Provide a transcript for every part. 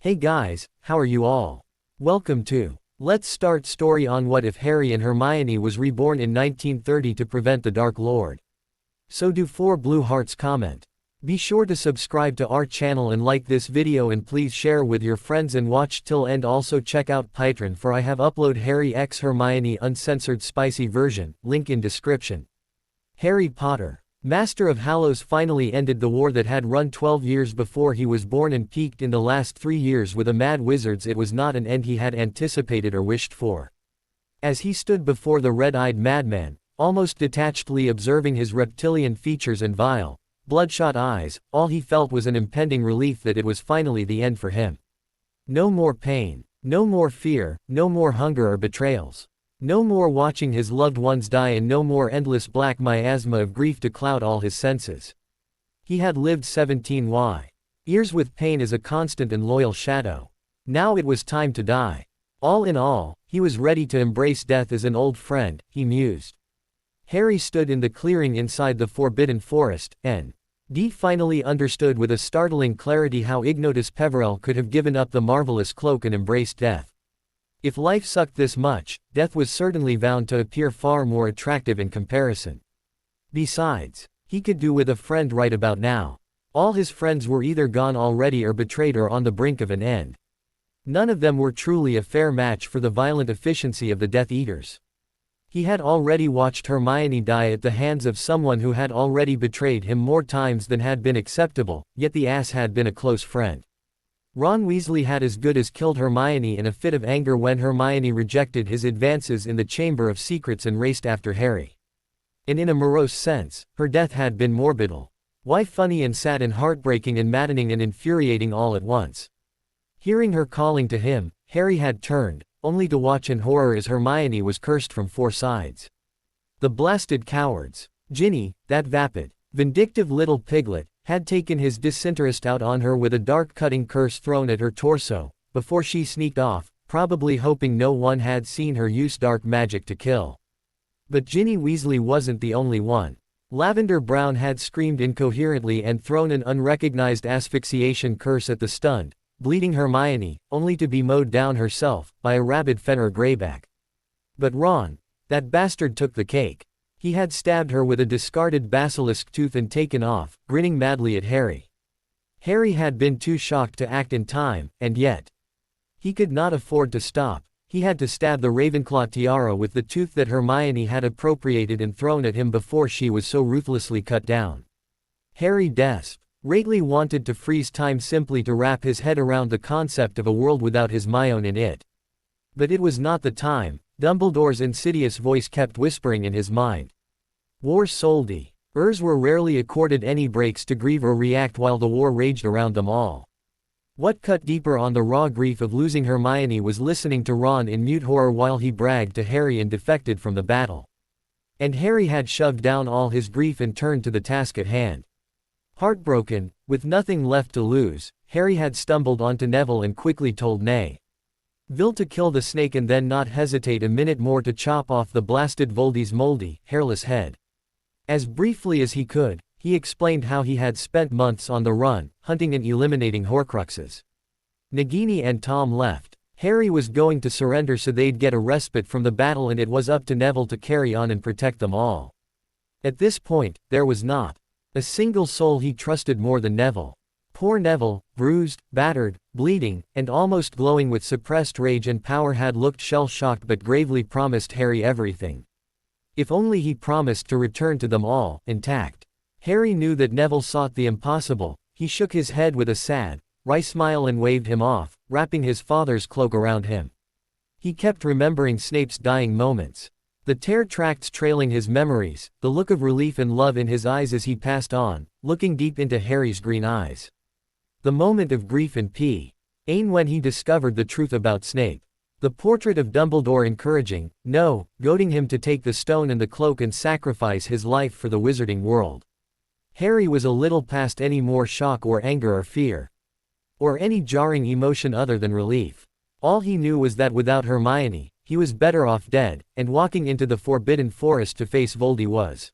Hey guys, how are you all? Welcome to Let's Start Story on What If Harry and Hermione was reborn in 1930 to prevent the Dark Lord. So do 4 blue hearts comment. Be sure to subscribe to our channel and like this video, and please share with your friends and watch till end. Also check out Patreon for I have upload Harry x Hermione uncensored spicy version, link in description. Harry Potter, Master of Hallows, finally ended the war that had run 12 years before he was born and peaked in the last 3 years with the Mad Wizards. It was not an end he had anticipated or wished for. As he stood before the red-eyed madman, almost detachedly observing his reptilian features and vile, bloodshot eyes, all he felt was an impending relief that it was finally the end for him. No more pain, no more fear, no more hunger or betrayals. No more watching his loved ones die, and no more endless black miasma of grief to cloud all his senses. He had lived 17 years with pain as a constant and loyal shadow. Now it was time to die. All in all, he was ready to embrace death as an old friend, he mused. Harry stood in the clearing inside the Forbidden Forest, and finally understood with a startling clarity how Ignotus Peverell could have given up the marvelous cloak and embraced death. If life sucked this much, death was certainly bound to appear far more attractive in comparison. Besides, he could do with a friend right about now. All his friends were either gone already or betrayed or on the brink of an end. None of them were truly a fair match for the violent efficiency of the Death Eaters. He had already watched Hermione die at the hands of someone who had already betrayed him more times than had been acceptable, yet the ass had been a close friend. Ron Weasley had as good as killed Hermione in a fit of anger when Hermione rejected his advances in the Chamber of Secrets and raced after Harry. And in a morose sense, her death had been morbidal. Why funny and sad and heartbreaking and maddening and infuriating all at once. Hearing her calling to him, Harry had turned, only to watch in horror as Hermione was cursed from 4 sides. The blasted cowards. Ginny, that vapid, vindictive little piglet, had taken his disinterest out on her with a dark cutting curse thrown at her torso, before she sneaked off, probably hoping no one had seen her use dark magic to kill. But Ginny Weasley wasn't the only one. Lavender Brown had screamed incoherently and thrown an unrecognized asphyxiation curse at the stunned, bleeding Hermione, only to be mowed down herself, by a rabid Fenrir Greyback. But Ron, that bastard, took the cake. He had stabbed her with a discarded basilisk tooth and taken off, grinning madly at Harry. Harry had been too shocked to act in time, and yet he could not afford to stop. He had to stab the Ravenclaw tiara with the tooth that Hermione had appropriated and thrown at him before she was so ruthlessly cut down. Harry desperately wanted to freeze time simply to wrap his head around the concept of a world without his Hermione in it. But it was not the time. Dumbledore's insidious voice kept whispering in his mind. War soldi. Ers were rarely accorded any breaks to grieve or react while the war raged around them all. What cut deeper on the raw grief of losing Hermione was listening to Ron in mute horror while he bragged to Harry and defected from the battle. And Harry had shoved down all his grief and turned to the task at hand. Heartbroken, with nothing left to lose, Harry had stumbled onto Neville and quickly told Neville to kill the snake and then not hesitate a minute more to chop off the blasted Voldy's moldy, hairless head. As briefly as he could, he explained how he had spent months on the run, hunting and eliminating Horcruxes. Nagini and Tom left. Harry was going to surrender so they'd get a respite from the battle, and it was up to Neville to carry on and protect them all. At this point, there was not a single soul he trusted more than Neville. Poor Neville, bruised, battered, bleeding, and almost glowing with suppressed rage and power, had looked shell-shocked but gravely promised Harry everything. If only he promised to return to them all, intact. Harry knew that Neville sought the impossible. He shook his head with a sad, wry smile and waved him off, wrapping his father's cloak around him. He kept remembering Snape's dying moments. The tear tracts trailing his memories, the look of relief and love in his eyes as he passed on, looking deep into Harry's green eyes. The moment of grief and pain when he discovered the truth about Snape. The portrait of Dumbledore encouraging, no, goading him to take the stone and the cloak and sacrifice his life for the wizarding world. Harry was a little past any more shock or anger or fear. Or any jarring emotion other than relief. All he knew was that without Hermione, he was better off dead, and walking into the Forbidden Forest to face Voldy was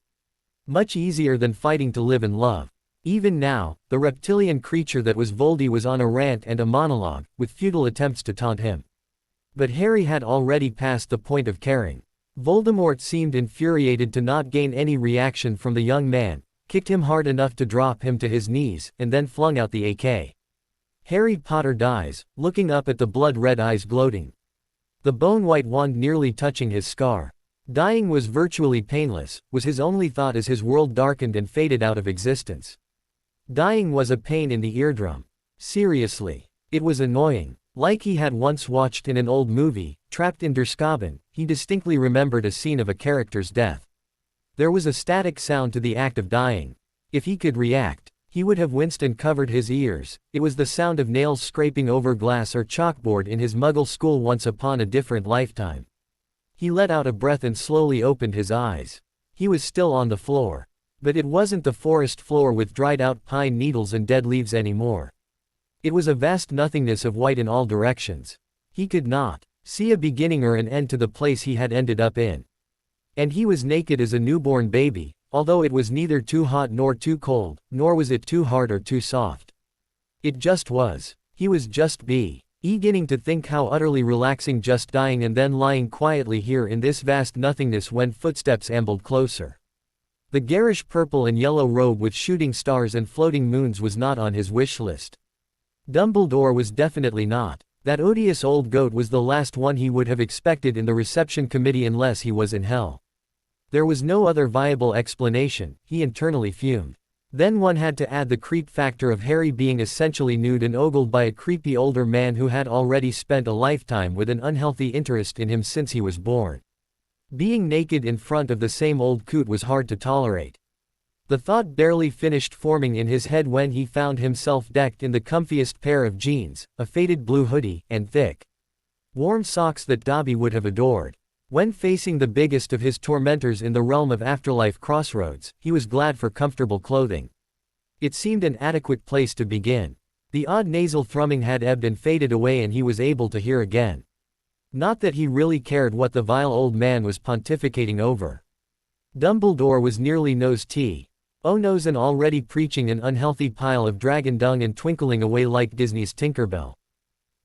much easier than fighting to live and love. Even now, the reptilian creature that was Voldy was on a rant and a monologue, with futile attempts to taunt him. But Harry had already passed the point of caring. Voldemort seemed infuriated to not gain any reaction from the young man, kicked him hard enough to drop him to his knees, and then flung out the AK. Harry Potter dies, looking up at the blood-red eyes gloating. The bone-white wand nearly touching his scar. Dying was virtually painless, was his only thought as his world darkened and faded out of existence. Dying was a pain in the eardrum. Seriously. It was annoying. Like he had once watched in an old movie, Trapped in Azkaban, he distinctly remembered a scene of a character's death. There was a static sound to the act of dying. If he could react, he would have winced and covered his ears. It was the sound of nails scraping over glass or chalkboard in his Muggle school once upon a different lifetime. He let out a breath and slowly opened his eyes. He was still on the floor. But it wasn't the forest floor with dried-out pine needles and dead leaves anymore. It was a vast nothingness of white in all directions. He could not see a beginning or an end to the place he had ended up in. And he was naked as a newborn baby, although it was neither too hot nor too cold, nor was it too hard or too soft. It just was. He was just beginning to think how utterly relaxing just dying and then lying quietly here in this vast nothingness when footsteps ambled closer. The garish purple and yellow robe with shooting stars and floating moons was not on his wish list. Dumbledore was definitely not. That odious old goat was the last one he would have expected in the reception committee unless he was in hell. There was no other viable explanation, he internally fumed. Then one had to add the creep factor of Harry being essentially nude and ogled by a creepy older man who had already spent a lifetime with an unhealthy interest in him since he was born. Being naked in front of the same old coot was hard to tolerate. The thought barely finished forming in his head when he found himself decked in the comfiest pair of jeans, a faded blue hoodie, and thick, warm socks that Dobby would have adored. When facing the biggest of his tormentors in the realm of afterlife crossroads, he was glad for comfortable clothing. It seemed an adequate place to begin. The odd nasal thrumming had ebbed and faded away and he was able to hear again. Not that he really cared what the vile old man was pontificating over. Dumbledore was nearly nose and already preaching an unhealthy pile of dragon dung and twinkling away like Disney's Tinkerbell.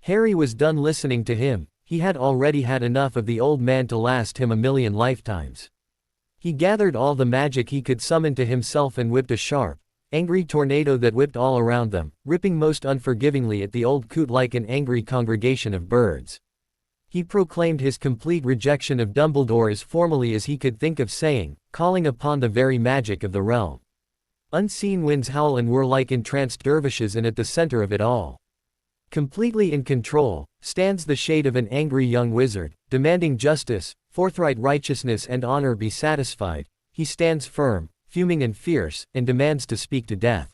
Harry was done listening to him. He had already had enough of the old man to last him a million lifetimes. He gathered all the magic he could summon to himself and whipped a sharp, angry tornado that whipped all around them, ripping most unforgivingly at the old coot like an angry congregation of birds. He proclaimed his complete rejection of Dumbledore as formally as he could think of saying, calling upon the very magic of the realm. Unseen winds howl and whir like entranced dervishes, and at the center of it all, completely in control, stands the shade of an angry young wizard, demanding justice, forthright righteousness and honor be satisfied. He stands firm, fuming and fierce, and demands to speak to death.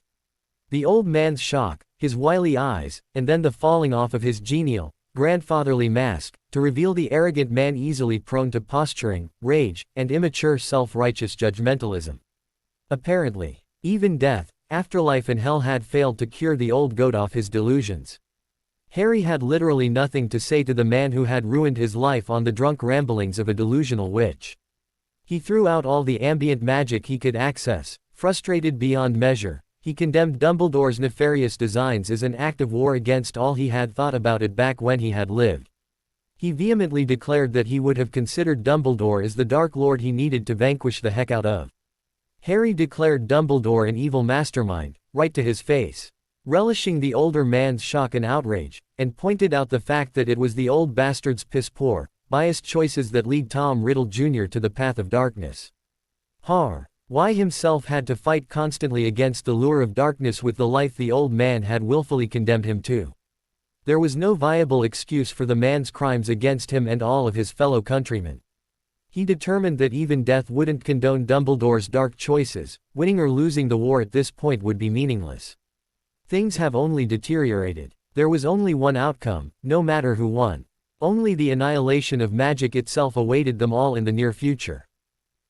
The old man's shock, his wily eyes, and then the falling off of his genial, grandfatherly mask, to reveal the arrogant man easily prone to posturing, rage, and immature self-righteous judgmentalism. Apparently, even death, afterlife and hell had failed to cure the old goat off his delusions. Harry had literally nothing to say to the man who had ruined his life on the drunk ramblings of a delusional witch. He threw out all the ambient magic he could access, frustrated beyond measure. He condemned Dumbledore's nefarious designs as an act of war against all he had thought about it back when he had lived. He vehemently declared that he would have considered Dumbledore as the Dark Lord he needed to vanquish the heck out of. Harry declared Dumbledore an evil mastermind, right to his face, relishing the older man's shock and outrage, and pointed out the fact that it was the old bastard's piss-poor, biased choices that lead Tom Riddle Jr. to the path of darkness. Why himself had to fight constantly against the lure of darkness with the life the old man had willfully condemned him to. There was no viable excuse for the man's crimes against him and all of his fellow countrymen. He determined that even death wouldn't condone Dumbledore's dark choices. Winning or losing the war at this point would be meaningless. Things have only deteriorated. There was only one outcome, no matter who won. Only the annihilation of magic itself awaited them all in the near future.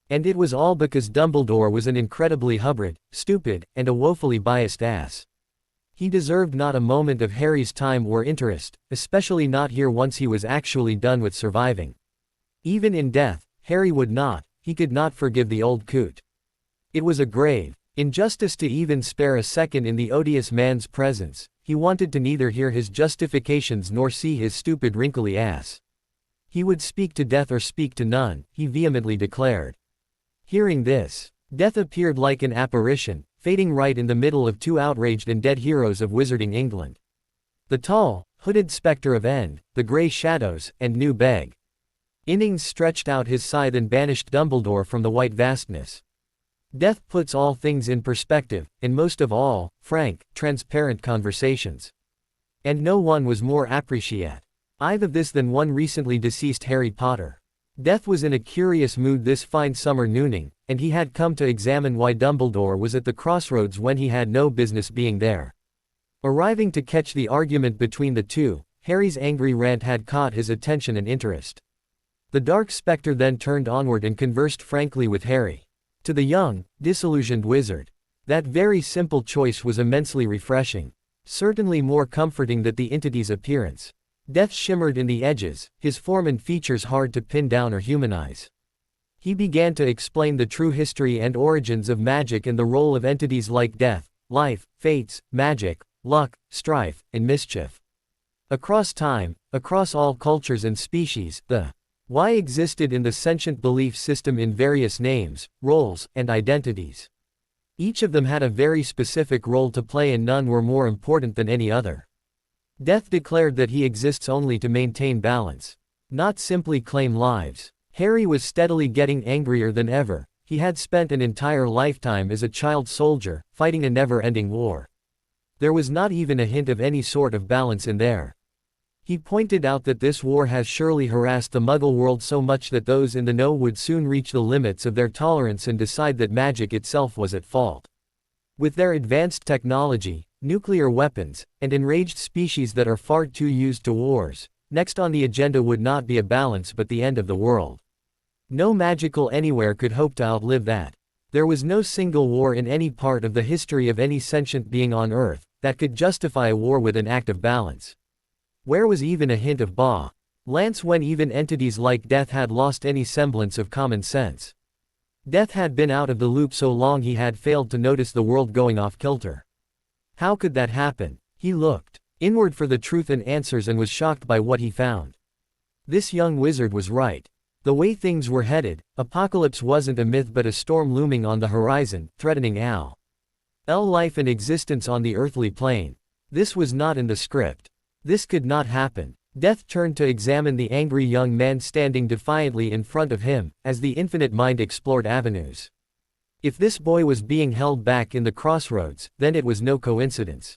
And it was all because Dumbledore was an incredibly hybrid, stupid, and a woefully biased ass. He deserved not a moment of Harry's time or interest, especially not here once he was actually done with surviving. Even in death, Harry would not, he could not forgive the old coot. It was a grave, In justice to even spare a second in the odious man's presence, he wanted to neither hear his justifications nor see his stupid wrinkly ass. He would speak to Death or speak to none, he vehemently declared. Hearing this, Death appeared like an apparition, fading right in the middle of two outraged and dead heroes of wizarding England. The tall, hooded spectre of End, the grey shadows, and New Beg. Innings stretched out his scythe and banished Dumbledore from the white vastness. Death puts all things in perspective, and most of all, frank, transparent conversations. And no one was more appreciative of this than one recently deceased Harry Potter. Death was in a curious mood this fine summer nooning, and he had come to examine why Dumbledore was at the crossroads when he had no business being there. Arriving to catch the argument between the two, Harry's angry rant had caught his attention and interest. The dark spectre then turned onward and conversed frankly with Harry. To the young, disillusioned wizard, that very simple choice was immensely refreshing, certainly more comforting than the entity's appearance. Death shimmered in the edges, his form and features hard to pin down or humanize. He began to explain the true history and origins of magic and the role of entities like death, life, fates, magic, luck, strife, and mischief. Across time, across all cultures and species, the why existed in the sentient belief system in various names, roles, and identities. Each of them had a very specific role to play and none were more important than any other. Death declared that he exists only to maintain balance, not simply claim lives. Harry was steadily getting angrier than ever. He had spent an entire lifetime as a child soldier, fighting a never-ending war. There was not even a hint of any sort of balance in there. He pointed out that this war has surely harassed the Muggle world so much that those in the know would soon reach the limits of their tolerance and decide that magic itself was at fault. With their advanced technology, nuclear weapons, and enraged species that are far too used to wars, next on the agenda would not be a balance but the end of the world. No magical anywhere could hope to outlive that. There was no single war in any part of the history of any sentient being on Earth that could justify a war with an act of balance. Where was even a hint of balance when even entities like Death had lost any semblance of common sense? Death had been out of the loop so long he had failed to notice the world going off kilter. How could that happen? He looked inward for the truth and answers and was shocked by what he found. This young wizard was right. The way things were headed, apocalypse wasn't a myth but a storm looming on the horizon, threatening all life and existence on the earthly plane. This was not in the script. This could not happen. Death turned to examine the angry young man standing defiantly in front of him, as the infinite mind explored avenues. If this boy was being held back in the crossroads, then it was no coincidence.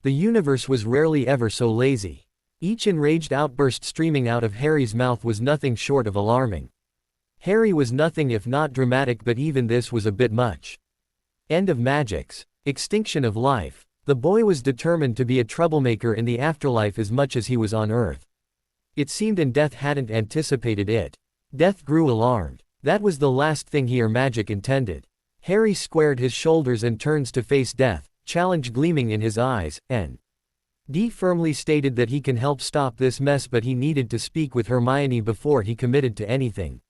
The universe was rarely ever so lazy. Each enraged outburst streaming out of Harry's mouth was nothing short of alarming. Harry was nothing if not dramatic, but even this was a bit much. End of magics. Extinction of life. The boy was determined to be a troublemaker in the afterlife as much as he was on Earth. It seemed, and Death hadn't anticipated it. Death grew alarmed. That was the last thing he or magic intended. Harry squared his shoulders and turns to face Death, challenge gleaming in his eyes, and D firmly stated that he can help stop this mess, but he needed to speak with Hermione before he committed to anything.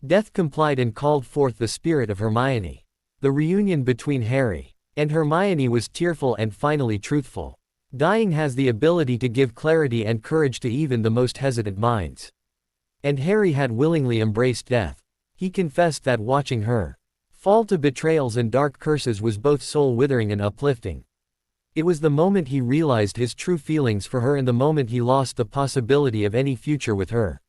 Death complied and called forth the spirit of Hermione. The reunion between Harry and Hermione was tearful and finally truthful. Dying has the ability to give clarity and courage to even the most hesitant minds. And Harry had willingly embraced death. He confessed that watching her fall to betrayals and dark curses was both soul-withering and uplifting. It was the moment he realized his true feelings for her and the moment he lost the possibility of any future with her.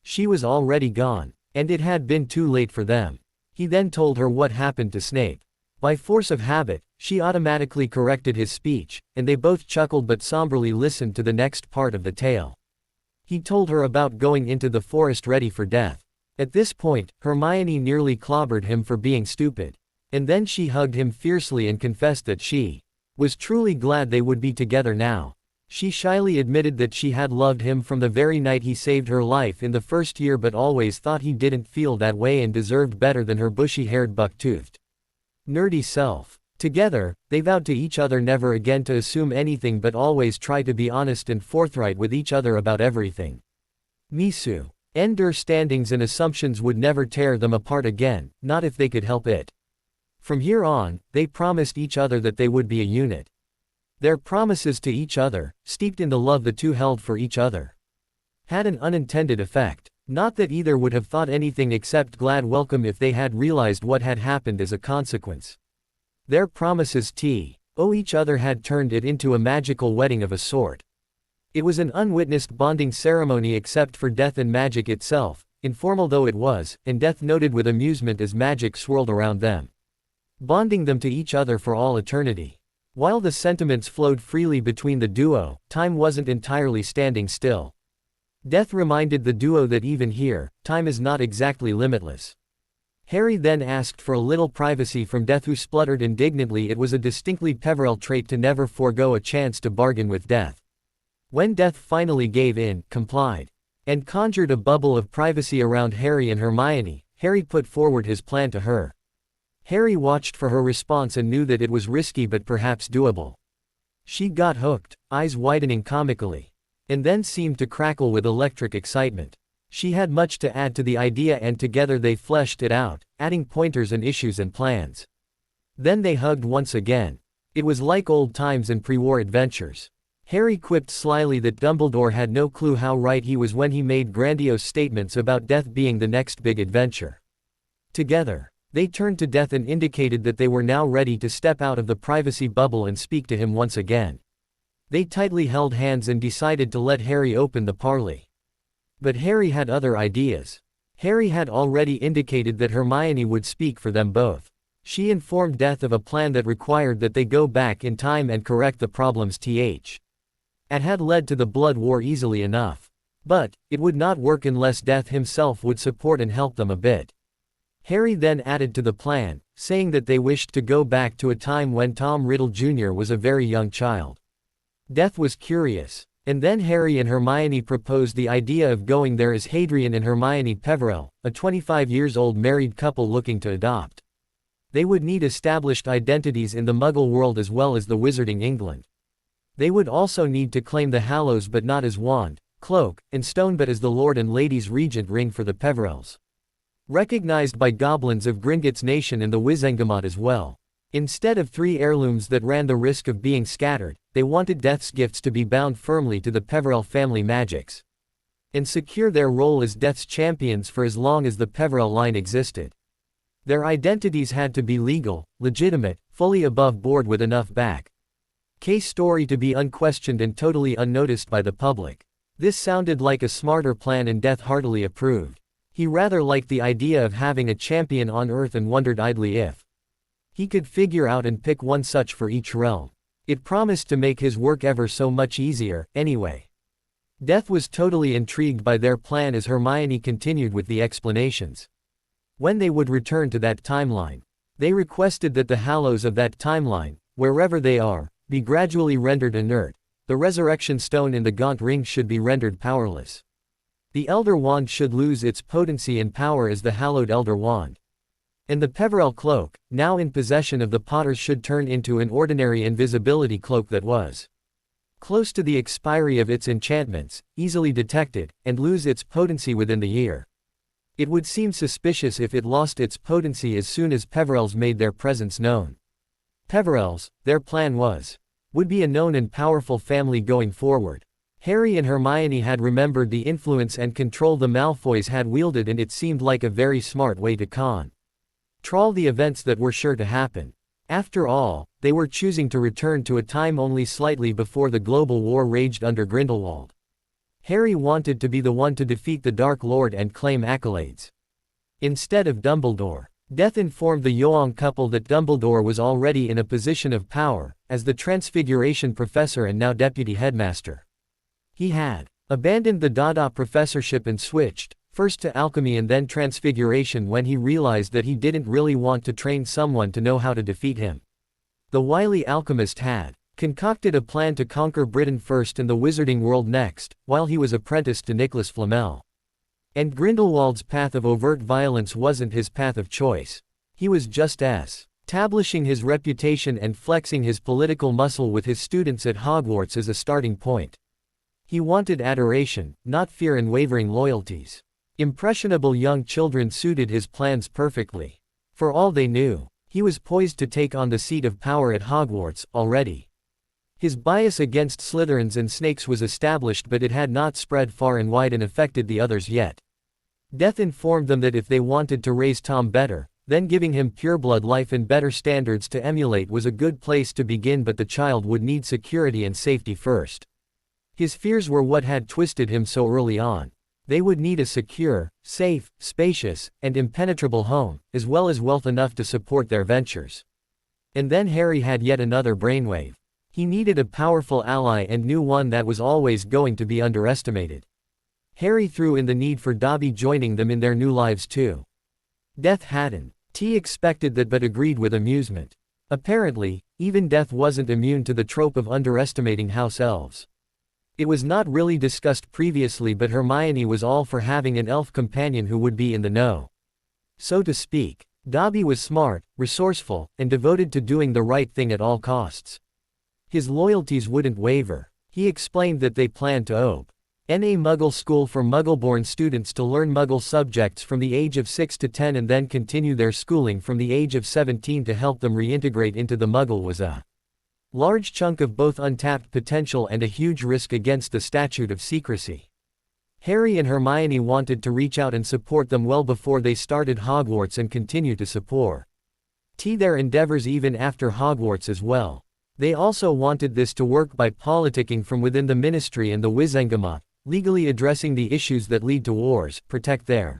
She was already gone, and it had been too late for them. He then told her what happened to Snape. By force of habit, she automatically corrected his speech, and they both chuckled but somberly listened to the next part of the tale. He told her about going into the forest ready for death. At this point, Hermione nearly clobbered him for being stupid. And then she hugged him fiercely and confessed that she was truly glad they would be together now. She shyly admitted that she had loved him from the very night he saved her life in the first year, but always thought he didn't feel that way and deserved better than her bushy-haired buck-toothed nerdy self. Together, they vowed to each other never again to assume anything but always try to be honest and forthright with each other about everything. Misu. Understandings and assumptions would never tear them apart again, not if they could help it. From here on, they promised each other that they would be a unit. Their promises to each other, steeped in the love the two held for each other, had an unintended effect. Not that either would have thought anything except glad welcome if they had realized what had happened as a consequence. Their promises to each other had turned it into a magical wedding of a sort. It was an unwitnessed bonding ceremony except for death and magic itself, informal though it was, and death noted with amusement as magic swirled around them, bonding them to each other for all eternity. While the sentiments flowed freely between the duo, time wasn't entirely standing still. Death reminded the duo that even here, time is not exactly limitless. Harry then asked for a little privacy from Death, who spluttered indignantly it was a distinctly Peverell trait to never forego a chance to bargain with Death. When Death finally gave in, complied, and conjured a bubble of privacy around Harry and Hermione, Harry put forward his plan to her. Harry watched for her response and knew that it was risky but perhaps doable. She got hooked, eyes widening comically, and then seemed to crackle with electric excitement. She had much to add to the idea and together they fleshed it out, adding pointers and issues and plans. Then they hugged once again. It was like old times and pre-war adventures. Harry quipped slyly that Dumbledore had no clue how right he was when he made grandiose statements about Death being the next big adventure. Together, they turned to Death and indicated that they were now ready to step out of the privacy bubble and speak to him once again. They tightly held hands and decided to let Harry open the parley. But Harry had other ideas. Harry had already indicated that Hermione would speak for them both. She informed Death of a plan that required that they go back in time and correct the problems had led to the Blood War easily enough. But, it would not work unless Death himself would support and help them a bit. Harry then added to the plan, saying that they wished to go back to a time when Tom Riddle Jr. was a very young child. Death was curious, and then Harry and Hermione proposed the idea of going there as Hadrian and Hermione Peverell, a 25-years-old married couple looking to adopt. They would need established identities in the Muggle world as well as the Wizarding England. They would also need to claim the Hallows but not as wand, cloak, and stone but as the Lord and Lady's Regent ring for the Peverells. Recognized by goblins of Gringotts Nation and the Wizengamot as well. Instead of 3 heirlooms that ran the risk of being scattered, they wanted Death's gifts to be bound firmly to the Peverell family magics, and secure their role as Death's champions for as long as the Peverell line existed. Their identities had to be legal, legitimate, fully above board with enough case story to be unquestioned and totally unnoticed by the public. This sounded like a smarter plan and Death heartily approved. He rather liked the idea of having a champion on Earth and wondered idly if he could figure out and pick one such for each realm. It promised to make his work ever so much easier, anyway. Death was totally intrigued by their plan as Hermione continued with the explanations. When they would return to that timeline, they requested that the Hallows of that timeline, wherever they are, be gradually rendered inert. The resurrection stone in the Gaunt Ring should be rendered powerless. The Elder Wand should lose its potency and power as the hallowed Elder Wand. And the Peverell cloak, now in possession of the Potters, should turn into an ordinary invisibility cloak that was close to the expiry of its enchantments, easily detected, and lose its potency within the year. It would seem suspicious if it lost its potency as soon as Peverells made their presence known. Peverells, their plan would be a known and powerful family going forward. Harry and Hermione had remembered the influence and control the Malfoys had wielded, and it seemed like a very smart way to control the events that were sure to happen. After all, they were choosing to return to a time only slightly before the global war raged under Grindelwald. Harry wanted to be the one to defeat the Dark Lord and claim accolades. Instead of Dumbledore. Death informed the Young couple that Dumbledore was already in a position of power, as the Transfiguration Professor and now Deputy Headmaster. He had abandoned the Dada professorship and switched, first to alchemy and then transfiguration, when he realized that he didn't really want to train someone to know how to defeat him. The wily alchemist had concocted a plan to conquer Britain first and the wizarding world next, while he was apprenticed to Nicholas Flamel. And Grindelwald's path of overt violence wasn't his path of choice. He was just establishing his reputation and flexing his political muscle with his students at Hogwarts as a starting point. He wanted adoration, not fear and wavering loyalties. Impressionable young children suited his plans perfectly. For all they knew, He was poised to take on the seat of power at Hogwarts, already. His bias against Slytherins and snakes was established, but it had not spread far and wide and affected the others yet. Death informed them that if they wanted to raise Tom better, then giving him pureblood life and better standards to emulate was a good place to begin, but the child would need security and safety first. His fears were what had twisted him so early on. They would need a secure, safe, spacious, and impenetrable home, as well as wealth enough to support their ventures. And then Harry had yet another brainwave. He needed a powerful ally and knew one that was always going to be underestimated. Harry threw in the need for Dobby joining them in their new lives too. Death hadn't. He expected that but agreed with amusement. Apparently, even Death wasn't immune to the trope of underestimating house elves. It was not really discussed previously, but Hermione was all for having an elf companion who would be in the know. So to speak. Dobby was smart, resourceful, and devoted to doing the right thing at all costs. His loyalties wouldn't waver. He explained that they planned to open a Muggle school for Muggle-born students to learn Muggle subjects from the age of 6 to 10 and then continue their schooling from the age of 17 to help them reintegrate into the Muggle was a large chunk of both untapped potential and a huge risk against the statute of secrecy. Harry and Hermione wanted to reach out and support them well before they started Hogwarts and continue to support their endeavors even after Hogwarts as well. They also wanted this to work by politicking from within the Ministry and the Wizengamot, legally addressing the issues that lead to wars, protect their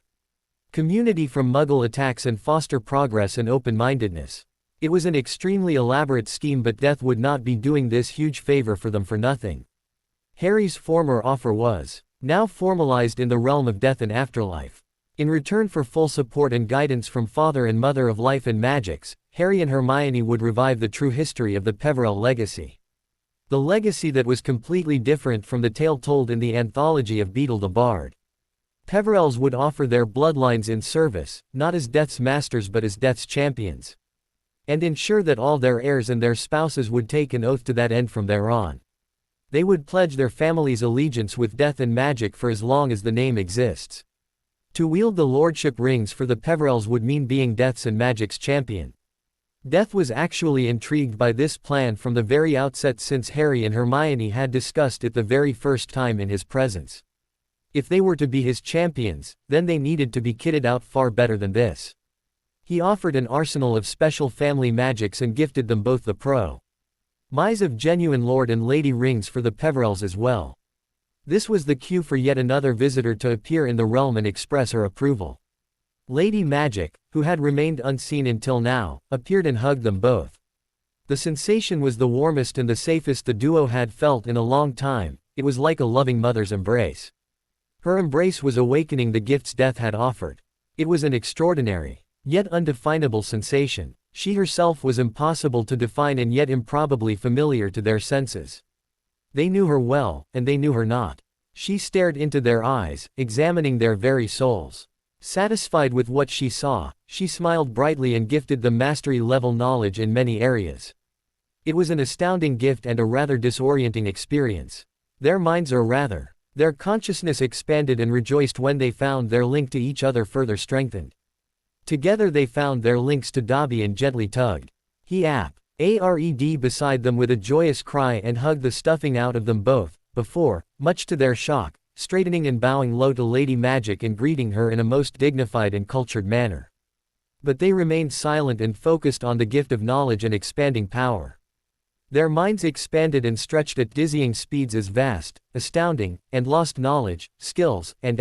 community from Muggle attacks and foster progress and open-mindedness. It was an extremely elaborate scheme, but Death would not be doing this huge favor for them for nothing. Harry's former offer was now formalized in the realm of death and afterlife. In return for full support and guidance from Father and Mother of Life and Magics, Harry and Hermione would revive the true history of the Peverell legacy. The legacy that was completely different from the tale told in the anthology of Beedle the Bard. Peverells would offer their bloodlines in service, not as Death's masters but as Death's champions. And ensure that all their heirs and their spouses would take an oath to that end from there on. They would pledge their family's allegiance with death and magic for as long as the name exists. To wield the lordship rings for the Peverells would mean being Death's and magic's champion. Death was actually intrigued by this plan from the very outset, since Harry and Hermione had discussed it the very first time in his presence. If they were to be his champions, then they needed to be kitted out far better than this. He offered an arsenal of special family magics and gifted them both the promise of genuine Lord and Lady rings for the Peverells as well. This was the cue for yet another visitor to appear in the realm and express her approval. Lady Magic, who had remained unseen until now, appeared and hugged them both. The sensation was the warmest and the safest the duo had felt in a long time. It was like a loving mother's embrace. Her embrace was awakening the gifts Death had offered. It was an extraordinary, yet undefinable sensation. She herself was impossible to define and yet improbably familiar to their senses. They knew her well, and they knew her not. She stared into their eyes, examining their very souls. Satisfied with what she saw, she smiled brightly and gifted them mastery-level knowledge in many areas. It was an astounding gift and a rather disorienting experience. Their their consciousness expanded and rejoiced when they found their link to each other further strengthened. Together they found their links to Dobby and gently tugged. He ared beside them with a joyous cry and hugged the stuffing out of them both, before, much to their shock, straightening and bowing low to Lady Magic and greeting her in a most dignified and cultured manner. But they remained silent and focused on the gift of knowledge and expanding power. Their minds expanded and stretched at dizzying speeds as vast, astounding, and lost knowledge, skills, and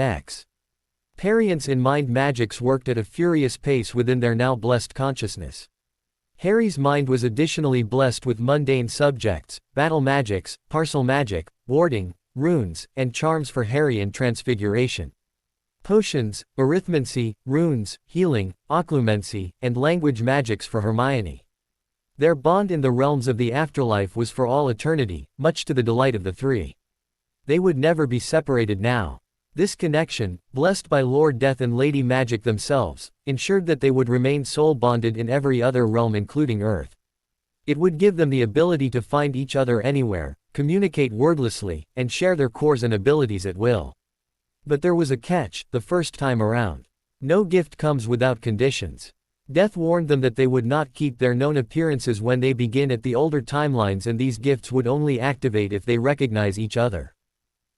experience in mind magics worked at a furious pace within their now blessed consciousness. Harry's mind was additionally blessed with mundane subjects, battle magics, parcel magic, warding, runes, and charms for Harry and transfiguration. Potions, arithmancy, runes, healing, occlumency, and language magics for Hermione. Their bond in the realms of the afterlife was for all eternity, much to the delight of the three. They would never be separated now. This connection, blessed by Lord Death and Lady Magic themselves, ensured that they would remain soul-bonded in every other realm including Earth. It would give them the ability to find each other anywhere, communicate wordlessly, and share their cores and abilities at will. But there was a catch, the first time around. No gift comes without conditions. Death warned them that they would not keep their known appearances when they begin at the older timelines, and these gifts would only activate if they recognize each other.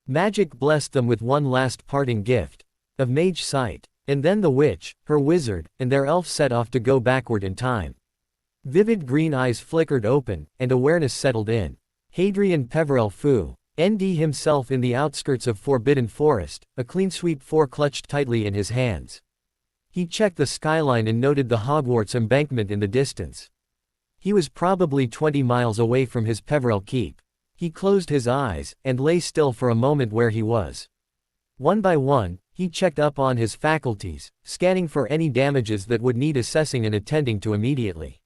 Magic blessed them with one last parting gift of mage sight. And then the witch, her wizard, and their elf set off to go backward in time. Vivid green eyes flickered open, and awareness settled in. Hadrian Peverell Fu, ND himself in the outskirts of Forbidden Forest, a clean sweep 4 clutched tightly in his hands. He checked the skyline and noted the Hogwarts embankment in the distance. He was probably 20 miles away from his Peverell keep. He closed his eyes, and lay still for a moment where he was. One by one, he checked up on his faculties, scanning for any damages that would need assessing and attending to immediately.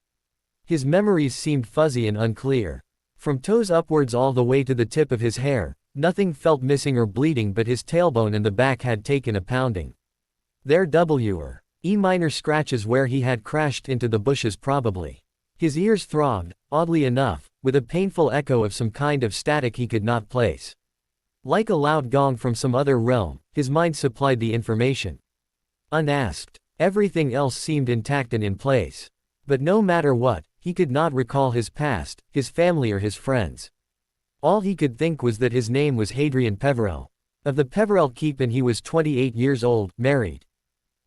His memories seemed fuzzy and unclear. From toes upwards all the way to the tip of his hair, nothing felt missing or bleeding, but his tailbone and the back had taken a pounding. There were minor scratches where he had crashed into the bushes probably. His ears throbbed, oddly enough, with a painful echo of some kind of static he could not place. Like a loud gong from some other realm, his mind supplied the information. Unasked, everything else seemed intact and in place. But no matter what, he could not recall his past, his family or his friends. All he could think was that his name was Hadrian Peverell, of the Peverell Keep, and he was 28 years old, married.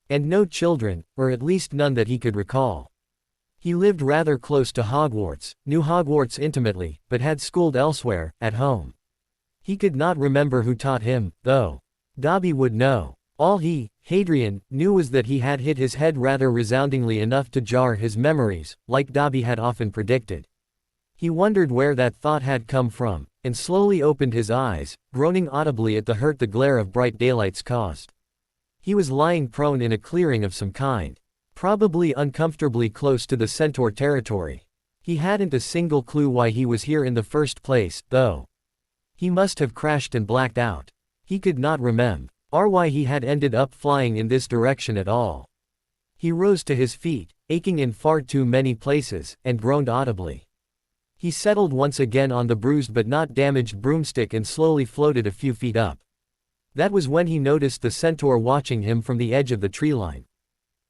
And no children, or at least none that he could recall. He lived rather close to Hogwarts, knew Hogwarts intimately, but had schooled elsewhere, at home. He could not remember who taught him, though. Dobby would know. All he, Hadrian, knew was that he had hit his head rather resoundingly enough to jar his memories, like Dobby had often predicted. He wondered where that thought had come from, and slowly opened his eyes, groaning audibly at the hurt the glare of bright daylights caused. He was lying prone in a clearing of some kind. Probably uncomfortably close to the Centaur territory. He hadn't a single clue why he was here in the first place, though. He must have crashed and blacked out. He could not remember why he had ended up flying in this direction at all. He rose to his feet, aching in far too many places, and groaned audibly. He settled once again on the bruised but not damaged broomstick and slowly floated a few feet up. That was when he noticed the centaur watching him from the edge of the treeline.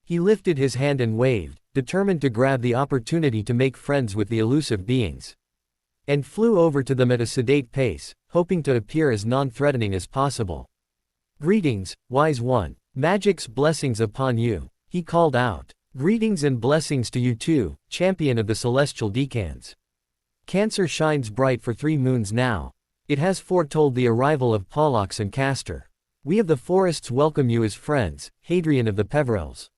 He lifted his hand and waved, determined to grab the opportunity to make friends with the elusive beings. And flew over to them at a sedate pace, hoping to appear as non-threatening as possible. "Greetings, wise one. Magic's blessings upon you," he called out. "Greetings and blessings to you too, champion of the celestial decans. Cancer shines bright for 3 moons now. It has foretold the arrival of Pollux and Castor. We of the forests welcome you as friends, Hadrian of the Peverells.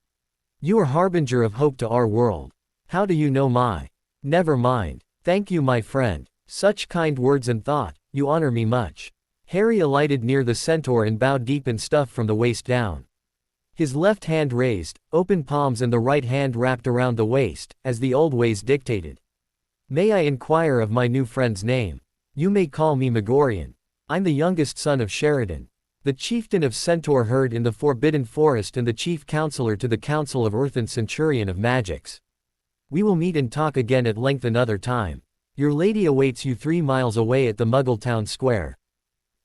You are harbinger of hope to our world. How do you know my? Never mind. Thank you, my friend. Such kind words and thought, you honor me much." Harry alighted near the centaur and bowed deep in stuff from the waist down. His left hand raised, open palms, and the right hand wrapped around the waist, as the old ways dictated. "May I inquire of my new friend's name? You may call me Megorian. I'm the youngest son of Sheridan, the chieftain of Centaur herd in the Forbidden Forest and the chief counselor to the Council of Earth and Centurion of Magics. We will meet and talk again at length another time. Your lady awaits you 3 miles away at the Muggletown Square.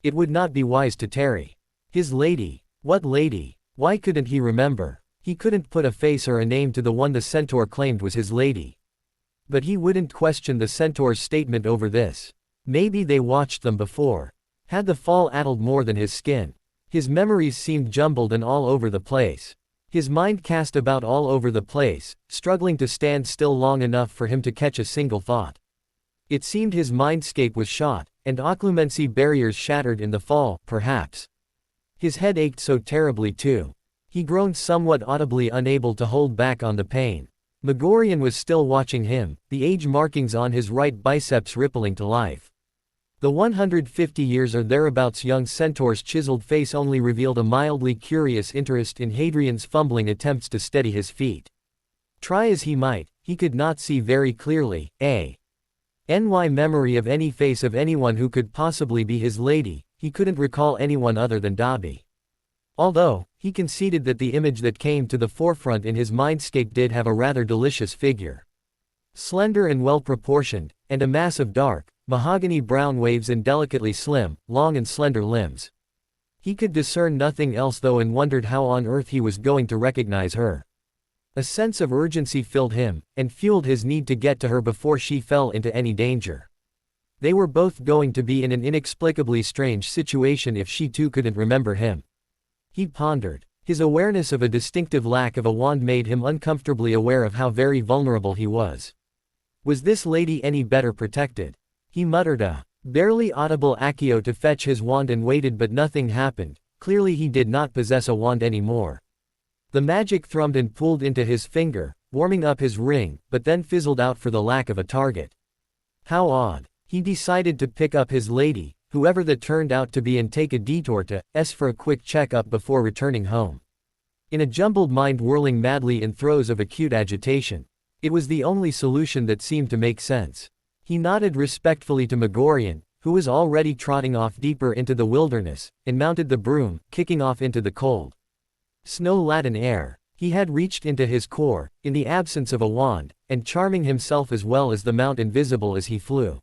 It would not be wise to tarry." His lady? What lady? Why couldn't he remember? He couldn't put a face or a name to the one the centaur claimed was his lady. But he wouldn't question the centaur's statement over this. Maybe they watched them before. Had the fall addled more than his skin? His memories seemed jumbled and all over the place. His mind cast about all over the place, struggling to stand still long enough for him to catch a single thought. It seemed his mindscape was shot, and occlumency barriers shattered in the fall, perhaps. His head ached so terribly too. He groaned somewhat audibly, unable to hold back on the pain. Megorian was still watching him, the age markings on his right biceps rippling to life. The 150 years or thereabouts young centaur's chiseled face only revealed a mildly curious interest in Hadrian's fumbling attempts to steady his feet. Try as he might, he could not see very clearly ny memory of any face of anyone who could possibly be his lady. He couldn't recall anyone other than Dobby. Although, he conceded that the image that came to the forefront in his mindscape did have a rather delicious figure. Slender and well-proportioned, and a mass of dark, mahogany brown waves and delicately slim, long and slender limbs. He could discern nothing else though and wondered how on earth he was going to recognize her. A sense of urgency filled him, and fueled his need to get to her before she fell into any danger. They were both going to be in an inexplicably strange situation if she too couldn't remember him. He pondered. His awareness of a distinctive lack of a wand made him uncomfortably aware of how very vulnerable he was. Was this lady any better protected? He muttered a barely audible accio to fetch his wand and waited, but nothing happened. Clearly he did not possess a wand anymore. The magic thrummed and pooled into his finger, warming up his ring, but then fizzled out for the lack of a target. How odd. He decided to pick up his lady, whoever that turned out to be, and take a detour to S for a quick checkup before returning home. In a jumbled mind whirling madly in throes of acute agitation, it was the only solution that seemed to make sense. He nodded respectfully to Megorian, who was already trotting off deeper into the wilderness, and mounted the broom, kicking off into the cold, snow-laden air. He had reached into his core, in the absence of a wand, and charming himself as well as the mount invisible as he flew.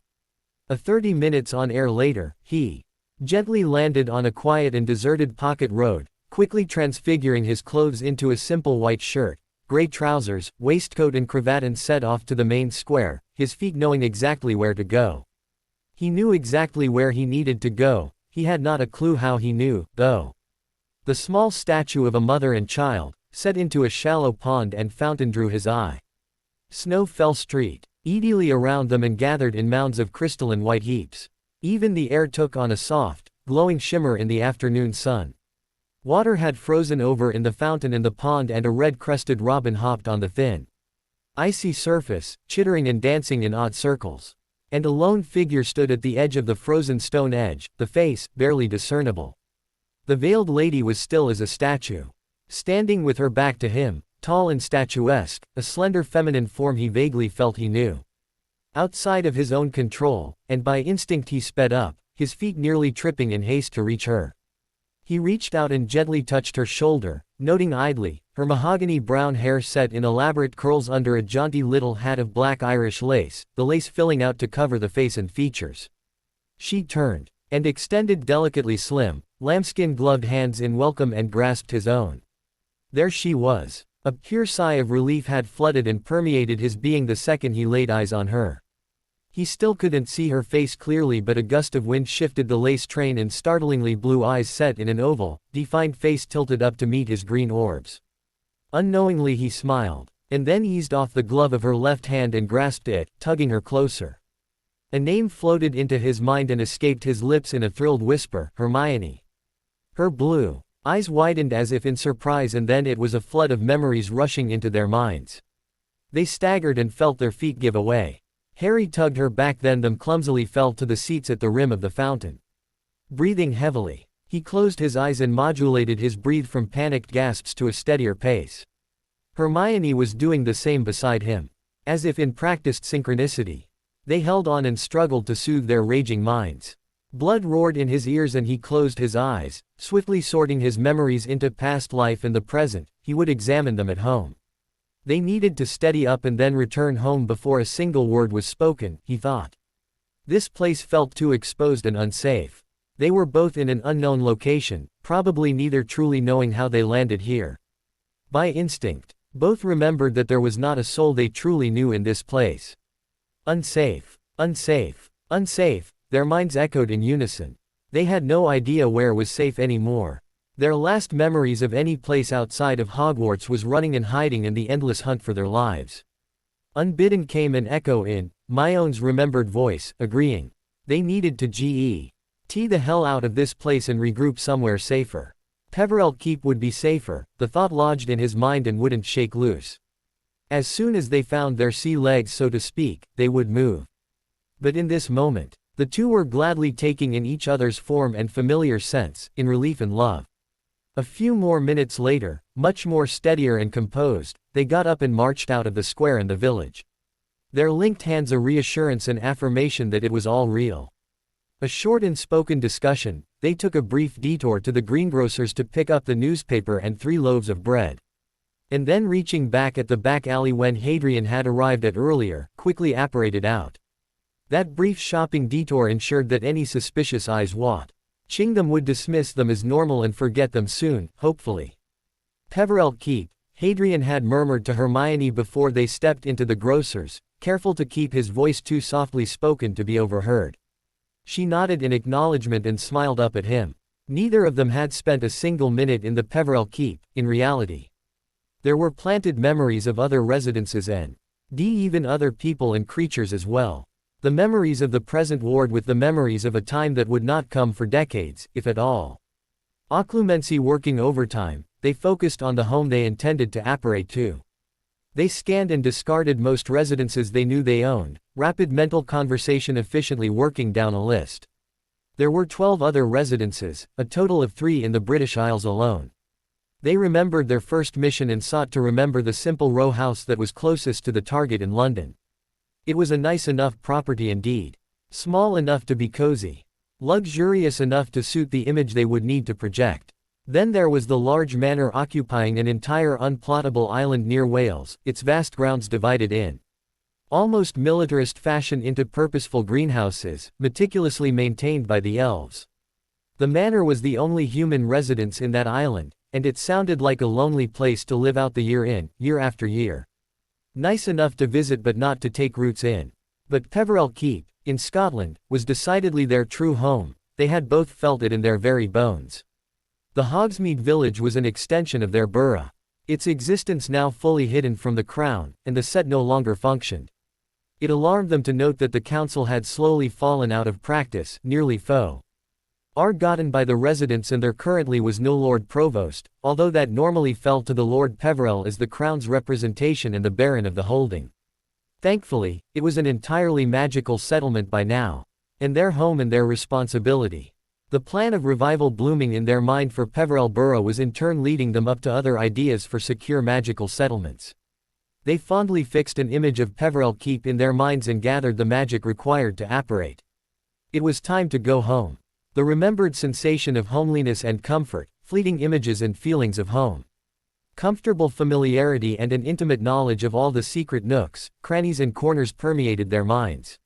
30 minutes on air later, he gently landed on a quiet and deserted pocket road, quickly transfiguring his clothes into a simple white shirt, gray trousers, waistcoat and cravat, and set off to the main square, his feet knowing exactly where to go. He knew exactly where he needed to go, he had not a clue how he knew, though. The small statue of a mother and child, set into a shallow pond and fountain, drew his eye. Snow fell street easily around them and gathered in mounds of crystalline white heaps. Even the air took on a soft, glowing shimmer in the afternoon sun. Water had frozen over in the fountain and the pond, and a red-crested robin hopped on the thin, icy surface, chittering and dancing in odd circles. And a lone figure stood at the edge of the frozen stone edge, the face barely discernible. The veiled lady was still as a statue. Standing with her back to him, tall and statuesque, a slender feminine form he vaguely felt he knew. Outside of his own control, and by instinct he sped up, his feet nearly tripping in haste to reach her. He reached out and gently touched her shoulder, noting idly, her mahogany brown hair set in elaborate curls under a jaunty little hat of black Irish lace, the lace filling out to cover the face and features. She turned, and extended delicately slim, lambskin-gloved hands in welcome and grasped his own. There she was. A pure sigh of relief had flooded and permeated his being the second he laid eyes on her. He still couldn't see her face clearly, but a gust of wind shifted the lace train and startlingly blue eyes set in an oval, defined face tilted up to meet his green orbs. Unknowingly he smiled, and then eased off the glove of her left hand and grasped it, tugging her closer. A name floated into his mind and escaped his lips in a thrilled whisper: Hermione. Her blue eyes widened as if in surprise, and then it was a flood of memories rushing into their minds. They staggered and felt their feet give away. Harry tugged her back, then them clumsily fell to the seats at the rim of the fountain. Breathing heavily, he closed his eyes and modulated his breath from panicked gasps to a steadier pace. Hermione was doing the same beside him. As if in practiced synchronicity, they held on and struggled to soothe their raging minds. Blood roared in his ears and he closed his eyes, swiftly sorting his memories into past life and the present. He would examine them at home. They needed to steady up and then return home before a single word was spoken, he thought. This place felt too exposed and unsafe. They were both in an unknown location, probably neither truly knowing how they landed here. By instinct, both remembered that there was not a soul they truly knew in this place. Unsafe, unsafe, unsafe. Their minds echoed in unison. They had no idea where was safe anymore. Their last memories of any place outside of Hogwarts was running and hiding in the endless hunt for their lives. Unbidden came an echo in Myone's remembered voice, agreeing. They needed to get the hell out of this place and regroup somewhere safer. Peverell Keep would be safer, the thought lodged in his mind and wouldn't shake loose. As soon as they found their sea legs, so to speak, they would move. But in this moment, the two were gladly taking in each other's form and familiar sense, in relief and love. A few more minutes later, much more steadier and composed, they got up and marched out of the square and the village. Their linked hands a reassurance and affirmation that it was all real. A short and spoken discussion, they took a brief detour to the greengrocer's to pick up the newspaper and 3 loaves of bread. And then reaching back at the back alley when Hadrian had arrived at earlier, quickly apparated out. That brief shopping detour ensured that any suspicious eyes watching them would dismiss them as normal and forget them soon, hopefully. Peverell Keep, Hadrian had murmured to Hermione before they stepped into the grocer's, careful to keep his voice too softly spoken to be overheard. She nodded in acknowledgement and smiled up at him. Neither of them had spent a single minute in the Peverell Keep, in reality. There were planted memories of other residences and even other people and creatures as well. The memories of the present warred with the memories of a time that would not come for decades, if at all. Occlumency working overtime, they focused on the home they intended to apparate to. They scanned and discarded most residences they knew they owned, rapid mental conversation efficiently working down a list. There were 12 other residences, a total of 3 in the British Isles alone. They remembered their first mission and sought to remember the simple row house that was closest to the target in London. It was a nice enough property indeed. Small enough to be cozy. Luxurious enough to suit the image they would need to project. Then there was the large manor occupying an entire unplottable island near Wales, its vast grounds divided in almost militarist fashion into purposeful greenhouses, meticulously maintained by the elves. The manor was the only human residence in that island, and it sounded like a lonely place to live out the year in, year after year. Nice enough to visit but not to take roots in. But Peverell Keep, in Scotland, was decidedly their true home. They had both felt it in their very bones. The Hogsmeade village was an extension of their borough. Its existence now fully hidden from the crown, and the set no longer functioned. It alarmed them to note that the council had slowly fallen out of practice, nearly forgotten by the residents, and there currently was no Lord Provost, although that normally fell to the Lord Peverell as the crown's representation and the Baron of the holding. Thankfully, it was an entirely magical settlement by now, and their home and their responsibility. The plan of revival blooming in their mind for Peverell Borough was in turn leading them up to other ideas for secure magical settlements. They fondly fixed an image of Peverell Keep in their minds and gathered the magic required to apparate. It was time to go home. The remembered sensation of homeliness and comfort, fleeting images and feelings of home. Comfortable familiarity and an intimate knowledge of all the secret nooks, crannies and corners permeated their minds.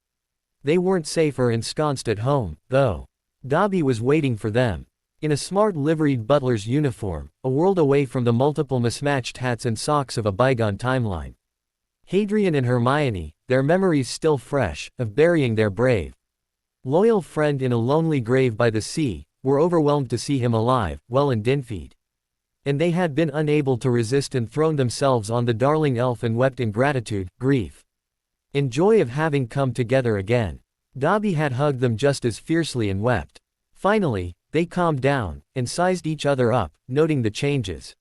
They weren't safe or ensconced at home, though. Dobby was waiting for them. In a smart liveried butler's uniform, a world away from the multiple mismatched hats and socks of a bygone timeline. Hadrian and Hermione, their memories still fresh, of burying their brave, loyal friend in a lonely grave by the sea, were overwhelmed to see him alive, well and dinfeed. And they had been unable to resist and thrown themselves on the darling elf and wept in gratitude, grief, and joy of having come together again. Dobby had hugged them just as fiercely and wept. Finally, they calmed down, and sized each other up, noting the changes.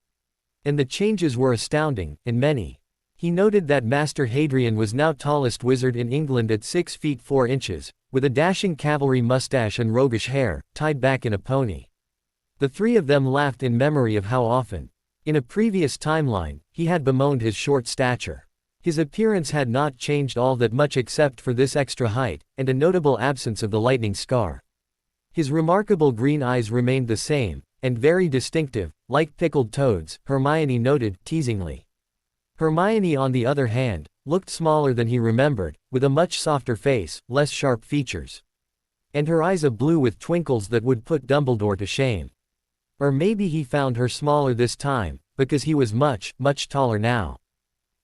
And the changes were astounding, and many. He noted that Master Hadrian was now tallest wizard in England at 6 feet 4 inches, with a dashing cavalry mustache and roguish hair, tied back in a pony. The three of them laughed in memory of how often, in a previous timeline, he had bemoaned his short stature. His appearance had not changed all that much except for this extra height, and a notable absence of the lightning scar. His remarkable green eyes remained the same, and very distinctive, like pickled toads, Hermione noted, teasingly. Hermione, on the other hand, looked smaller than he remembered, with a much softer face, less sharp features. And her eyes a blue with twinkles that would put Dumbledore to shame. Or maybe he found her smaller this time, because he was much, much taller now.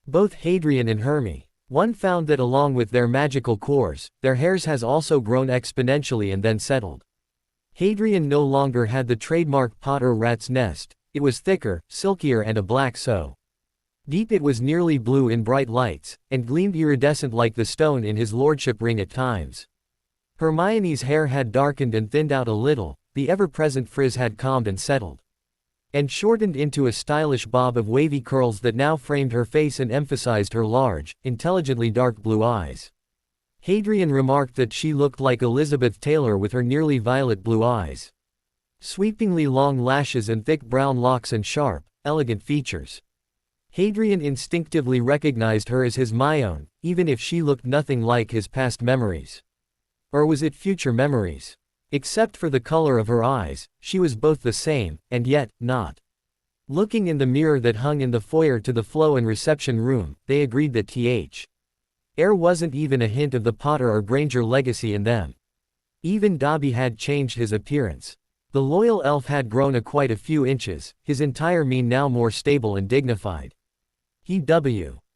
Both Hadrian and Hermione. One found that along with their magical cores, their hairs has also grown exponentially and then settled. Hadrian no longer had the trademark Potter rat's nest, it was thicker, silkier and a black so deep it was nearly blue in bright lights, and gleamed iridescent like the stone in his lordship ring at times. Hermione's hair had darkened and thinned out a little, the ever-present frizz had calmed and settled, and shortened into a stylish bob of wavy curls that now framed her face and emphasized her large, intelligently dark blue eyes. Hadrian remarked that she looked like Elizabeth Taylor with her nearly violet blue eyes, sweepingly long lashes and thick brown locks and sharp, elegant features. Hadrian instinctively recognized her as his Hermione, even if she looked nothing like his past memories. Or was it future memories? Except for the color of her eyes, she was both the same, and yet, not. Looking in the mirror that hung in the foyer to the flow and reception room, they agreed that there wasn't even a hint of the Potter or Granger legacy in them. Even Dobby had changed his appearance. The loyal elf had grown quite a few inches, his entire mien now more stable and dignified. He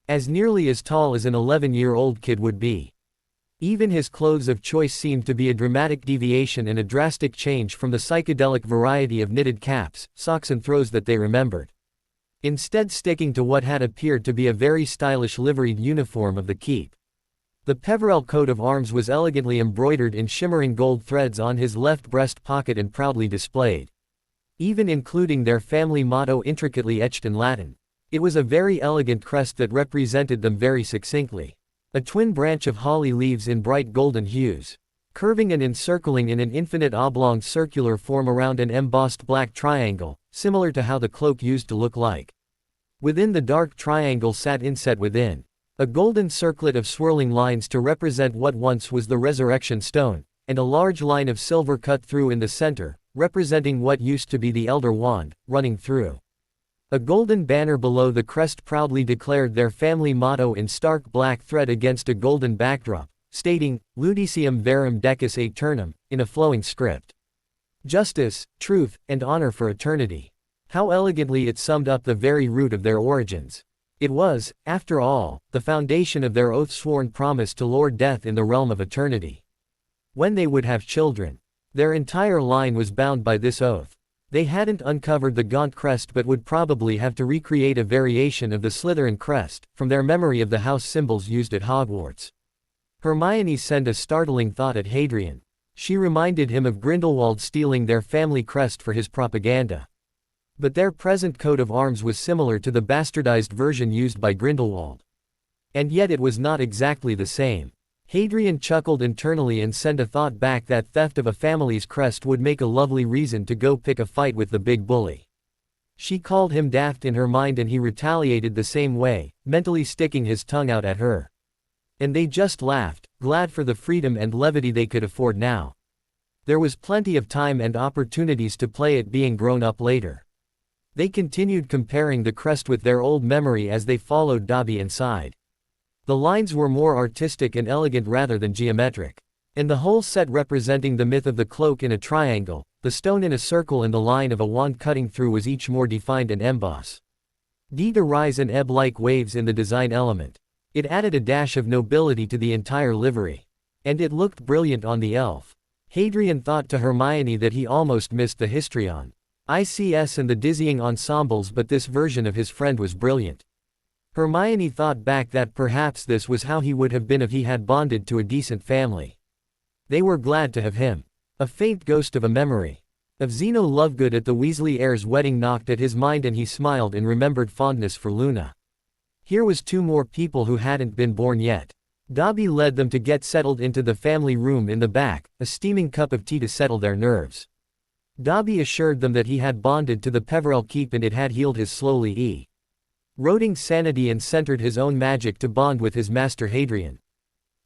as nearly as tall as an 11-year-old kid would be. Even his clothes of choice seemed to be a dramatic deviation and a drastic change from the psychedelic variety of knitted caps, socks and throws that they remembered. Instead sticking to what had appeared to be a very stylish liveried uniform of the keep. The Peverell coat of arms was elegantly embroidered in shimmering gold threads on his left breast pocket and proudly displayed, even including their family motto intricately etched in Latin. It was a very elegant crest that represented them very succinctly. A twin branch of holly leaves in bright golden hues, curving and encircling in an infinite oblong circular form around an embossed black triangle, similar to how the cloak used to look like. Within the dark triangle sat inset within a golden circlet of swirling lines to represent what once was the resurrection stone, and a large line of silver cut through in the center, representing what used to be the elder wand, running through. A golden banner below the crest proudly declared their family motto in stark black thread against a golden backdrop, stating, Ludicium verum decus aeternum, in a flowing script. Justice, truth, and honor for eternity. How elegantly it summed up the very root of their origins. It was, after all, the foundation of their oath-sworn promise to lord death in the realm of eternity. When they would have children, their entire line was bound by this oath. They hadn't uncovered the gaunt crest but would probably have to recreate a variation of the Slytherin crest, from their memory of the house symbols used at Hogwarts. Hermione sent a startling thought at Hadrian. She reminded him of Grindelwald stealing their family crest for his propaganda. But their present coat of arms was similar to the bastardized version used by Grindelwald. And yet it was not exactly the same. Hadrian chuckled internally and sent a thought back that theft of a family's crest would make a lovely reason to go pick a fight with the big bully. She called him daft in her mind and he retaliated the same way, mentally sticking his tongue out at her. And they just laughed, glad for the freedom and levity they could afford now. There was plenty of time and opportunities to play at being grown up later. They continued comparing the crest with their old memory as they followed Dobby inside. The lines were more artistic and elegant rather than geometric. And the whole set representing the myth of the cloak in a triangle, the stone in a circle and the line of a wand cutting through was each more defined and embossed. To rise and ebb like waves in the design element. It added a dash of nobility to the entire livery. And it looked brilliant on the elf. Hadrian thought to Hermione that he almost missed the histrion, ICS and the dizzying ensembles, but this version of his friend was brilliant. Hermione thought back that perhaps this was how he would have been if he had bonded to a decent family. They were glad to have him. A faint ghost of a memory of Zeno Lovegood at the Weasley heir's wedding knocked at his mind and he smiled in remembered fondness for Luna. Here was two more people who hadn't been born yet. Dobby led them to get settled into the family room in the back, a steaming cup of tea to settle their nerves. Dobby assured them that he had bonded to the Peverell keep and it had healed his slowly eroding sanity and centered his own magic to bond with his master Hadrian.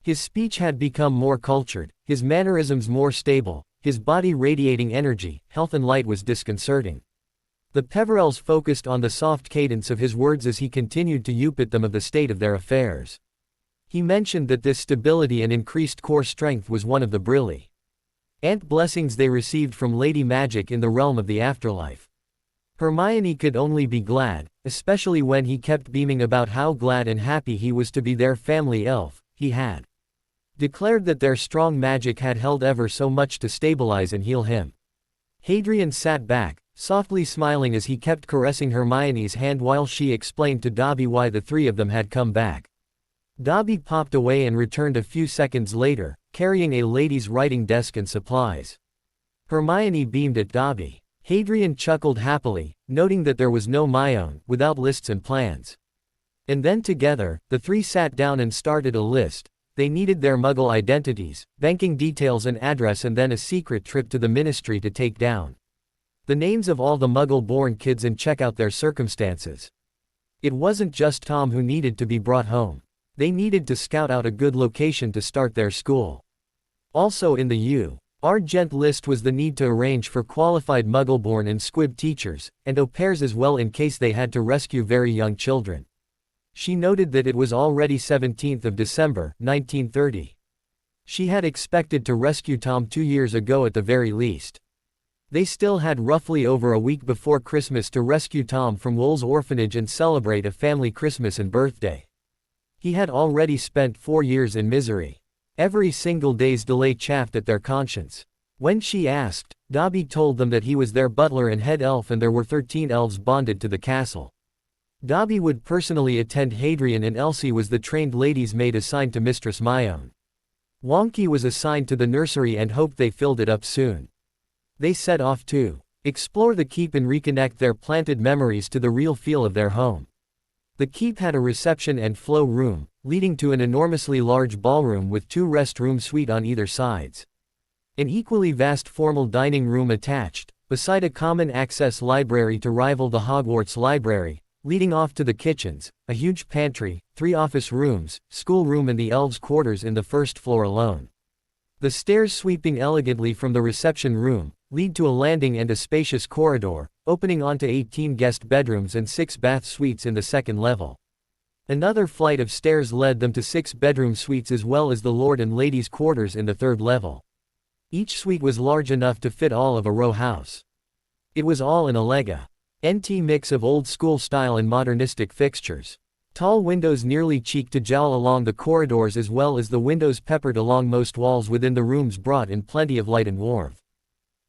His speech had become more cultured, his mannerisms more stable, his body radiating energy, health and light was disconcerting. The Peverells focused on the soft cadence of his words as he continued to yup at them of the state of their affairs. He mentioned that this stability and increased core strength was one of the brilliant blessings they received from Lady Magic in the realm of the afterlife. Hermione could only be glad, especially when he kept beaming about how glad and happy he was to be their family elf. He had declared that their strong magic had held ever so much to stabilize and heal him. Hadrian sat back, softly smiling as he kept caressing Hermione's hand while she explained to Dobby why the three of them had come back. Dobby popped away and returned a few seconds later, carrying a lady's writing desk and supplies. Hermione beamed at Dobby. Hadrian chuckled happily, noting that there was no Myone, without lists and plans. And then together, the three sat down and started a list. They needed their Muggle identities, banking details and address and then a secret trip to the ministry to take down the names of all the Muggle-born kids and check out their circumstances. It wasn't just Tom who needed to be brought home. They needed to scout out a good location to start their school. Also in the Argent list was the need to arrange for qualified Muggle-born and Squib teachers, and au pairs as well in case they had to rescue very young children. She noted that it was already 17th of December, 1930. She had expected to rescue Tom 2 years ago at the very least. They still had roughly over a week before Christmas to rescue Tom from Wool's orphanage and celebrate a family Christmas and birthday. He had already spent 4 years in misery. Every single day's delay chafed at their conscience. When she asked, Dobby told them that he was their butler and head elf and there were 13 elves bonded to the castle. Dobby would personally attend Hadrian and Elsie was the trained lady's maid assigned to Mistress Myone. Wonky was assigned to the nursery and hoped they filled it up soon. They set off to explore the keep and reconnect their planted memories to the real feel of their home. The keep had a reception and flow room, leading to an enormously large ballroom with 2 rest-room suites on either sides. An equally vast formal dining room attached, beside a common access library to rival the Hogwarts library, leading off to the kitchens, a huge pantry, 3 office rooms, schoolroom and the elves' quarters in the first floor alone. The stairs sweeping elegantly from the reception room, lead to a landing and a spacious corridor, opening onto 18 guest bedrooms and 6 bath suites in the second level. Another flight of stairs led them to 6 bedroom suites as well as the Lord and Lady's quarters in the third level. Each suite was large enough to fit all of a row house. It was all in a leg-NT mix of old-school style and modernistic fixtures. Tall windows nearly cheek to jowl along the corridors as well as the windows peppered along most walls within the rooms brought in plenty of light and warmth.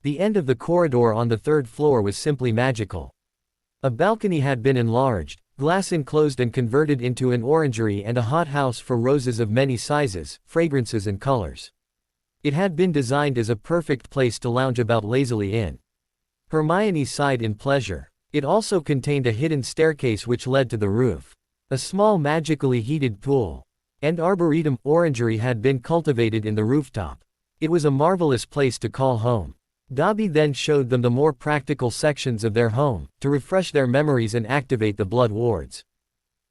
The end of the corridor on the third floor was simply magical. A balcony had been enlarged, glass enclosed and converted into an orangery and a hothouse for roses of many sizes, fragrances and colors. It had been designed as a perfect place to lounge about lazily in. Hermione sighed in pleasure. It also contained a hidden staircase which led to the roof. A small magically heated pool and arboretum orangery had been cultivated in the rooftop. It was a marvelous place to call home. Dobby then showed them the more practical sections of their home, to refresh their memories and activate the blood wards.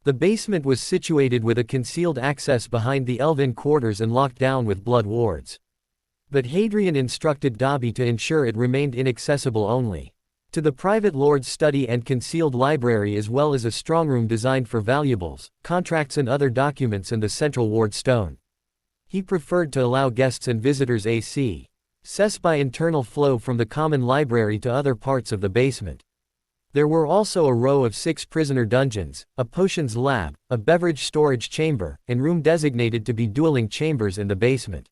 The basement was situated with a concealed access behind the elven quarters and locked down with blood wards. But Hadrian instructed Dobby to ensure it remained inaccessible only to the private lord's study and concealed library as well as a strongroom designed for valuables, contracts and other documents and the central ward stone. He preferred to allow guests and visitors access by internal flow from the common library to other parts of the basement. There were also a row of 6 prisoner dungeons, a potions lab, a beverage storage chamber, and room designated to be dueling chambers in the basement.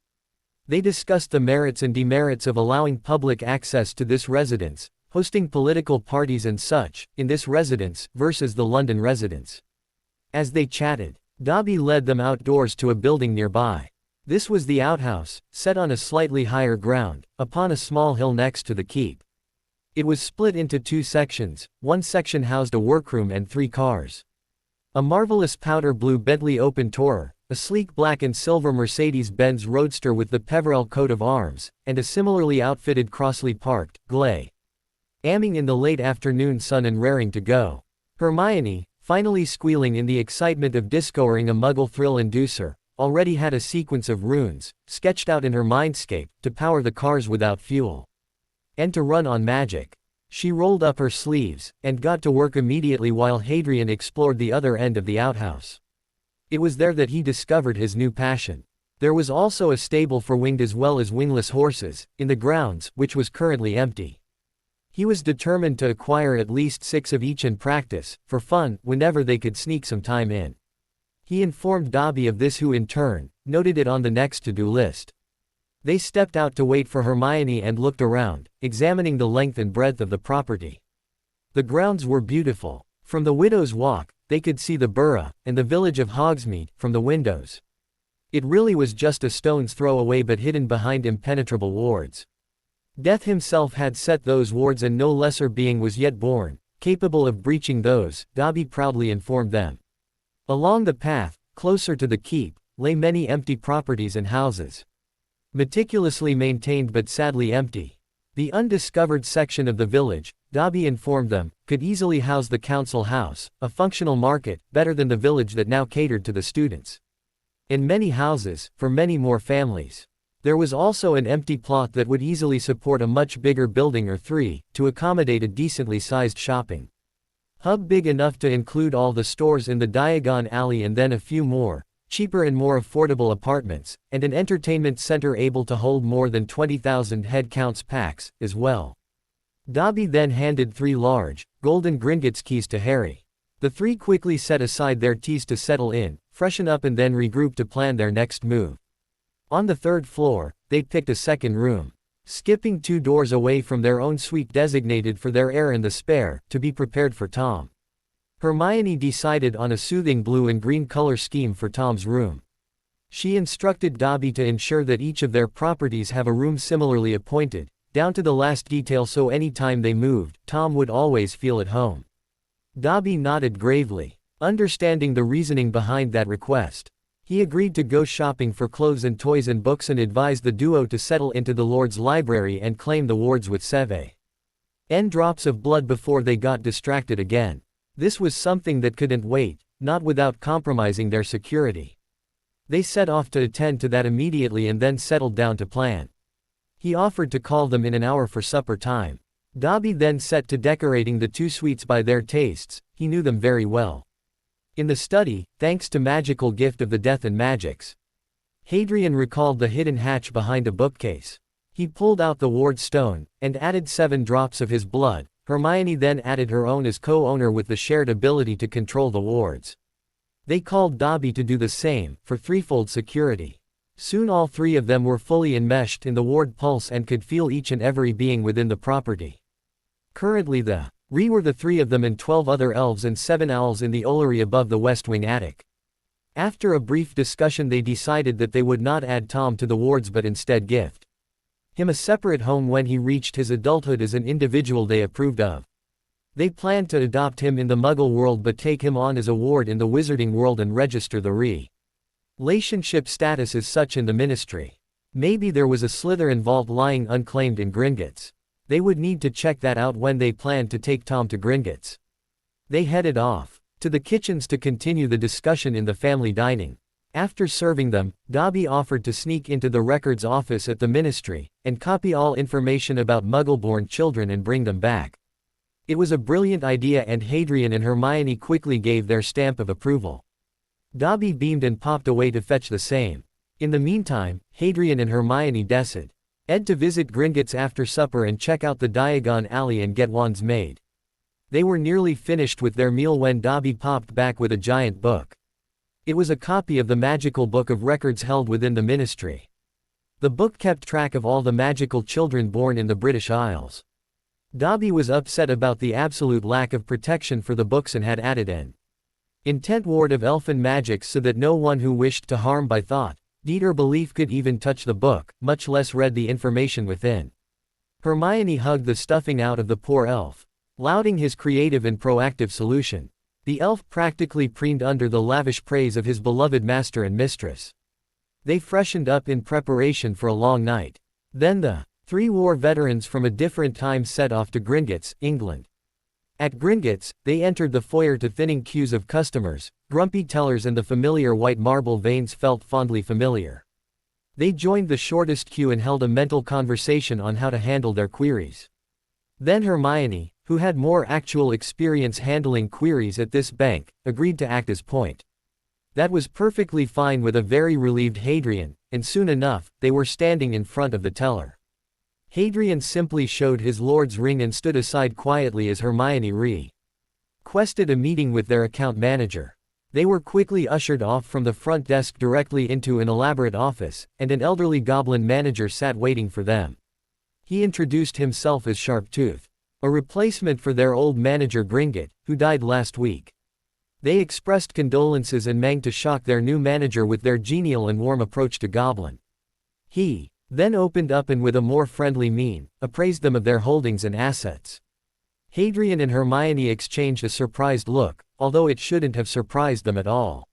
They discussed the merits and demerits of allowing public access to this residence, hosting political parties and such, in this residence, versus the London residence. As they chatted, Dobby led them outdoors to a building nearby. This was the outhouse, set on a slightly higher ground, upon a small hill next to the keep. It was split into 2 sections, one section housed a workroom and 3 cars. A marvelous powder blue Bentley open tourer, a sleek black and silver Mercedes-Benz Roadster with the Peverell coat of arms, and a similarly outfitted Crossley parked, aiming in the late afternoon sun and raring to go. Hermione, finally squealing in the excitement of discovering a Muggle thrill inducer, already had a sequence of runes, sketched out in her mindscape, to power the cars without fuel. And to run on magic. She rolled up her sleeves, and got to work immediately while Hadrian explored the other end of the outhouse. It was there that he discovered his new passion. There was also a stable for winged as well as wingless horses, in the grounds, which was currently empty. He was determined to acquire at least 6 of each and practice, for fun, whenever they could sneak some time in. He informed Dobby of this who in turn, noted it on the next to-do list. They stepped out to wait for Hermione and looked around, examining the length and breadth of the property. The grounds were beautiful. From the Widow's Walk, they could see the borough, and the village of Hogsmeade, from the windows. It really was just a stone's throw away but hidden behind impenetrable wards. Death himself had set those wards and no lesser being was yet born, capable of breaching those, Dobby proudly informed them. Along the path, closer to the keep, lay many empty properties and houses. Meticulously maintained but sadly empty. The undiscovered section of the village, Dobby informed them, could easily house the council house, a functional market, better than the village that now catered to the students. And many houses, for many more families. There was also an empty plot that would easily support a much bigger building or 3, to accommodate a decently sized shopping hub big enough to include all the stores in the Diagon Alley and then a few more, cheaper and more affordable apartments, and an entertainment center able to hold more than 20,000 head counts packs, as well. Dobby then handed 3 large, golden Gringotts keys to Harry. The 3 quickly set aside their teas to settle in, freshen up and then regroup to plan their next move. On the 3rd floor, they picked a second room, skipping 2 doors away from their own suite designated for their heir and the spare, to be prepared for Tom. Hermione decided on a soothing blue and green color scheme for Tom's room. She instructed Dobby to ensure that each of their properties have a room similarly appointed, down to the last detail, so any time they moved, Tom would always feel at home. Dobby nodded gravely, understanding the reasoning behind that request. He agreed to go shopping for clothes and toys and books and advised the duo to settle into the Lord's library and claim the wards with seven drops of blood before they got distracted again. This was something that couldn't wait, not without compromising their security. They set off to attend to that immediately and then settled down to plan. He offered to call them in an hour for supper time. Dobby then set to decorating the 2 suites by their tastes. He knew them very well. In the study, thanks to magical gift of the death and magics, Hadrian recalled the hidden hatch behind a bookcase. He pulled out the ward stone, and added 7 drops of his blood. Hermione then added her own as co-owner with the shared ability to control the wards. They called Dobby to do the same, for threefold security. Soon all 3 of them were fully enmeshed in the ward pulse and could feel each and every being within the property. Currently were the 3 of them and 12 other elves and 7 owls in the Ollery above the West Wing attic. After a brief discussion they decided that they would not add Tom to the wards but instead gift him a separate home when he reached his adulthood as an individual they approved of. They planned to adopt him in the Muggle world but take him on as a ward in the Wizarding world and register the relationship status as such in the Ministry. Maybe there was a Slytherin vault lying unclaimed in Gringotts. They would need to check that out when they planned to take Tom to Gringotts. They headed off to the kitchens to continue the discussion in the family dining. After serving them, Dobby offered to sneak into the records office at the Ministry, and copy all information about Muggle-born children and bring them back. It was a brilliant idea and Hadrian and Hermione quickly gave their stamp of approval. Dobby beamed and popped away to fetch the same. In the meantime, Hadrian and Hermione decided to visit Gringotts after supper and check out the Diagon Alley and get wands made. They were nearly finished with their meal when Dobby popped back with a giant book. It was a copy of the magical book of records held within the Ministry. The book kept track of all the magical children born in the British Isles. Dobby was upset about the absolute lack of protection for the books and had added an intent ward of elfin magics so that no one who wished to harm by thought, deed or belief could even touch the book, much less read the information within. Hermione hugged the stuffing out of the poor elf, lauding his creative and proactive solution. The elf practically preened under the lavish praise of his beloved master and mistress. They freshened up in preparation for a long night. Then the 3 war veterans from a different time set off to Gringotts, England. At Gringotts, they entered the foyer to thinning queues of customers, grumpy tellers and the familiar white marble veins felt fondly familiar. They joined the shortest queue and held a mental conversation on how to handle their queries. Then Hermione, who had more actual experience handling queries at this bank, agreed to act as point. That was perfectly fine with a very relieved Hadrian, and soon enough, they were standing in front of the teller. Hadrian simply showed his lord's ring and stood aside quietly as Hermione requested a meeting with their account manager. They were quickly ushered off from the front desk directly into an elaborate office, and an elderly goblin manager sat waiting for them. He introduced himself as Sharptooth, a replacement for their old manager Gringott, who died last week. They expressed condolences and manged to shock their new manager with their genial and warm approach to Goblin. He then opened up and with a more friendly mien, appraised them of their holdings and assets. Hadrian and Hermione exchanged a surprised look, although it shouldn't have surprised them at all.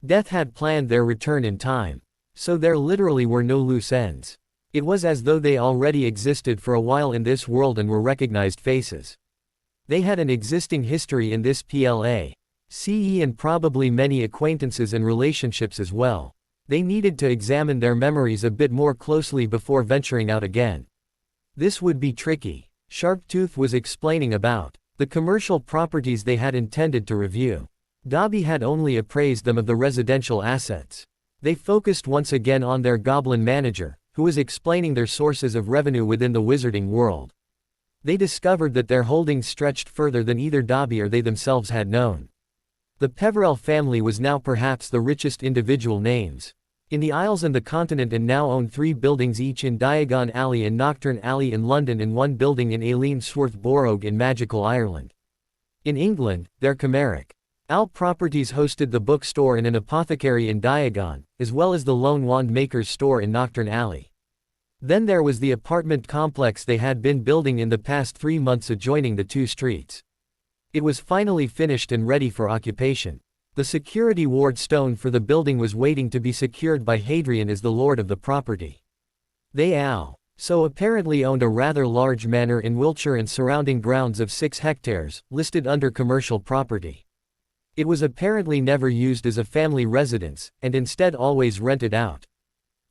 Death had planned their return in time, so there literally were no loose ends. It was as though they already existed for a while in this world and were recognized faces. They had an existing history in this place and probably many acquaintances and relationships as well. They needed to examine their memories a bit more closely before venturing out again. This would be tricky. Sharptooth was explaining about the commercial properties they had intended to review. Dobby had only appraised them of the residential assets. They focused once again on their goblin manager, who was explaining their sources of revenue within the wizarding world. They discovered that their holdings stretched further than either Dobby or they themselves had known. The Peverell family was now perhaps the richest individual names in the Isles and the continent, and now owned 3 buildings each in Diagon Alley and Knockturn Alley in London and 1 building in Aileen Swarth Borough in magical Ireland. In England, their Comeric Al Properties hosted the bookstore and an apothecary in Diagon, as well as the Lone Wand Maker's store in Knockturn Alley. Then there was the apartment complex they had been building in the past 3 months adjoining the 2 streets. It was finally finished and ready for occupation. The security ward stone for the building was waiting to be secured by Hadrian as the lord of the property. They so apparently owned a rather large manor in Wiltshire and surrounding grounds of 6 hectares, listed under commercial property. It was apparently never used as a family residence, and instead always rented out.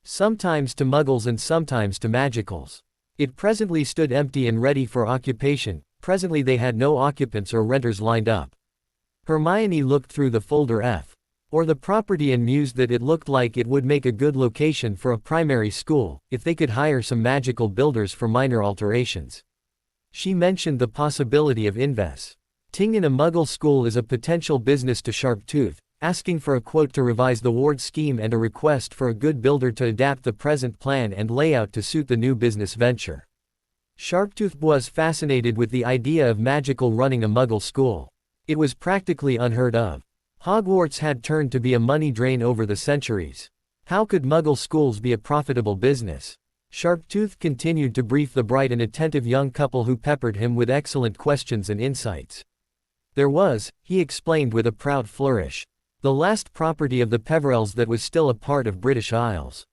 Sometimes to muggles and sometimes to magicals. It presently stood empty and ready for occupation. Presently they had no occupants or renters lined up. Hermione looked through the folder F, or the property, and mused that it looked like it would make a good location for a primary school, if they could hire some magical builders for minor alterations. She mentioned the possibility of investing in a muggle school as a potential business to Sharptooth, asking for a quote to revise the ward scheme and a request for a good builder to adapt the present plan and layout to suit the new business venture. Sharptooth was fascinated with the idea of magical running a muggle school. It was practically unheard of. Hogwarts had turned to be a money drain over the centuries. How could muggle schools be a profitable business? Sharptooth continued to brief the bright and attentive young couple who peppered him with excellent questions and insights. There was, he explained with a proud flourish, the last property of the Peverells that was still a part of British Isles.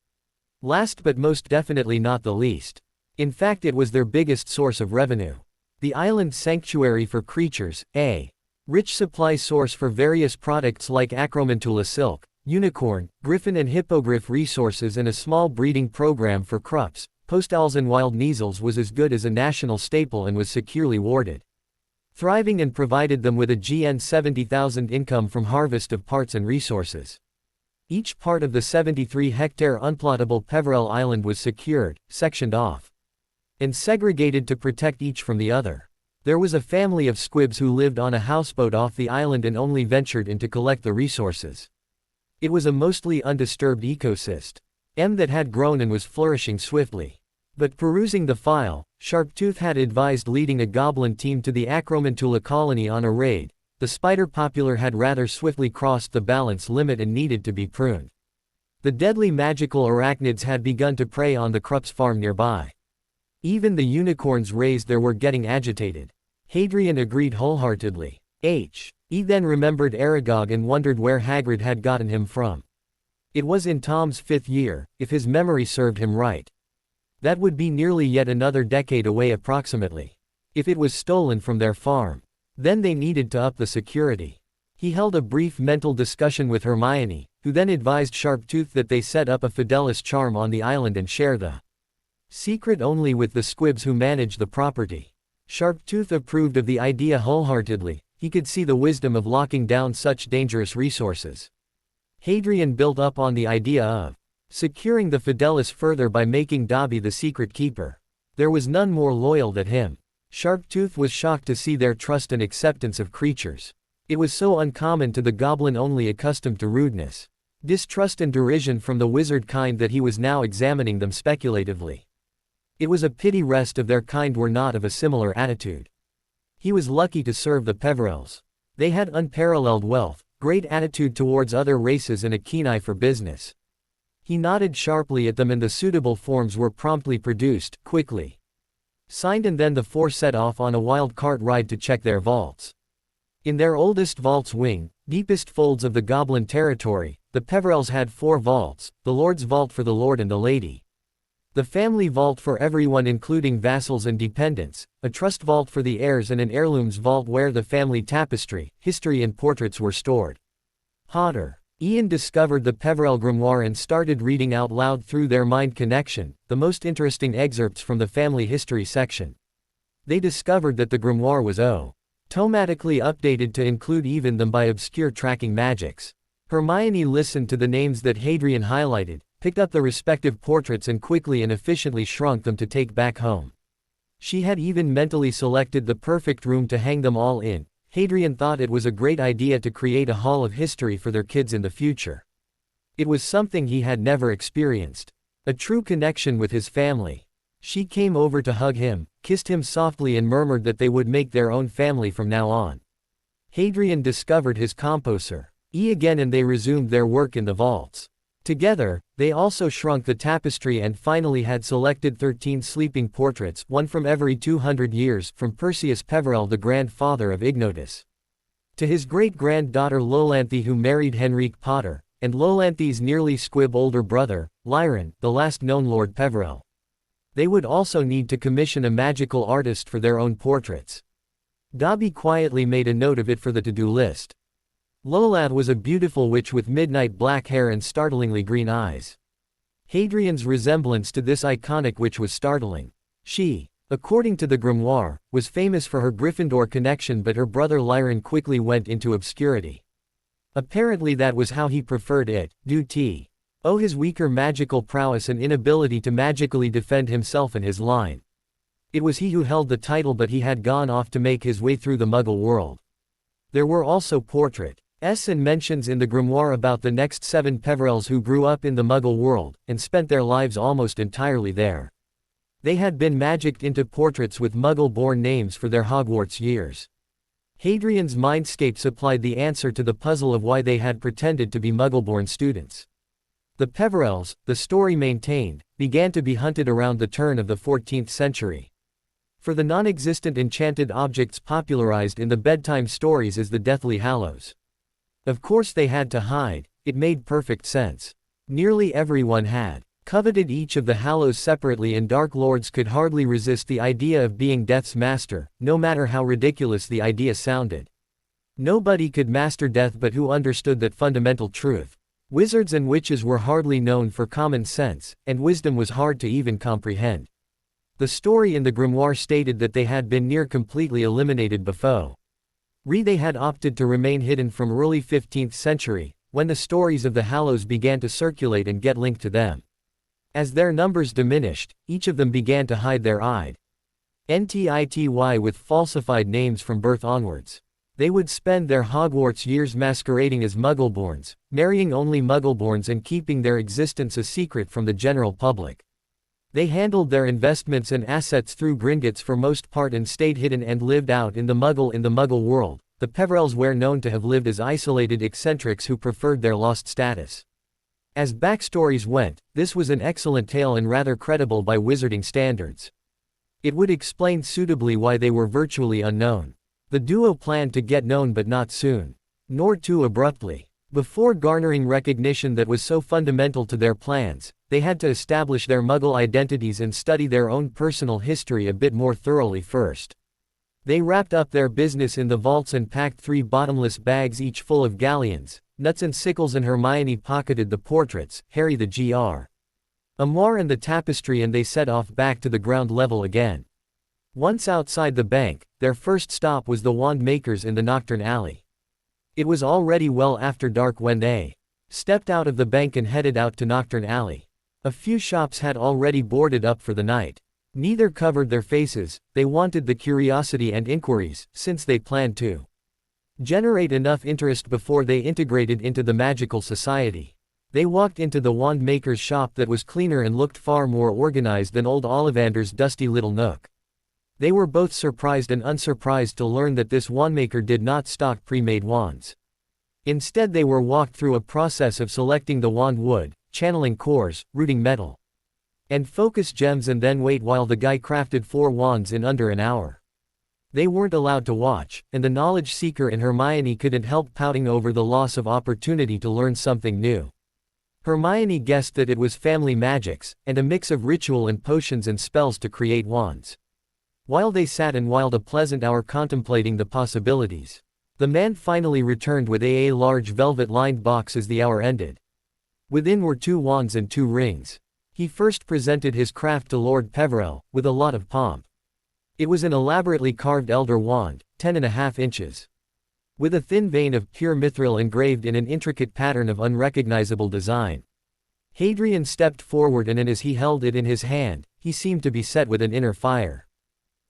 Last but most definitely not the least. In fact, it was their biggest source of revenue. The island sanctuary for creatures, a rich supply source for various products like acromantula silk, unicorn, griffin and hippogriff resources, and a small breeding program for krups, postals and wild neasels, was as good as a national staple and was securely warded. Thriving, and provided them with a GN 70,000 income from harvest of parts and resources. Each part of the 73-hectare unplottable Peverell Island was secured, sectioned off, and segregated to protect each from the other. There was a family of squibs who lived on a houseboat off the island and only ventured in to collect the resources. It was a mostly undisturbed ecosystem that had grown and was flourishing swiftly. But perusing the file, Sharptooth had advised leading a goblin team to the Acromantula colony on a raid. The spider popular had rather swiftly crossed the balance limit and needed to be pruned. The deadly magical arachnids had begun to prey on the Krups farm nearby. Even the unicorns raised there were getting agitated. Hadrian agreed wholeheartedly. He then remembered Aragog and wondered where Hagrid had gotten him from. It was in Tom's 5th year, if his memory served him right. That would be nearly yet another decade away approximately. If it was stolen from their farm, then they needed to up the security. He held a brief mental discussion with Hermione, who then advised Sharptooth that they set up a Fidelis charm on the island and share the secret only with the squibs who managed the property. Sharptooth approved of the idea wholeheartedly. He could see the wisdom of locking down such dangerous resources. Hadrian built up on the idea of securing the Fidelis further by making Dobby the secret keeper. There was none more loyal than him. Sharptooth was shocked to see their trust and acceptance of creatures. It was so uncommon to the goblin only accustomed to rudeness, distrust and derision from the wizard kind that he was now examining them speculatively. It was a pity rest of their kind were not of a similar attitude. He was lucky to serve the Peverells. They had unparalleled wealth, great attitude towards other races and a keen eye for business. He nodded sharply at them and the suitable forms were promptly produced, quickly signed, and then the 4 set off on a wild cart ride to check their vaults. In their oldest vault's wing, deepest folds of the goblin territory, the Peverells had 4 vaults, the Lord's vault for the Lord and the Lady, the family vault for everyone including vassals and dependents, a trust vault for the heirs, and an heirlooms vault where the family tapestry, history and portraits were stored. Ian discovered the Peverell grimoire and started reading out loud through their mind connection, the most interesting excerpts from the family history section. They discovered that the grimoire was automatically updated to include even them by obscure tracking magics. Hermione listened to the names that Hadrian highlighted, picked up the respective portraits and quickly and efficiently shrunk them to take back home. She had even mentally selected the perfect room to hang them all in. Hadrian thought it was a great idea to create a hall of history for their kids in the future. It was something he had never experienced. A true connection with his family. She came over to hug him, kissed him softly and murmured that they would make their own family from now on. Hadrian discovered his composer again and they resumed their work in the vaults. Together, they also shrunk the tapestry and finally had selected 13 sleeping portraits, one from every 200 years, from Perseus Peverell, the grandfather of Ignotus, to his great-granddaughter Lolanthe, who married Henrique Potter, and Lolanthe's nearly squib older brother, Lyron, the last known Lord Peverell. They would also need to commission a magical artist for their own portraits. Dobby quietly made a note of it for the to-do list. Lolanthe was a beautiful witch with midnight black hair and startlingly green eyes. Hadrian's resemblance to this iconic witch was startling. She, according to the grimoire, was famous for her Gryffindor connection, but her brother Lyron quickly went into obscurity. Apparently that was how he preferred it, due to his weaker magical prowess and inability to magically defend himself and his line. It was he who held the title, but he had gone off to make his way through the Muggle world. There were also portraits and mentions in the grimoire about the next 7 Peverells who grew up in the Muggle world, and spent their lives almost entirely there. They had been magicked into portraits with Muggle-born names for their Hogwarts years. Hadrian's mindscape supplied the answer to the puzzle of why they had pretended to be Muggle-born students. The Peverells, the story maintained, began to be hunted around the turn of the 14th century. For the non-existent enchanted objects popularized in the bedtime stories as the Deathly Hallows. Of course they had to hide, it made perfect sense. Nearly everyone had coveted each of the Hallows separately, and Dark Lords could hardly resist the idea of being Death's master, no matter how ridiculous the idea sounded. Nobody could master death but who understood that fundamental truth. Wizards and witches were hardly known for common sense, and wisdom was hard to even comprehend. The story in the grimoire stated that they had been near completely eliminated before they had opted to remain hidden from early 15th century, when the stories of the Hallows began to circulate and get linked to them. As their numbers diminished, each of them began to hide their identity with falsified names from birth onwards. They would spend their Hogwarts years masquerading as Muggleborns, marrying only Muggleborns and keeping their existence a secret from the general public. They handled their investments and assets through Gringotts for most part and stayed hidden and lived out in the Muggle world. The Peverells were known to have lived as isolated eccentrics who preferred their lost status. As backstories went, this was an excellent tale and rather credible by wizarding standards. It would explain suitably why they were virtually unknown. The duo planned to get known, but not soon. Nor too abruptly. Before garnering recognition that was so fundamental to their plans, they had to establish their Muggle identities and study their own personal history a bit more thoroughly first. They wrapped up their business in the vaults and packed 3 bottomless bags each full of galleons, nuts and sickles, and Hermione pocketed the portraits, Harry the grimoire and the tapestry, and they set off back to the ground level again. Once outside the bank, their first stop was the wand makers in the Nocturne Alley. It was already well after dark when they stepped out of the bank and headed out to Nocturne Alley. A few shops had already boarded up for the night. Neither covered their faces. They wanted the curiosity and inquiries, since they planned to generate enough interest before they integrated into the magical society. They walked into the wand maker's shop that was cleaner and looked far more organized than old Ollivander's dusty little nook. They were both surprised and unsurprised to learn that this wandmaker did not stock pre-made wands. Instead, they were walked through a process of selecting the wand wood, channeling cores, rooting metal, and focus gems, and then wait while the guy crafted 4 wands in under an hour. They weren't allowed to watch, and the knowledge seeker in Hermione couldn't help pouting over the loss of opportunity to learn something new. Hermione guessed that it was family magics, and a mix of ritual and potions and spells to create wands. While they sat and whiled a pleasant hour contemplating the possibilities, the man finally returned with a large velvet-lined box as the hour ended. Within were 2 wands and 2 rings. He first presented his craft to Lord Peverell, with a lot of pomp. It was an elaborately carved elder wand, 10.5 inches. With a thin vein of pure mithril engraved in an intricate pattern of unrecognizable design. Hadrian stepped forward, and as he held it in his hand, he seemed to be set with an inner fire.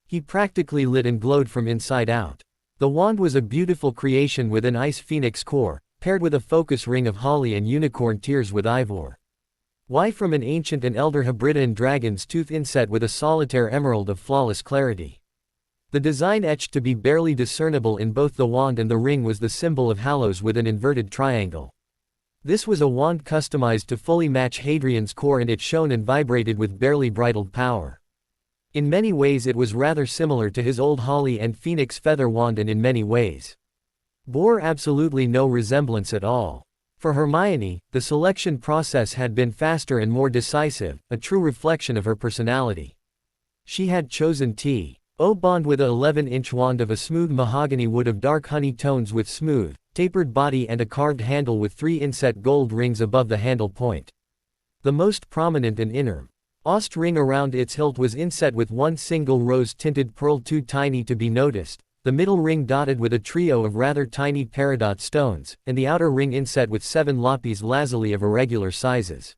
He practically lit and glowed from inside out. The wand was a beautiful creation with an ice phoenix core, paired with a focus ring of holly and unicorn tears with ivor. Y from an ancient and elder Hebridean dragon's tooth inset with a solitaire emerald of flawless clarity. The design etched to be barely discernible in both the wand and the ring was the symbol of Hallows with an inverted triangle. This was a wand customized to fully match Hadrian's core, and it shone and vibrated with barely bridled power. In many ways it was rather similar to his old holly and phoenix feather wand, and in many ways bore absolutely no resemblance at all. For Hermione, the selection process had been faster and more decisive, a true reflection of her personality. She had chosen T.O. Bond with a 11-inch wand of a smooth mahogany wood of dark honey tones with smooth, tapered body and a carved handle with 3 inset gold rings above the handle point. The most prominent and innermost ring around its hilt was inset with one single rose-tinted pearl too tiny to be noticed, the middle ring dotted with a trio of rather tiny peridot stones, and the outer ring inset with 7 lapis lazuli of irregular sizes.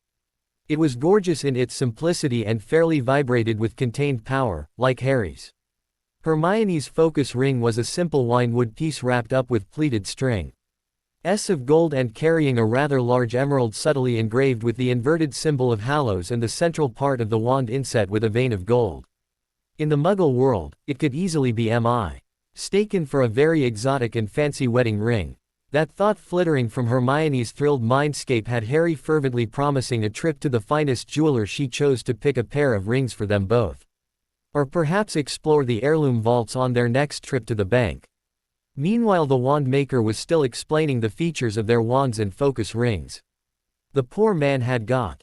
It was gorgeous in its simplicity and fairly vibrated with contained power, like Harry's. Hermione's focus ring was a simple winewood piece wrapped up with pleated string of gold and carrying a rather large emerald subtly engraved with the inverted symbol of Hallows and the central part of the wand inset with a vein of gold. In the Muggle world, it could easily be mistaken for a very exotic and fancy wedding ring. That thought flittering from Hermione's thrilled mindscape had Harry fervently promising a trip to the finest jeweler she chose to pick a pair of rings for them both. Or perhaps explore the heirloom vaults on their next trip to the bank. Meanwhile, the wand maker was still explaining the features of their wands and focus rings. The poor man had got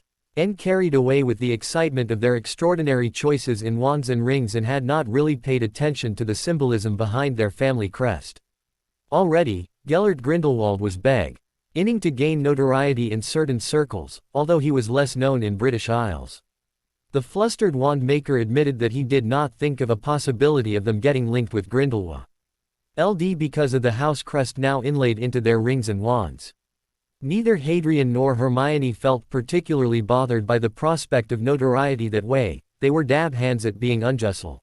carried away with the excitement of their extraordinary choices in wands and rings and had not really paid attention to the symbolism behind their family crest. Already, Gellert Grindelwald was beginning to gain notoriety in certain circles, although he was less known in British Isles. The flustered wand maker admitted that he did not think of a possibility of them getting linked with Grindelwald because of the house crest now inlaid into their rings and wands. Neither Hadrian nor Hermione felt particularly bothered by the prospect of notoriety that way. They were dab hands at being unjustly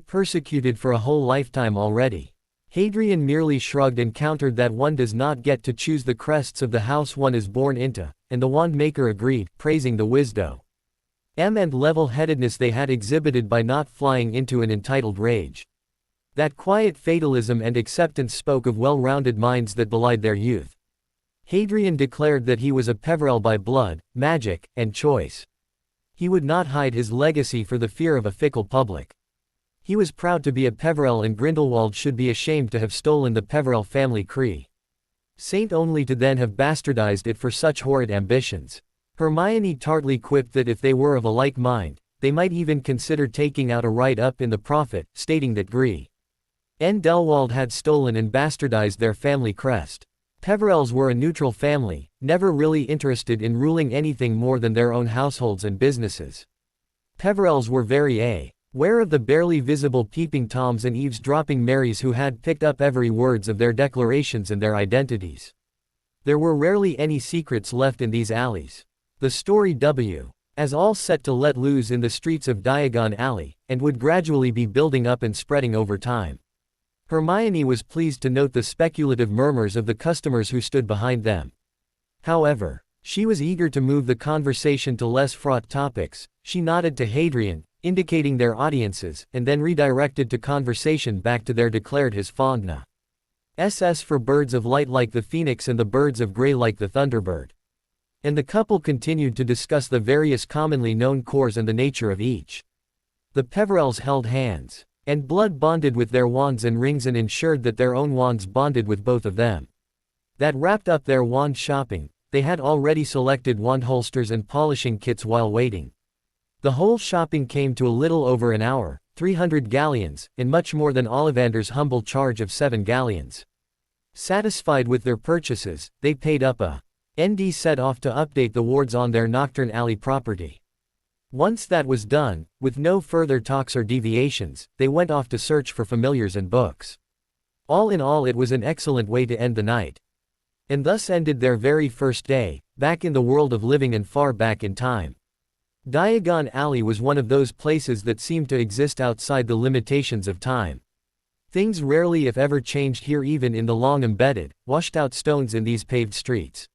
persecuted for a whole lifetime already. Hadrian merely shrugged and countered that one does not get to choose the crests of the house one is born into, and the wand maker agreed, praising the wisdom and level-headedness they had exhibited by not flying into an entitled rage. That quiet fatalism and acceptance spoke of well-rounded minds that belied their youth. Hadrian declared that he was a Peverell by blood, magic, and choice. He would not hide his legacy for the fear of a fickle public. He was proud to be a Peverell, and Grindelwald should be ashamed to have stolen the Peverell family Saint only to then have bastardized it for such horrid ambitions. Hermione tartly quipped that if they were of a like mind, they might even consider taking out a write-up in the Prophet, stating that Grindelwald had stolen and bastardized their family crest. Peverells were a neutral family, never really interested in ruling anything more than their own households and businesses. Peverells were very aware of the barely visible peeping Toms and eavesdropping Marys who had picked up every words of their declarations and their identities. There were rarely any secrets left in these alleys. The story as all set to let loose in the streets of Diagon Alley, and would gradually be building up and spreading over time. Hermione was pleased to note the speculative murmurs of the customers who stood behind them. However, she was eager to move the conversation to less fraught topics. She nodded to Hadrian, indicating their audiences, and then redirected to conversation back to their declared his fondness for birds of light like the phoenix and the birds of gray like the thunderbird. And the couple continued to discuss the various commonly known cores and the nature of each. The Peverells held hands, and blood bonded with their wands and rings and ensured that their own wands bonded with both of them. That wrapped up their wand shopping. They had already selected wand holsters and polishing kits while waiting. The whole shopping came to a little over an hour, 300 galleons, and much more than Ollivander's humble charge of 7 galleons. Satisfied with their purchases, they paid up and set off to update the wards on their Nocturne Alley property. Once that was done, with no further talks or deviations, they went off to search for familiars and books. All in all, it was an excellent way to end the night. And thus ended their very first day, back in the world of living and far back in time. Diagon Alley was one of those places that seemed to exist outside the limitations of time. Things rarely if ever changed here, even in the long embedded, washed-out stones in these paved streets.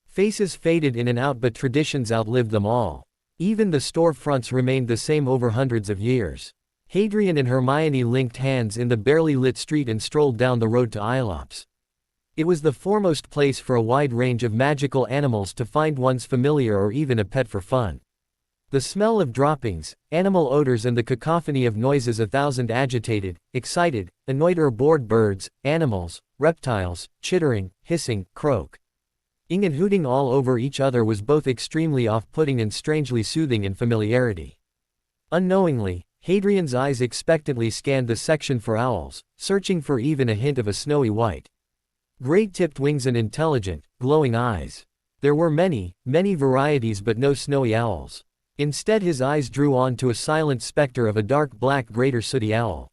Faces faded in and out, but traditions outlived them all. Even the storefronts remained the same over hundreds of years. Hadrian and Hermione linked hands in the barely lit street and strolled down the road to Iops. It was the foremost place for a wide range of magical animals to find one's familiar or even a pet for fun. The smell of droppings, animal odors, and the cacophony of noises, 1,000 agitated, excited, annoyed or bored birds, animals, reptiles, chittering, hissing, croaking and hooting all over each other was both extremely off-putting and strangely soothing in familiarity. Unknowingly, Hadrian's eyes expectantly scanned the section for owls, searching for even a hint of a snowy white, gray-tipped wings and intelligent, glowing eyes. There were many, many varieties, but no snowy owls. Instead, his eyes drew on to a silent specter of a dark black greater sooty owl.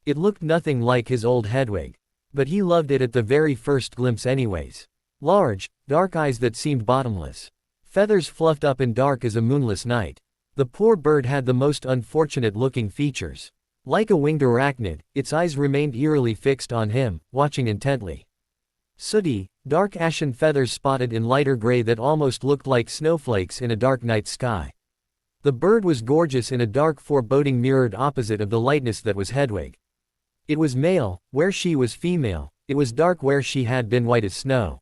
It looked nothing like his old Hedwig, but he loved it at the very first glimpse anyways. Large, dark eyes that seemed bottomless. Feathers fluffed up and dark as a moonless night. The poor bird had the most unfortunate-looking features. Like a winged arachnid, its eyes remained eerily fixed on him, watching intently. Sooty, dark ashen feathers spotted in lighter gray that almost looked like snowflakes in a dark night sky. The bird was gorgeous in a dark foreboding mirrored opposite of the lightness that was Hedwig. It was male, where she was female. It was dark where she had been white as snow.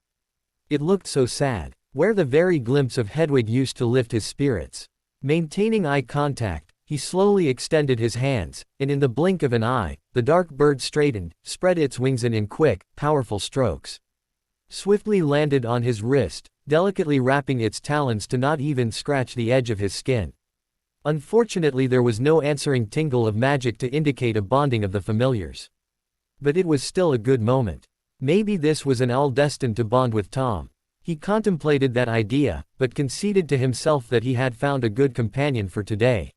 It looked so sad, where the very glimpse of Hedwig used to lift his spirits. Maintaining eye contact, he slowly extended his hands, and in the blink of an eye, the dark bird straightened, spread its wings and in quick, powerful strokes swiftly landed on his wrist, delicately wrapping its talons to not even scratch the edge of his skin. Unfortunately, there was no answering tingle of magic to indicate a bonding of the familiars. But it was still a good moment. Maybe this was an owl destined to bond with Tom. He contemplated that idea, but conceded to himself that he had found a good companion for today.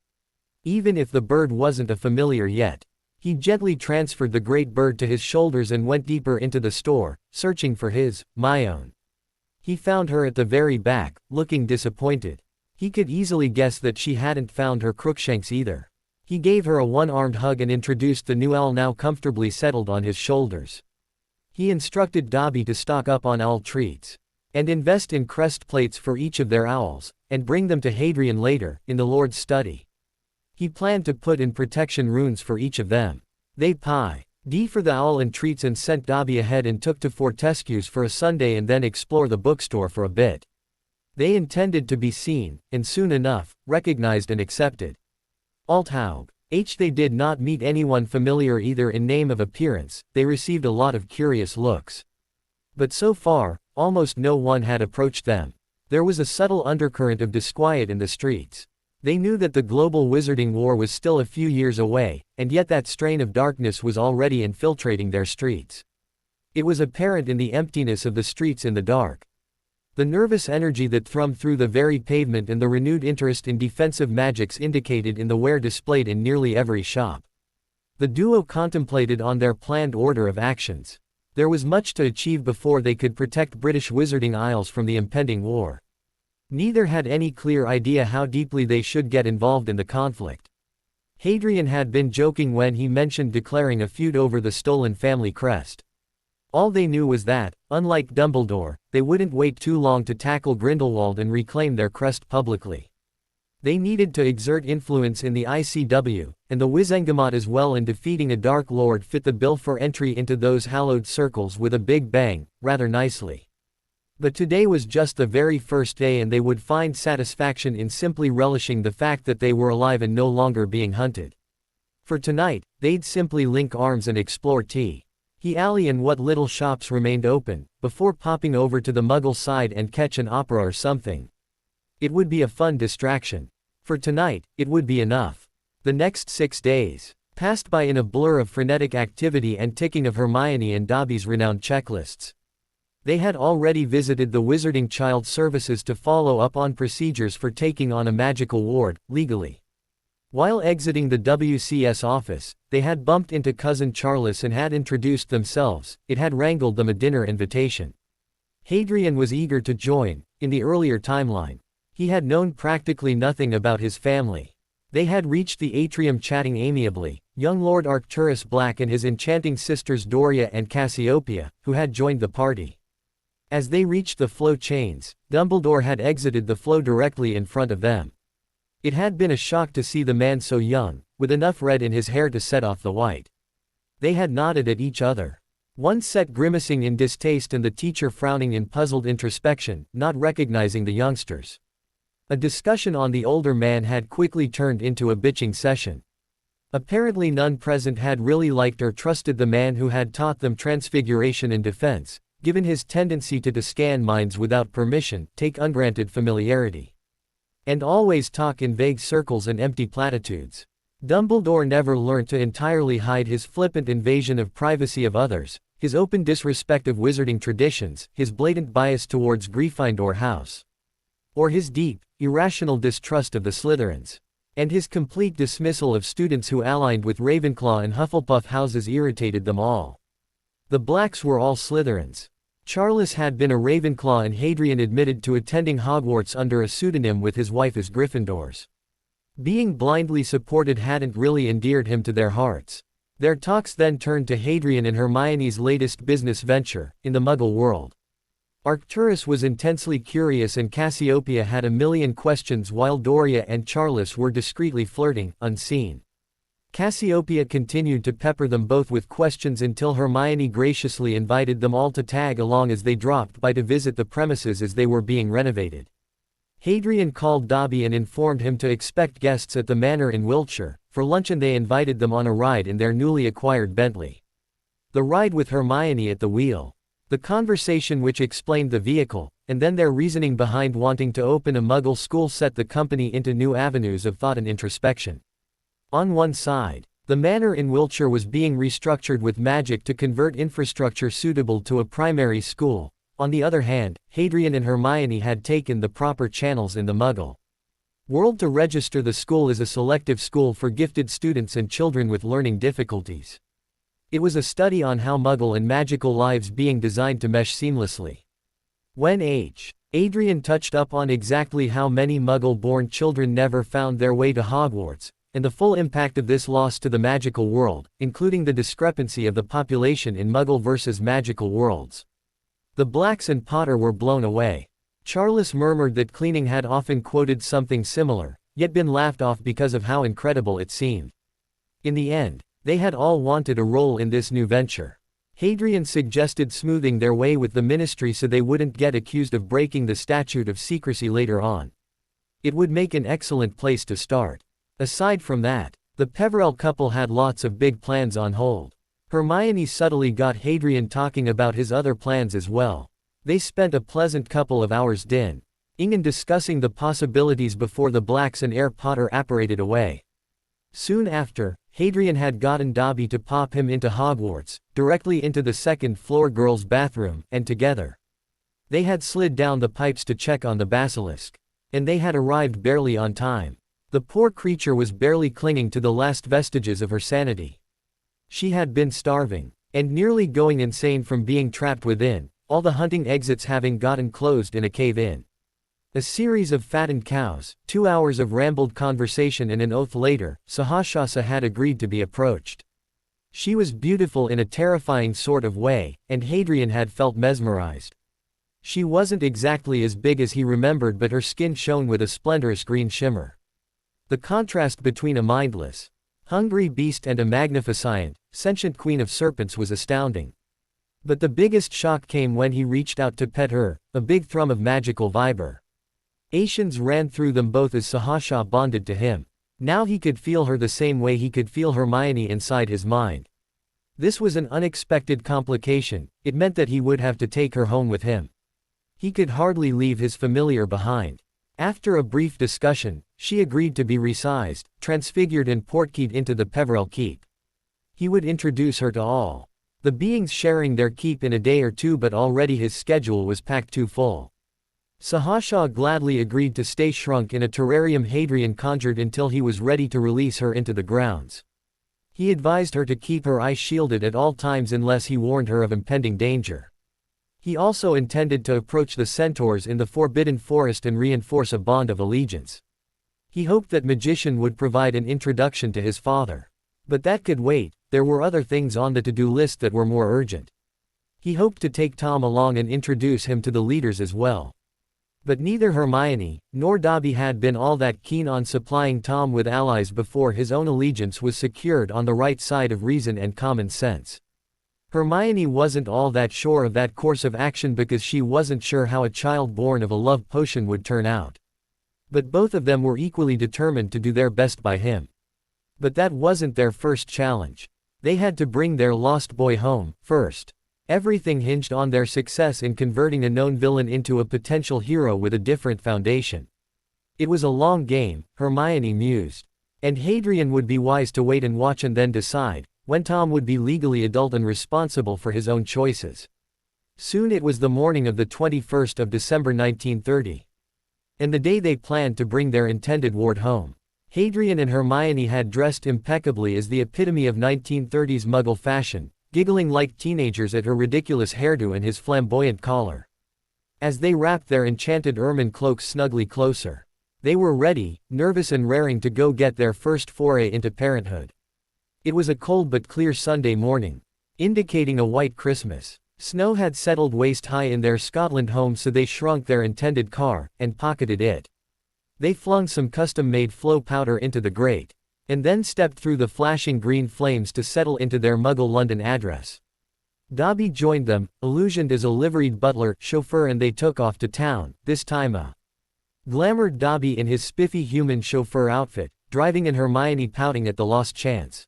Even if the bird wasn't a familiar yet. He gently transferred the great bird to his shoulders and went deeper into the store, searching for his Myone. He found her at the very back, looking disappointed. He could easily guess that she hadn't found her Crookshanks either. He gave her a one-armed hug and introduced the new owl now comfortably settled on his shoulders. He instructed Dobby to stock up on owl treats, and invest in crest plates for each of their owls, and bring them to Hadrian later, in the Lord's study. He planned to put in protection runes for each of them. They paid for the owl and treats and sent Dobby ahead and took to Fortescue's for a sundae and then explore the bookstore for a bit. They intended to be seen, and soon enough, recognized and accepted. Although they did not meet anyone familiar either in name of appearance, they received a lot of curious looks. But so far, almost no one had approached them. There was a subtle undercurrent of disquiet in the streets. They knew that the global wizarding war was still a few years away, and yet that strain of darkness was already infiltrating their streets. It was apparent in the emptiness of the streets in the dark. The nervous energy that thrummed through the very pavement and the renewed interest in defensive magics indicated in the ware displayed in nearly every shop. The duo contemplated on their planned order of actions. There was much to achieve before they could protect British Wizarding Isles from the impending war. Neither had any clear idea how deeply they should get involved in the conflict. Hadrian had been joking when he mentioned declaring a feud over the stolen family crest. All they knew was that, unlike Dumbledore, they wouldn't wait too long to tackle Grindelwald and reclaim their crest publicly. They needed to exert influence in the ICW, and the Wizengamot as well, and defeating a Dark Lord fit the bill for entry into those hallowed circles with a big bang, rather nicely. But today was just the very first day, and they would find satisfaction in simply relishing the fact that they were alive and no longer being hunted. For tonight, they'd simply link arms and explore Tea Alley and what little shops remained open, before popping over to the Muggle side and catch an opera or something. It would be a fun distraction. For tonight, it would be enough. The next 6 days passed by in a blur of frenetic activity and ticking of Hermione and Dobby's renowned checklists. They had already visited the Wizarding Child Services to follow up on procedures for taking on a magical ward, legally. While exiting the WCS office, they had bumped into Cousin Charles and had introduced themselves. It had wrangled them a dinner invitation. Hadrian was eager to join. In the earlier timeline, He had known practically nothing about his family. They had reached the atrium chatting amiably, young Lord Arcturus Black and his enchanting sisters Doria and Cassiopeia, who had joined the party. As they reached the flow chains, Dumbledore had exited the flow directly in front of them. It had been a shock to see the man so young, with enough red in his hair to set off the white. They had nodded at each other. One set grimacing in distaste and the teacher frowning in puzzled introspection, not recognizing the youngsters. A discussion on the older man had quickly turned into a bitching session. Apparently none present had really liked or trusted the man who had taught them transfiguration and defense, given his tendency to scan minds without permission, take ungranted familiarity, and always talk in vague circles and empty platitudes. Dumbledore never learnt to entirely hide his flippant invasion of privacy of others, his open disrespect of wizarding traditions, his blatant bias towards Gryffindor House, or his deep, irrational distrust of the Slytherins, and his complete dismissal of students who aligned with Ravenclaw and Hufflepuff houses irritated them all. The Blacks were all Slytherins. Charles had been a Ravenclaw and Hadrian admitted to attending Hogwarts under a pseudonym with his wife as Gryffindors. Being blindly supported hadn't really endeared him to their hearts. Their talks then turned to Hadrian and Hermione's latest business venture, in the Muggle world. Arcturus was intensely curious and Cassiopeia had a million questions while Doria and Charles were discreetly flirting, unseen. Cassiopeia continued to pepper them both with questions until Hermione graciously invited them all to tag along as they dropped by to visit the premises as they were being renovated. Hadrian called Dobby and informed him to expect guests at the manor in Wiltshire. For luncheon they invited them on a ride in their newly acquired Bentley. The ride with Hermione at the wheel. The conversation which explained the vehicle, and then their reasoning behind wanting to open a Muggle school set the company into new avenues of thought and introspection. On one side, the manor in Wiltshire was being restructured with magic to convert infrastructure suitable to a primary school. On the other hand, Hadrian and Hermione had taken the proper channels in the Muggle world to register the school as a selective school for gifted students and children with learning difficulties. It was a study on how Muggle and magical lives being designed to mesh seamlessly. When Adrian touched up on exactly how many Muggle-born children never found their way to Hogwarts, and the full impact of this loss to the magical world, including the discrepancy of the population in Muggle versus magical worlds. The Blacks and Potter were blown away. Charles murmured that cleaning had often quoted something similar, yet been laughed off because of how incredible it seemed. In the end, they had all wanted a role in this new venture. Hadrian suggested smoothing their way with the ministry so they wouldn't get accused of breaking the statute of secrecy later on. It would make an excellent place to start. Aside from that, the Peverell couple had lots of big plans on hold. Hermione subtly got Hadrian talking about his other plans as well. They spent a pleasant couple of hours discussing the possibilities before the Blacks and Herr Potter apparated away. Soon after, Hadrian had gotten Dobby to pop him into Hogwarts, directly into the second-floor girls' bathroom, and together they had slid down the pipes to check on the basilisk. And they had arrived barely on time. The poor creature was barely clinging to the last vestiges of her sanity. She had been starving, and nearly going insane from being trapped within, all the hunting exits having gotten closed in a cave-in. A series of fattened cows, 2 hours of rambled conversation and an oath later, Sahasrasa had agreed to be approached. She was beautiful in a terrifying sort of way, and Hadrian had felt mesmerized. She wasn't exactly as big as he remembered but her skin shone with a splendorous green shimmer. The contrast between a mindless, hungry beast and a magnificent, sentient queen of serpents was astounding. But the biggest shock came when he reached out to pet her, a big thrum of magical vibrations ran through them both as Sahasrasa bonded to him. Now he could feel her the same way he could feel Hermione inside his mind. This was an unexpected complication. It meant that he would have to take her home with him. He could hardly leave his familiar behind. After a brief discussion, she agreed to be resized, transfigured and portkeyed into the Peverell Keep. He would introduce her to all the beings sharing their keep in a day or two, but already his schedule was packed too full. Sahasrasa gladly agreed to stay shrunk in a terrarium Hadrian conjured until he was ready to release her into the grounds. He advised her to keep her eyes shielded at all times unless he warned her of impending danger. He also intended to approach the centaurs in the Forbidden Forest and reinforce a bond of allegiance. He hoped that Magician would provide an introduction to his father. But that could wait, there were other things on the to-do list that were more urgent. He hoped to take Tom along and introduce him to the leaders as well. But neither Hermione nor Dobby had been all that keen on supplying Tom with allies before his own allegiance was secured on the right side of reason and common sense. Hermione wasn't all that sure of that course of action because she wasn't sure how a child born of a love potion would turn out. But both of them were equally determined to do their best by him. But that wasn't their first challenge. They had to bring their lost boy home, first. Everything hinged on their success in converting a known villain into a potential hero with a different foundation. It was a long game, Hermione mused. And Hadrian would be wise to wait and watch and then decide, when Tom would be legally adult and responsible for his own choices. Soon it was the morning of the 21st of December 1930. And the day they planned to bring their intended ward home. Hadrian and Hermione had dressed impeccably as the epitome of 1930s Muggle fashion, giggling like teenagers at her ridiculous hairdo and his flamboyant collar. As they wrapped their enchanted ermine cloaks snugly closer, they were ready, nervous and raring to go get their first foray into parenthood. It was a cold but clear Sunday morning, indicating a white Christmas. Snow had settled waist-high in their Scotland home, so they shrunk their intended car and pocketed it. They flung some custom-made flow powder into the grate, and then stepped through the flashing green flames to settle into their Muggle London address. Dobby joined them, illusioned as a liveried butler, chauffeur, and they took off to town, this time a glamoured Dobby in his spiffy human chauffeur outfit, driving and Hermione pouting at the lost chance.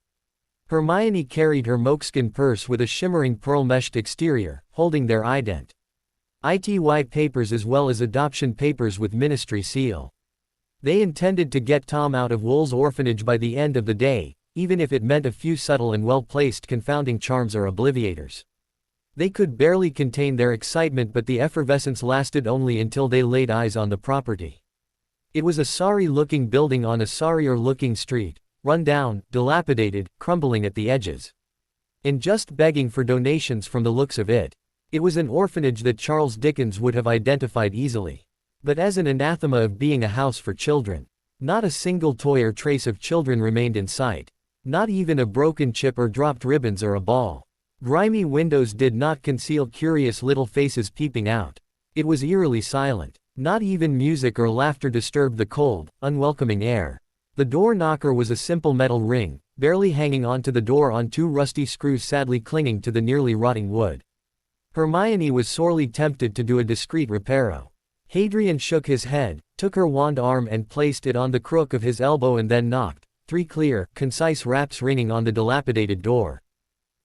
Hermione carried her moleskin purse with a shimmering pearl-meshed exterior, holding their ident. ITY papers as well as adoption papers with ministry seal. They intended to get Tom out of Wool's orphanage by the end of the day, even if it meant a few subtle and well-placed confounding charms or obliviators. They could barely contain their excitement, but the effervescence lasted only until they laid eyes on the property. It was a sorry-looking building on a sorrier-looking street, run down, dilapidated, crumbling at the edges. And just begging for donations from the looks of it. It was an orphanage that Charles Dickens would have identified easily. But as an anathema of being a house for children. Not a single toy or trace of children remained in sight. Not even a broken chip or dropped ribbons or a ball. Grimy windows did not conceal curious little faces peeping out. It was eerily silent. Not even music or laughter disturbed the cold, unwelcoming air. The door knocker was a simple metal ring, barely hanging onto the door on two rusty screws sadly clinging to the nearly rotting wood. Hermione was sorely tempted to do a discreet reparo. Hadrian shook his head, took her wand arm and placed it on the crook of his elbow and then knocked, 3 clear, concise raps ringing on the dilapidated door.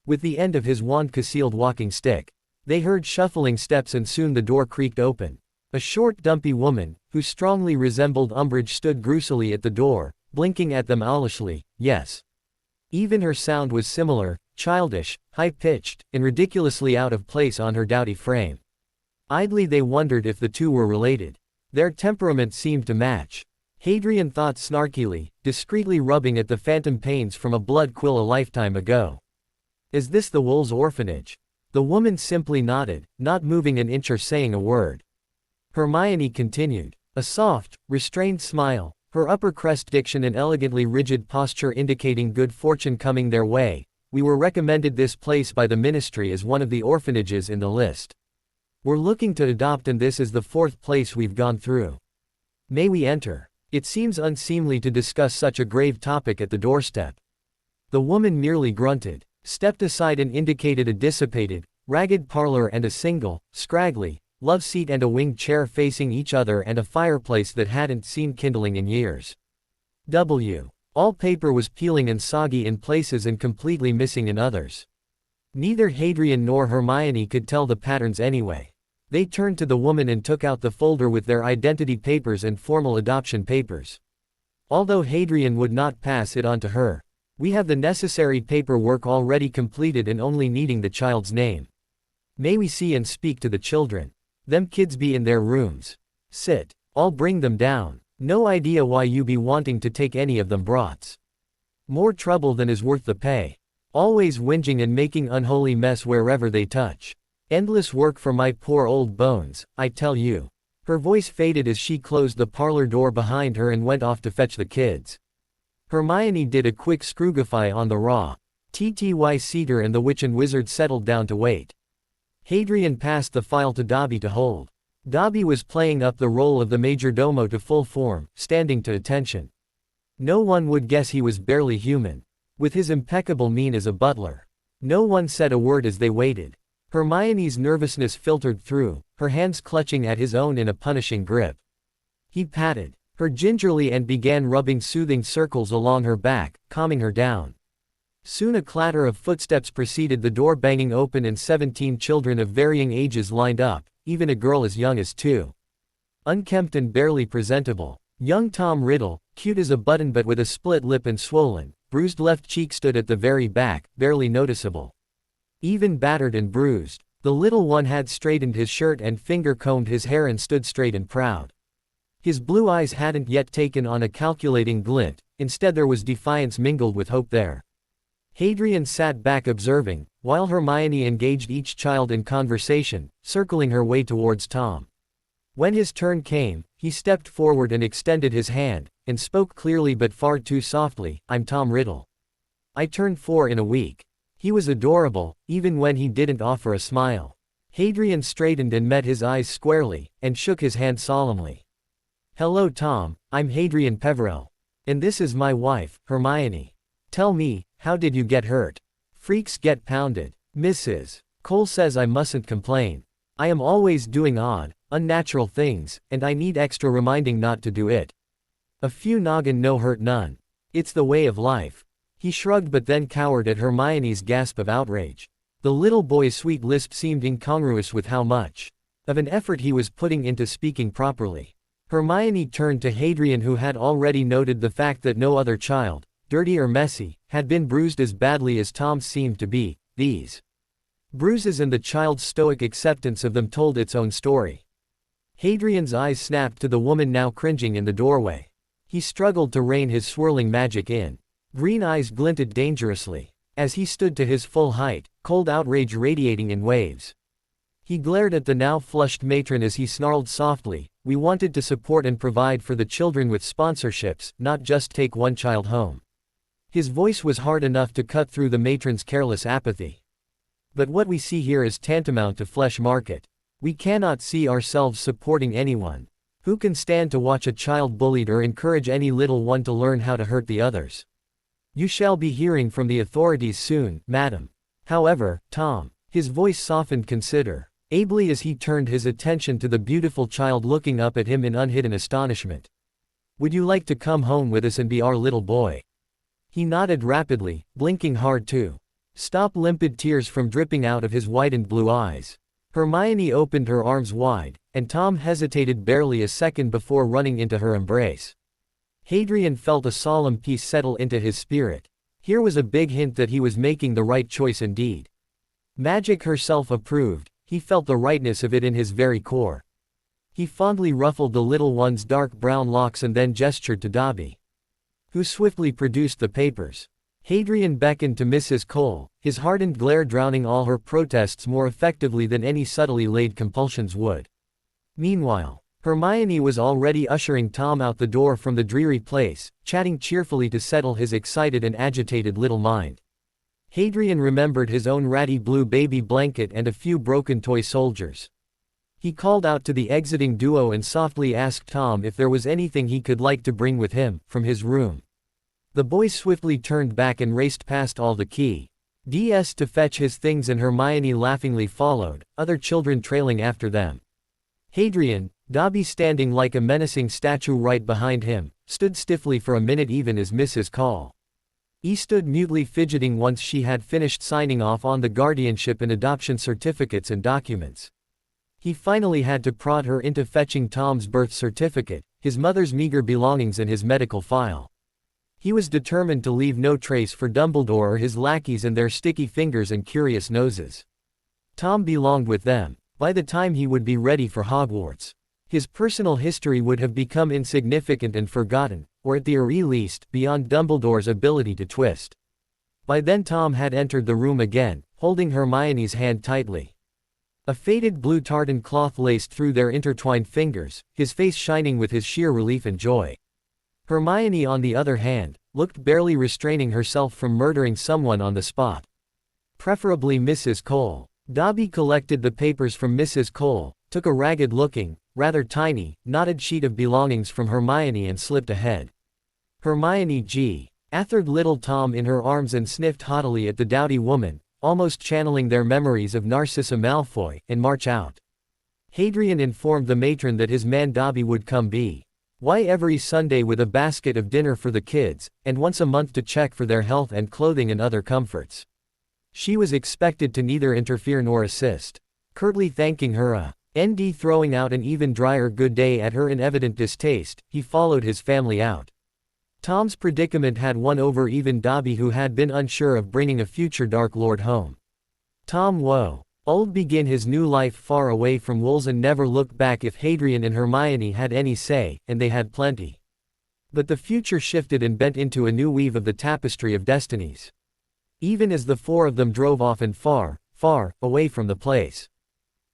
With the end of his wand-concealed walking stick, they heard shuffling steps and soon the door creaked open. A short dumpy woman, who strongly resembled Umbridge, stood gruesomely at the door, blinking at them owlishly. Yes. Even her sound was similar, childish, high-pitched, and ridiculously out of place on her dowdy frame. Idly they wondered if the two were related. Their temperament seemed to match. Hadrian thought snarkily, discreetly rubbing at the phantom pains from a blood quill a lifetime ago. Is this the Wool's orphanage? The woman simply nodded, not moving an inch or saying a word. Hermione continued. A soft, restrained smile, her upper crest diction and elegantly rigid posture indicating good fortune coming their way. We were recommended this place by the ministry as one of the orphanages in the list. We're looking to adopt and this is the 4th place we've gone through. May we enter? It seems unseemly to discuss such a grave topic at the doorstep. The woman merely grunted, stepped aside and indicated a dissipated, ragged parlor and a single, scraggly, love seat and a winged chair facing each other and a fireplace that hadn't seen kindling in years. All paper was peeling and soggy in places and completely missing in others. Neither Hadrian nor Hermione could tell the patterns anyway. They turned to the woman and took out the folder with their identity papers and formal adoption papers. Although Hadrian would not pass it on to her. We have the necessary paperwork already completed and only needing the child's name. May we see and speak to the children? Them kids be in their rooms. Sit. I'll bring them down. No idea why you be wanting to take any of them brats. More trouble than is worth the pay. Always whinging and making unholy mess wherever they touch. Endless work for my poor old bones, I tell you. Her voice faded as she closed the parlor door behind her and went off to fetch the kids. Hermione did a quick scrugify on the raw TTY cedar and the witch and wizard settled down to wait. Hadrian passed the file to Dobby to hold. Dobby was playing up the role of the majordomo to full form, standing to attention. No one would guess he was barely human. With his impeccable mien as a butler. No one said a word as they waited. Hermione's nervousness filtered through, her hands clutching at his own in a punishing grip. He patted her gingerly and began rubbing soothing circles along her back, calming her down. Soon a clatter of footsteps preceded the door banging open and 17 children of varying ages lined up, even a girl as young as 2. Unkempt and barely presentable, young Tom Riddle, cute as a button but with a split lip and swollen, bruised left cheek stood at the very back, barely noticeable. Even battered and bruised, the little one had straightened his shirt and finger-combed his hair and stood straight and proud. His blue eyes hadn't yet taken on a calculating glint, instead there was defiance mingled with hope there. Hadrian sat back observing, while Hermione engaged each child in conversation, circling her way towards Tom. When his turn came, he stepped forward and extended his hand, and spoke clearly but far too softly, "I'm Tom Riddle. I turned 4 in a week." He was adorable, even when he didn't offer a smile. Hadrian straightened and met his eyes squarely, and shook his hand solemnly. "Hello Tom, I'm Hadrian Peverell. And this is my wife, Hermione. Tell me, how did you get hurt?" "Freaks get pounded. Mrs. Cole says I mustn't complain. I am always doing odd, unnatural things, and I need extra reminding not to do it. A few noggin no hurt none. It's the way of life." He shrugged but then cowered at Hermione's gasp of outrage. The little boy's sweet lisp seemed incongruous with how much of an effort he was putting into speaking properly. Hermione turned to Hadrian, who had already noted the fact that no other child, dirty or messy, had been bruised as badly as Tom seemed to be. These bruises and the child's stoic acceptance of them told its own story. Hadrian's eyes snapped to the woman now cringing in the doorway. He struggled to rein his swirling magic in. Green eyes glinted dangerously. As he stood to his full height, cold outrage radiating in waves. He glared at the now flushed matron as he snarled softly, "We wanted to support and provide for the children with sponsorships, not just take one child home." His voice was hard enough to cut through the matron's careless apathy. "But what we see here is tantamount to flesh market. We cannot see ourselves supporting anyone. Who can stand to watch a child bullied or encourage any little one to learn how to hurt the others? You shall be hearing from the authorities soon, madam. However, Tom," his voice softened considerably as he turned his attention to the beautiful child looking up at him in unhidden astonishment. "Would you like to come home with us and be our little boy?" He nodded rapidly, blinking hard to stop limpid tears from dripping out of his widened blue eyes. Hermione opened her arms wide, and Tom hesitated barely a second before running into her embrace. Hadrian felt a solemn peace settle into his spirit. Here was a big hint that he was making the right choice indeed. Magic herself approved, he felt the rightness of it in his very core. He fondly ruffled the little one's dark brown locks and then gestured to Dobby, who swiftly produced the papers. Hadrian beckoned to Mrs. Cole, his hardened glare drowning all her protests more effectively than any subtly laid compulsions would. Meanwhile, Hermione was already ushering Tom out the door from the dreary place, chatting cheerfully to settle his excited and agitated little mind. Hadrian remembered his own ratty blue baby blanket and a few broken toy soldiers. He called out to the exiting duo and softly asked Tom if there was anything he could like to bring with him, from his room. The boy swiftly turned back and raced past all the kids to fetch his things, and Hermione laughingly followed, other children trailing after them. Hadrian, Dobby standing like a menacing statue right behind him, stood stiffly for a minute even as Mrs. Cole stood mutely fidgeting once she had finished signing off on the guardianship and adoption certificates and documents. He finally had to prod her into fetching Tom's birth certificate, his mother's meager belongings and his medical file. He was determined to leave no trace for Dumbledore or his lackeys and their sticky fingers and curious noses. Tom belonged with them. By the time he would be ready for Hogwarts, his personal history would have become insignificant and forgotten, or at the very least, beyond Dumbledore's ability to twist. By then Tom had entered the room again, holding Hermione's hand tightly. A faded blue tartan cloth laced through their intertwined fingers, his face shining with his sheer relief and joy. Hermione, on the other hand, looked barely restraining herself from murdering someone on the spot. Preferably Mrs. Cole. Dobby collected the papers from Mrs. Cole, took a ragged-looking, rather tiny, knotted sheet of belongings from Hermione and slipped ahead. Hermione gathered little Tom in her arms and sniffed haughtily at the dowdy woman, almost channeling their memories of Narcissa Malfoy, and march out. Hadrian informed the matron that his man Dobby would come by every Sunday with a basket of dinner for the kids, and once a month to check for their health and clothing and other comforts. She was expected to neither interfere nor assist. Curtly thanking her and throwing out an even drier good day at her in evident distaste, he followed his family out. Tom's predicament had won over even Dobby, who had been unsure of bringing a future Dark Lord home. Tom would begin his new life far away from wolves and never look back if Hadrian and Hermione had any say, and they had plenty. But the future shifted and bent into a new weave of the tapestry of destinies. Even as the four of them drove off and far, far away from the place.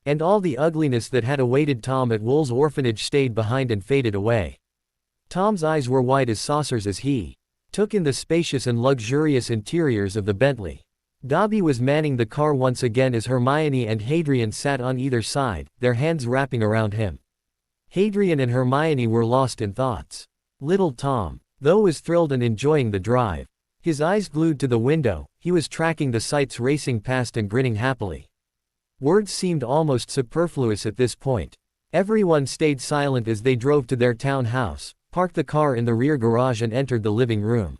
And all the ugliness that had awaited Tom at Wool's orphanage stayed behind and faded away. Tom's eyes were wide as saucers as he took in the spacious and luxurious interiors of the Bentley. Dobby was manning the car once again as Hermione and Hadrian sat on either side, their hands wrapping around him. Hadrian and Hermione were lost in thoughts. Little Tom, though, was thrilled and enjoying the drive. His eyes glued to the window, he was tracking the sights racing past and grinning happily. Words seemed almost superfluous at this point. Everyone stayed silent as they drove to their town house, parked the car in the rear garage and entered the living room.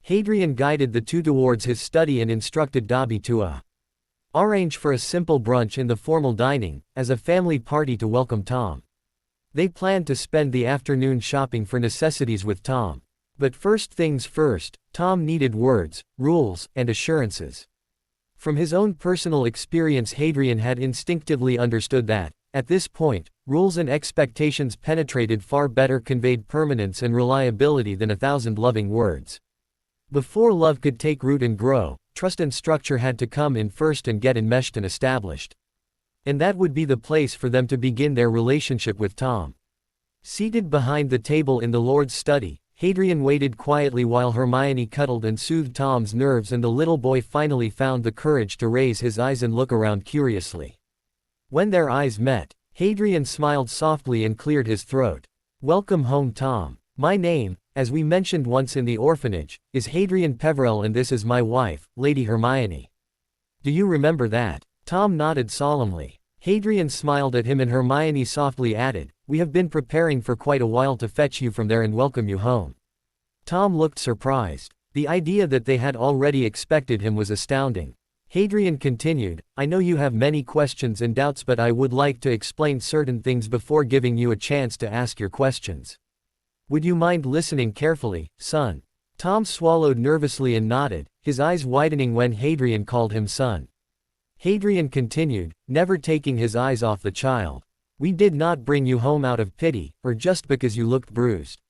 Hadrian guided the two towards his study and instructed Dobby to arrange for a simple brunch in the formal dining, as a family party to welcome Tom. They planned to spend the afternoon shopping for necessities with Tom. But first things first, Tom needed words, rules, and assurances. From his own personal experience, Hadrian had instinctively understood that, at this point, rules and expectations penetrated far better, conveyed permanence and reliability than 1,000 loving words. Before love could take root and grow, trust and structure had to come in first and get enmeshed and established. And that would be the place for them to begin their relationship with Tom. Seated behind the table in the Lord's study, Hadrian waited quietly while Hermione cuddled and soothed Tom's nerves, and the little boy finally found the courage to raise his eyes and look around curiously. When their eyes met, Hadrian smiled softly and cleared his throat. "Welcome home, Tom. My name, as we mentioned once in the orphanage, is Hadrian Peverell, and this is my wife, Lady Hermione. Do you remember that?" Tom nodded solemnly. Hadrian smiled at him and Hermione softly added, "We have been preparing for quite a while to fetch you from there and welcome you home." Tom looked surprised. The idea that they had already expected him was astounding. Hadrian continued, "I know you have many questions and doubts, but I would like to explain certain things before giving you a chance to ask your questions. Would you mind listening carefully, son?" Tom swallowed nervously and nodded, his eyes widening when Hadrian called him son. Hadrian continued, never taking his eyes off the child. "We did not bring you home out of pity, or just because you looked bruised.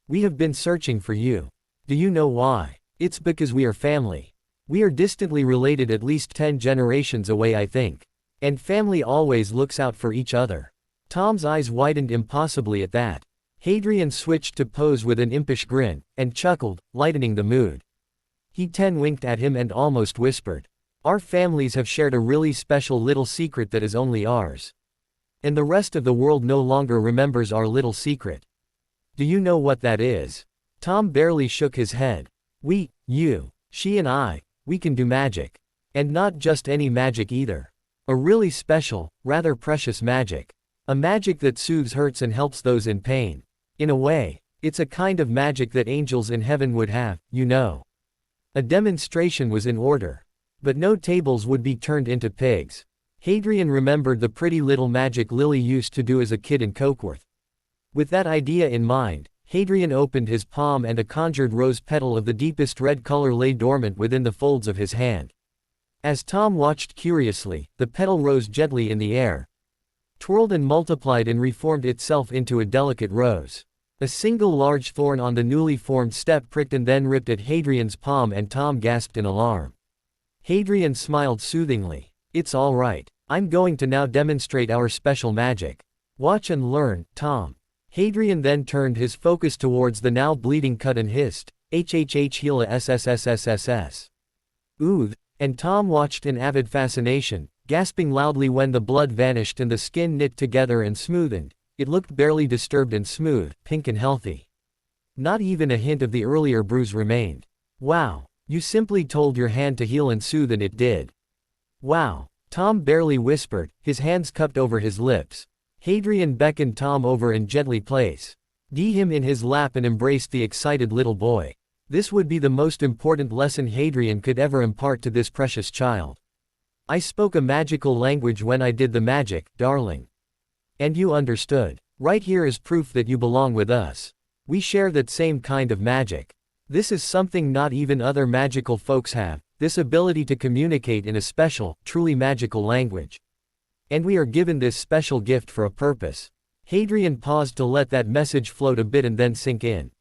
We have been searching for you. Do you know why? It's because we are family. We are distantly related, at least 10 generations away, I think. And family always looks out for each other." Tom's eyes widened impossibly at that. Hadrian switched to pose with an impish grin, and chuckled, lightening the mood. He winked at him and almost whispered, "Our families have shared a really special little secret that is only ours. And the rest of the world no longer remembers our little secret. Do you know what that is?" Tom barely shook his head. You, she and I, we can do magic. And not just any magic either. A really special, rather precious magic. A magic that soothes hurts and helps those in pain. In a way, it's a kind of magic that angels in heaven would have, you know." A demonstration was in order. But no tables would be turned into pigs. Hadrian remembered the pretty little magic Lily used to do as a kid in Cokeworth. With that idea in mind, Hadrian opened his palm and a conjured rose petal of the deepest red color lay dormant within the folds of his hand. As Tom watched curiously, the petal rose gently in the air, twirled and multiplied and reformed itself into a delicate rose. A single large thorn on the newly formed step pricked and then ripped at Hadrian's palm, and Tom gasped in alarm. Hadrian smiled soothingly. "It's all right. I'm going to now demonstrate our special magic. Watch and learn, Tom. Hadrian then turned his focus towards the now bleeding cut and hissed, "HHH heala SSSSSS." Ooh, and Tom watched in avid fascination, gasping loudly when the blood vanished and the skin knit together and smoothened. It looked barely disturbed and smooth, pink and healthy. Not even a hint of the earlier bruise remained. Wow, you simply told your hand to heal and soothe and it did. Wow, Tom barely whispered, his hands cupped over his lips. Hadrian beckoned Tom over and gently placed him in his lap and embraced the excited little boy. This would be the most important lesson Hadrian could ever impart to this precious child. I spoke a magical language when I did the magic, darling. And you understood. Right here is proof that you belong with us. We share that same kind of magic. This is something not even other magical folks have, this ability to communicate in a special, truly magical language. And we are given this special gift for a purpose. Hadrian paused to let that message float a bit and then sink in.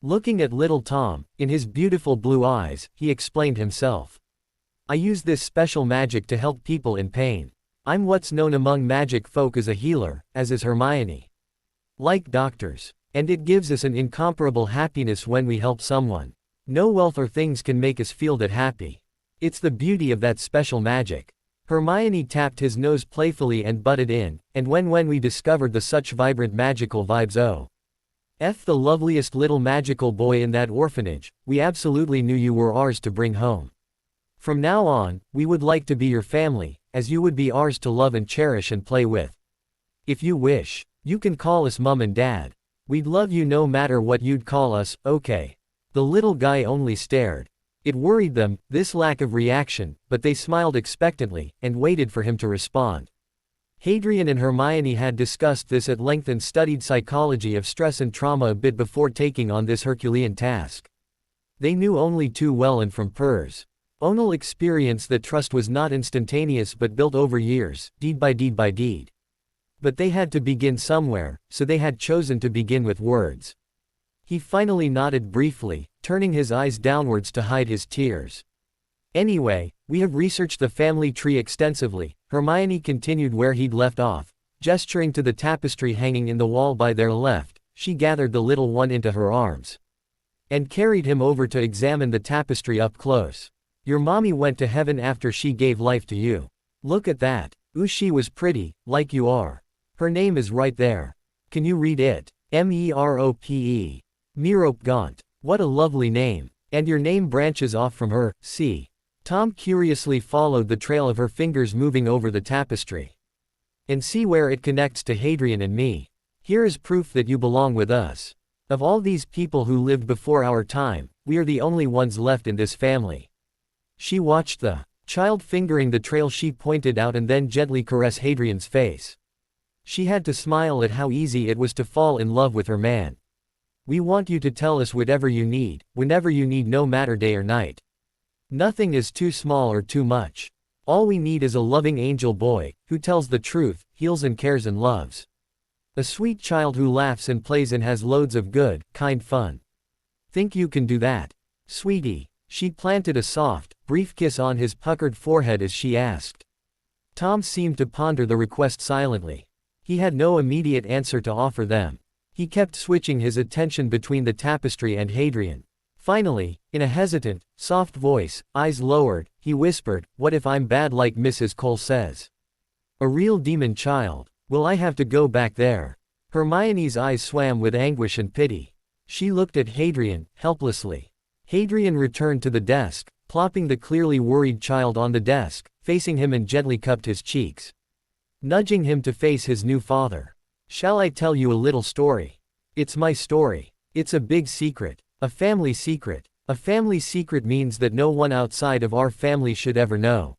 Looking at little Tom, in his beautiful blue eyes, he explained himself. I use this special magic to help people in pain. I'm what's known among magic folk as a healer, as is Hermione. Like doctors. And it gives us an incomparable happiness when we help someone. No wealth or things can make us feel that happy. It's the beauty of that special magic. Hermione tapped his nose playfully and butted in, and when we discovered the such vibrant magical vibes the loveliest little magical boy in that orphanage, we absolutely knew you were ours to bring home. From now on, we would like to be your family, as you would be ours to love and cherish and play with. If you wish, you can call us Mum and Dad. We'd love you no matter what you'd call us, okay? The little guy only stared. It worried them, this lack of reaction, but they smiled expectantly, and waited for him to respond. Hadrian and Hermione had discussed this at length and studied psychology of stress and trauma a bit before taking on this Herculean task. They knew only too well and from Purr's own experience that trust was not instantaneous but built over years, deed by deed by deed. But they had to begin somewhere, so they had chosen to begin with words. He finally nodded briefly, turning his eyes downwards to hide his tears. Anyway, we have researched the family tree extensively, Hermione continued where he'd left off. Gesturing to the tapestry hanging in the wall by their left, she gathered the little one into her arms. And carried him over to examine the tapestry up close. Your mommy went to heaven after she gave life to you. Look at that. Ooh, she was pretty, like you are. Her name is right there. Can you read it? Merope. Merope Gaunt. What a lovely name. And your name branches off from her, see. Tom curiously followed the trail of her fingers moving over the tapestry. And see where it connects to Hadrian and me. Here is proof that you belong with us. Of all these people who lived before our time, we are the only ones left in this family. She watched the child fingering the trail she pointed out and then gently caress Hadrian's face. She had to smile at how easy it was to fall in love with her man. We want you to tell us whatever you need, whenever you need, no matter day or night. Nothing is too small or too much. All we need is a loving angel boy, who tells the truth, heals and cares and loves. A sweet child who laughs and plays and has loads of good, kind fun. Think you can do that? Sweetie. She planted a soft, brief kiss on his puckered forehead as she asked. Tom seemed to ponder the request silently. He had no immediate answer to offer them. He kept switching his attention between the tapestry and Hadrian. Finally, in a hesitant, soft voice, eyes lowered, he whispered, "What if I'm bad like Mrs. Cole says? A real demon child? Will I have to go back there?" Hermione's eyes swam with anguish and pity. She looked at Hadrian, helplessly. Hadrian returned to the desk, plopping the clearly worried child on the desk, facing him and gently cupped his cheeks, nudging him to face his new father. "Shall I tell you a little story? It's my story. It's a big secret. A family secret. A family secret means that no one outside of our family should ever know.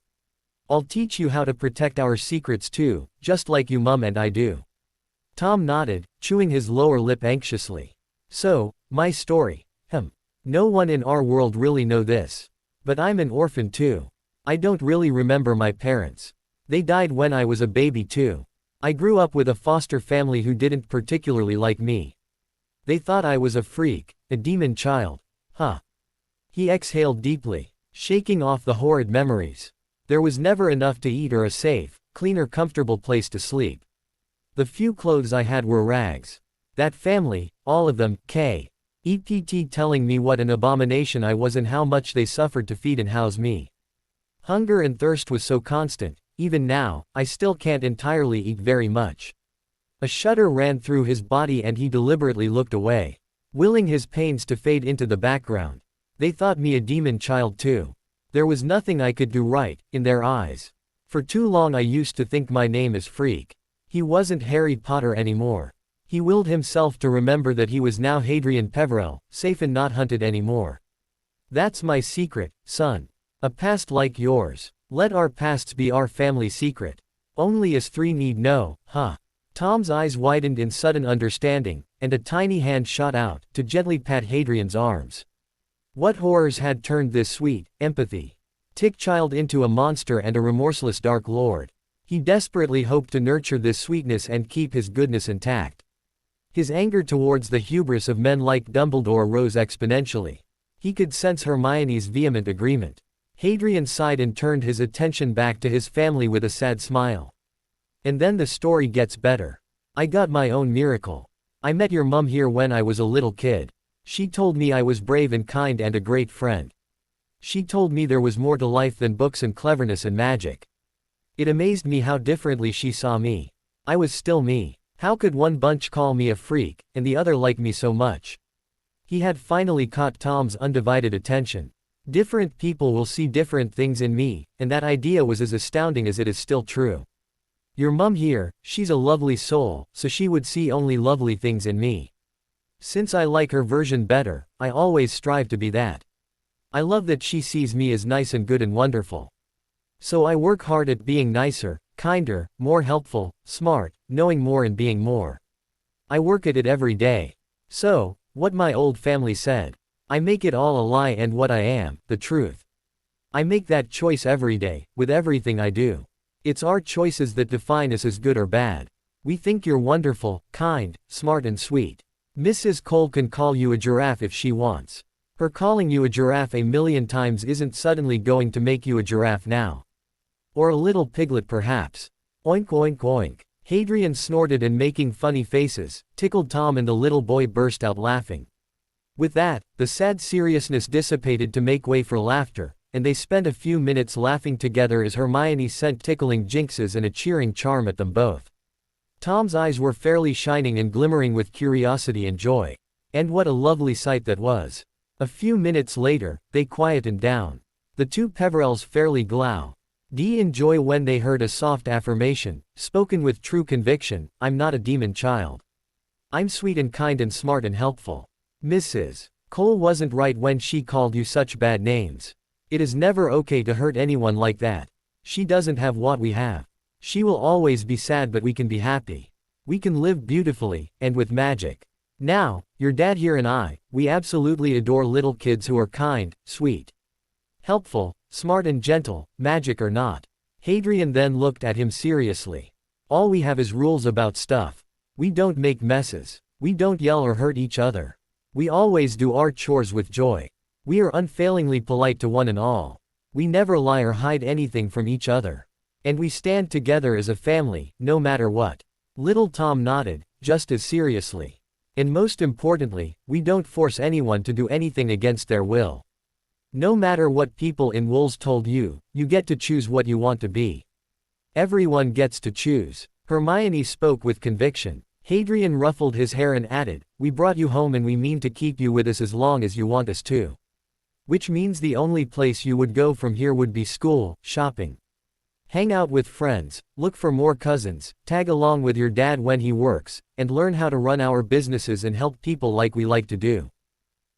I'll teach you how to protect our secrets too, just like you Mum and I do." Tom nodded, chewing his lower lip anxiously. "So, my story. No one in our world really know this. But I'm an orphan too. I don't really remember my parents. They died when I was a baby too. I grew up with a foster family who didn't particularly like me. They thought I was a freak, a demon child. Huh." He exhaled deeply, shaking off the horrid memories. "There was never enough to eat or a safe, cleaner, comfortable place to sleep. The few clothes I had were rags. That family, all of them, kept telling me what an abomination I was and how much they suffered to feed and house me. Hunger and thirst was so constant, even now, I still can't entirely eat very much. A shudder ran through his body and he deliberately looked away, willing his pains to fade into the background. They thought me a demon child too. There was nothing I could do right, in their eyes. For too long I used to think my name is Freak. He wasn't Harry Potter anymore. He willed himself to remember that he was now Hadrian Peverell, safe and not hunted anymore. That's my secret, son. A past like yours. Let our pasts be our family secret. Only us three need know, huh? Tom's eyes widened in sudden understanding, and a tiny hand shot out, to gently pat Hadrian's arms. What horrors had turned this sweet, empathy-tick child into a monster and a remorseless Dark Lord? He desperately hoped to nurture this sweetness and keep his goodness intact. His anger towards the hubris of men like Dumbledore rose exponentially. He could sense Hermione's vehement agreement. Hadrian sighed and turned his attention back to his family with a sad smile. And then the story gets better. I got my own miracle. I met your mum here when I was a little kid. She told me I was brave and kind and a great friend. She told me there was more to life than books and cleverness and magic. It amazed me how differently she saw me. I was still me. How could one bunch call me a freak, and the other like me so much? He had finally caught Tom's undivided attention. Different people will see different things in me, and that idea was as astounding as it is still true. Your mum here, she's a lovely soul, so she would see only lovely things in me. Since I like her version better, I always strive to be that. I love that she sees me as nice and good and wonderful. So I work hard at being nicer, kinder, more helpful, smart, knowing more and being more. I work at it every day. So, what my old family said. I make it all a lie and what I am, the truth. I make that choice every day, with everything I do. It's our choices that define us as good or bad. We think you're wonderful, kind, smart and sweet. Mrs. Cole can call you a giraffe if she wants. Her calling you a giraffe a million times isn't suddenly going to make you a giraffe now. Or a little piglet perhaps. Oink oink oink. Hadrian snorted and making funny faces, tickled Tom and the little boy burst out laughing. With that, the sad seriousness dissipated to make way for laughter, and they spent a few minutes laughing together as Hermione sent tickling jinxes and a cheering charm at them both. Tom's eyes were fairly shining and glimmering with curiosity and joy. And what a lovely sight that was. A few minutes later, they quietened down. The two Peverells fairly glow. D enjoy when they heard a soft affirmation, spoken with true conviction, I'm not a demon child. I'm sweet and kind and smart and helpful. Mrs. Cole wasn't right when she called you such bad names. It is never okay to hurt anyone like that. She doesn't have what we have. She will always be sad but we can be happy. We can live beautifully, and with magic. Now, your dad here and I, we absolutely adore little kids who are kind, sweet, helpful, smart and gentle, magic or not. Hadrian then looked at him seriously. All we have is rules about stuff. We don't make messes. We don't yell or hurt each other. We always do our chores with joy. We are unfailingly polite to one and all. We never lie or hide anything from each other. And we stand together as a family, no matter what. Little Tom nodded, just as seriously. And most importantly, we don't force anyone to do anything against their will. No matter what people in Wolves told you, you get to choose what you want to be. Everyone gets to choose. Hermione spoke with conviction. Hadrian ruffled his hair and added, we brought you home and we mean to keep you with us as long as you want us to. Which means the only place you would go from here would be school, shopping. Hang out with friends, look for more cousins, tag along with your dad when he works, and learn how to run our businesses and help people like we like to do.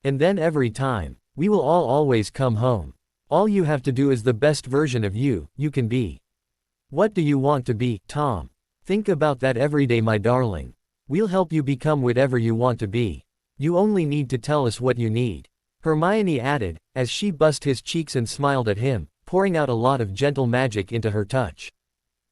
And then every time, we will all always come home. All you have to do is the best version of you can be. What do you want to be, Tom? Think about that every day, my darling. We'll help you become whatever you want to be. You only need to tell us what you need. Hermione added, as she bussed his cheeks and smiled at him, pouring out a lot of gentle magic into her touch.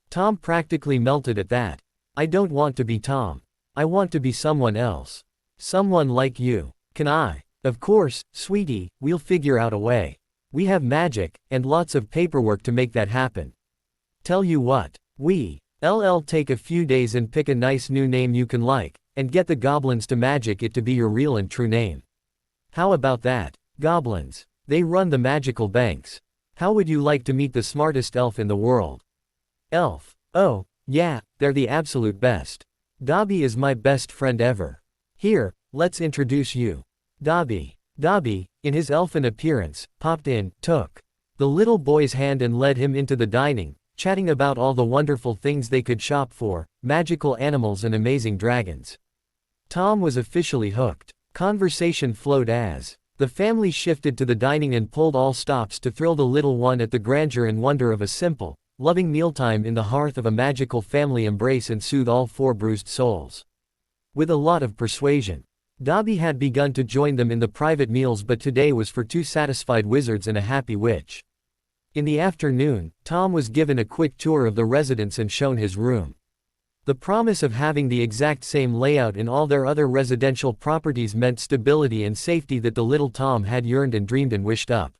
Tom practically melted at that. I don't want to be Tom. I want to be someone else. Someone like you. Can I? Of course, sweetie, we'll figure out a way. We have magic, and lots of paperwork to make that happen. Tell you what, LL take a few days and pick a nice new name you can like, and get the goblins to magic it to be your real and true name. How about that? Goblins. They run the magical banks. How would you like to meet the smartest elf in the world? Elf. Oh, yeah, they're the absolute best. Dobby is my best friend ever. Here, let's introduce you. Dobby. Dobby, in his elfin appearance, popped in, took the little boy's hand and led him into the dining, chatting about all the wonderful things they could shop for, magical animals and amazing dragons. Tom was officially hooked. Conversation flowed as the family shifted to the dining and pulled all stops to thrill the little one at the grandeur and wonder of a simple, loving mealtime in the hearth of a magical family embrace and soothe all four bruised souls. With a lot of persuasion, Dobby had begun to join them in the private meals, but today was for two satisfied wizards and a happy witch. In the afternoon, Tom was given a quick tour of the residence and shown his room. The promise of having the exact same layout in all their other residential properties meant stability and safety that the little Tom had yearned and dreamed and wished up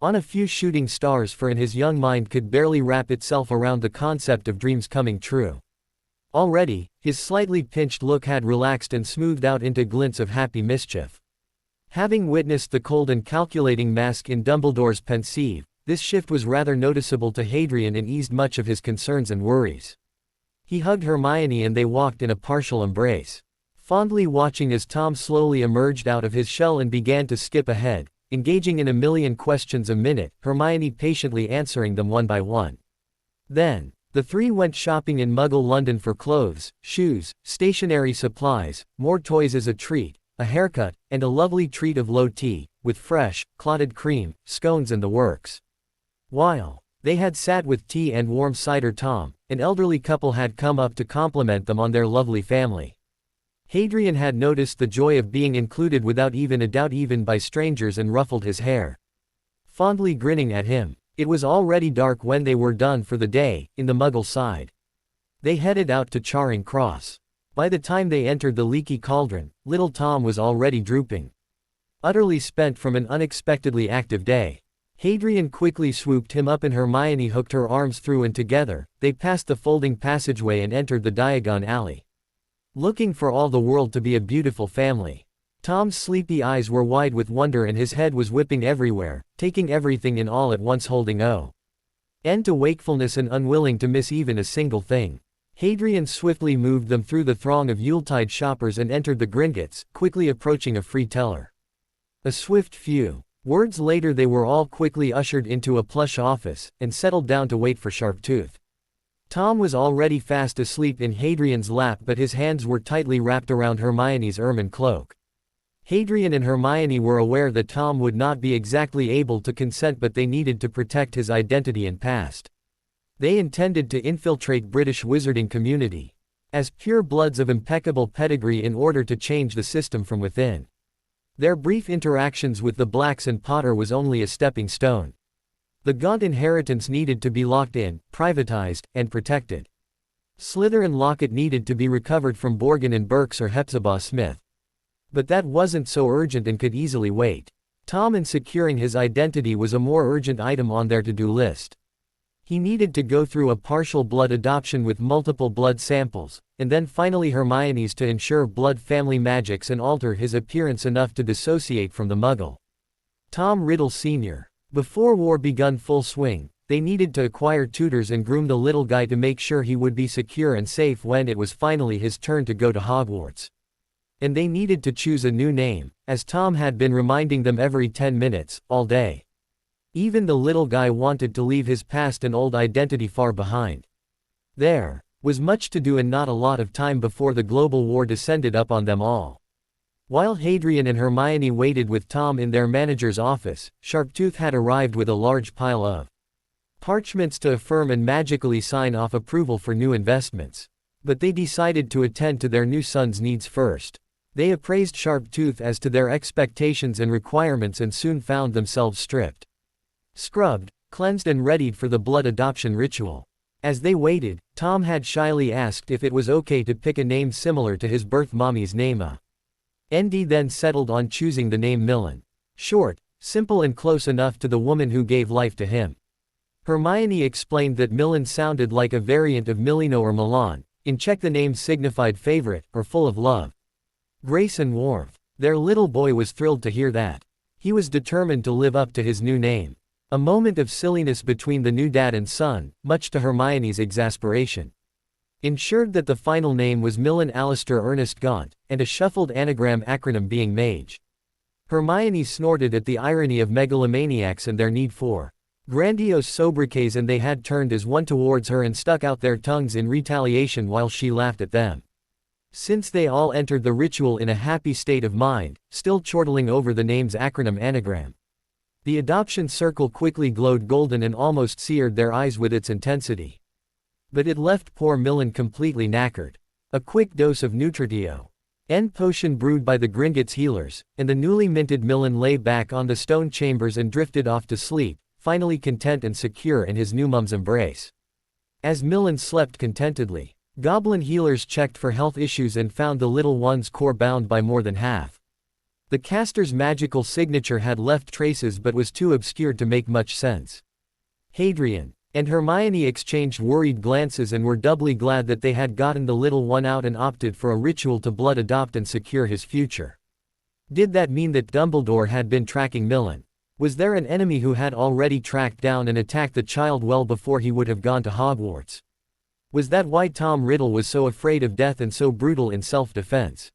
on a few shooting stars, for in his young mind could barely wrap itself around the concept of dreams coming true. Already, his slightly pinched look had relaxed and smoothed out into glints of happy mischief. Having witnessed the cold and calculating mask in Dumbledore's pensieve, this shift was rather noticeable to Hadrian and eased much of his concerns and worries. He hugged Hermione and they walked in a partial embrace, fondly watching as Tom slowly emerged out of his shell and began to skip ahead, engaging in a million questions a minute, Hermione patiently answering them one by one. Then, the three went shopping in Muggle London for clothes, shoes, stationery supplies, more toys as a treat, a haircut, and a lovely treat of low tea, with fresh, clotted cream, scones and the works. While they had sat with tea and warm cider, Tom, an elderly couple, had come up to compliment them on their lovely family. Hadrian had noticed the joy of being included without even a doubt, even by strangers, and ruffled his hair, fondly grinning at him. It was already dark when they were done for the day. In the Muggle side, they headed out to Charing Cross. By the time they entered the leaky cauldron, little Tom was already drooping, utterly spent from an unexpectedly active day. Hadrian quickly swooped him up and Hermione hooked her arms through, and together, they passed the folding passageway and entered the Diagon Alley. Looking for all the world to be a beautiful family. Tom's sleepy eyes were wide with wonder and his head was whipping everywhere, taking everything in all at once, holding end to wakefulness and unwilling to miss even a single thing. Hadrian swiftly moved them through the throng of Yuletide shoppers and entered the Gringotts, quickly approaching a free teller. A swift few words later they were all quickly ushered into a plush office, and settled down to wait for Sharptooth. Tom was already fast asleep in Hadrian's lap, but his hands were tightly wrapped around Hermione's ermine cloak. Hadrian and Hermione were aware that Tom would not be exactly able to consent, but they needed to protect his identity and past. They intended to infiltrate British wizarding community as pure bloods of impeccable pedigree in order to change the system from within. Their brief interactions with the Blacks and Potter was only a stepping stone. The Gaunt inheritance needed to be locked in, privatized, and protected. Slither and Locket needed to be recovered from Borgin and Burkes or Hepzibah Smith. But that wasn't so urgent and could easily wait. Tom and securing his identity was a more urgent item on their to-do list. He needed to go through a partial blood adoption with multiple blood samples, and then finally Hermione's to ensure blood family magics and alter his appearance enough to dissociate from the Muggle. Tom Riddle Sr. Before war begun full swing, they needed to acquire tutors and groom the little guy to make sure he would be secure and safe when it was finally his turn to go to Hogwarts. And they needed to choose a new name, as Tom had been reminding them every 10 minutes, all day. Even the little guy wanted to leave his past and old identity far behind. There was much to do and not a lot of time before the global war descended up on them all. While Hadrian and Hermione waited with Tom in their manager's office, Sharptooth had arrived with a large pile of parchments to affirm and magically sign off approval for new investments. But they decided to attend to their new son's needs first. They appraised Sharptooth as to their expectations and requirements and soon found themselves stripped, scrubbed, cleansed and readied for the blood adoption ritual. As they waited, Tom had shyly asked if it was okay to pick a name similar to his birth mommy's name. ND then settled on choosing the name Millen. Short, simple and close enough to the woman who gave life to him. Hermione explained that Millen sounded like a variant of Milino or Milan. In Czech the name signified favorite, or full of love, grace and warmth. Their little boy was thrilled to hear that. He was determined to live up to his new name. A moment of silliness between the new dad and son, much to Hermione's exasperation, ensured that the final name was Millen Alistair Ernest Gaunt, and a shuffled anagram acronym being Mage. Hermione snorted at the irony of megalomaniacs and their need for grandiose sobriquets, and they had turned as one towards her and stuck out their tongues in retaliation while she laughed at them. Since they all entered the ritual in a happy state of mind, still chortling over the name's acronym anagram, the adoption circle quickly glowed golden and almost seared their eyes with its intensity. But it left poor Millen completely knackered. A quick dose of Nutritio, N potion brewed by the Gringotts healers, and the newly minted Millen lay back on the stone chambers and drifted off to sleep, finally content and secure in his new mum's embrace. As Millen slept contentedly, goblin healers checked for health issues and found the little one's core bound by more than half. The caster's magical signature had left traces but was too obscured to make much sense. Hadrian and Hermione exchanged worried glances and were doubly glad that they had gotten the little one out and opted for a ritual to blood adopt and secure his future. Did that mean that Dumbledore had been tracking Millen? Was there an enemy who had already tracked down and attacked the child well before he would have gone to Hogwarts? Was that why Tom Riddle was so afraid of death and so brutal in self-defense?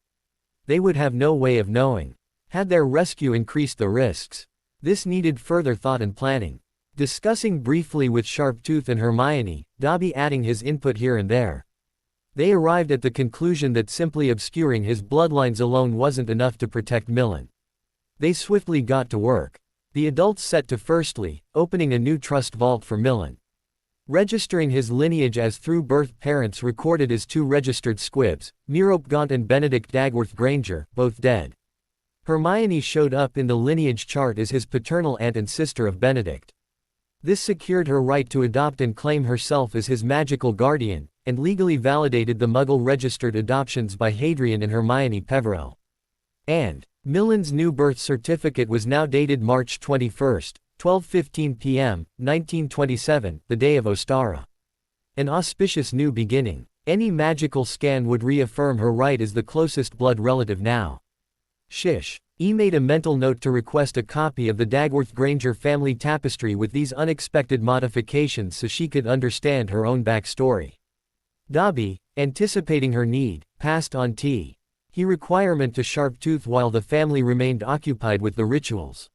They would have no way of knowing. Had their rescue increased the risks? This needed further thought and planning. Discussing briefly with Sharptooth and Hermione, Dobby adding his input here and there, they arrived at the conclusion that simply obscuring his bloodlines alone wasn't enough to protect Millen. They swiftly got to work. The adults set to firstly, opening a new trust vault for Millen, registering his lineage as through-birth parents recorded as two registered squibs, Merope Gaunt and Benedict Dagworth Granger, both dead. Hermione showed up in the lineage chart as his paternal aunt and sister of Benedict. This secured her right to adopt and claim herself as his magical guardian, and legally validated the Muggle-registered adoptions by Hadrian and Hermione Peverell. And Millen's new birth certificate was now dated March 21, 12:15 p.m., 1927, the day of Ostara. An auspicious new beginning. Any magical scan would reaffirm her right as the closest blood relative now. Shish. E made a mental note to request a copy of the Dagworth Granger family tapestry with these unexpected modifications so she could understand her own backstory. Dobby, anticipating her need, passed on T. He requirement to Sharptooth while the family remained occupied with the rituals.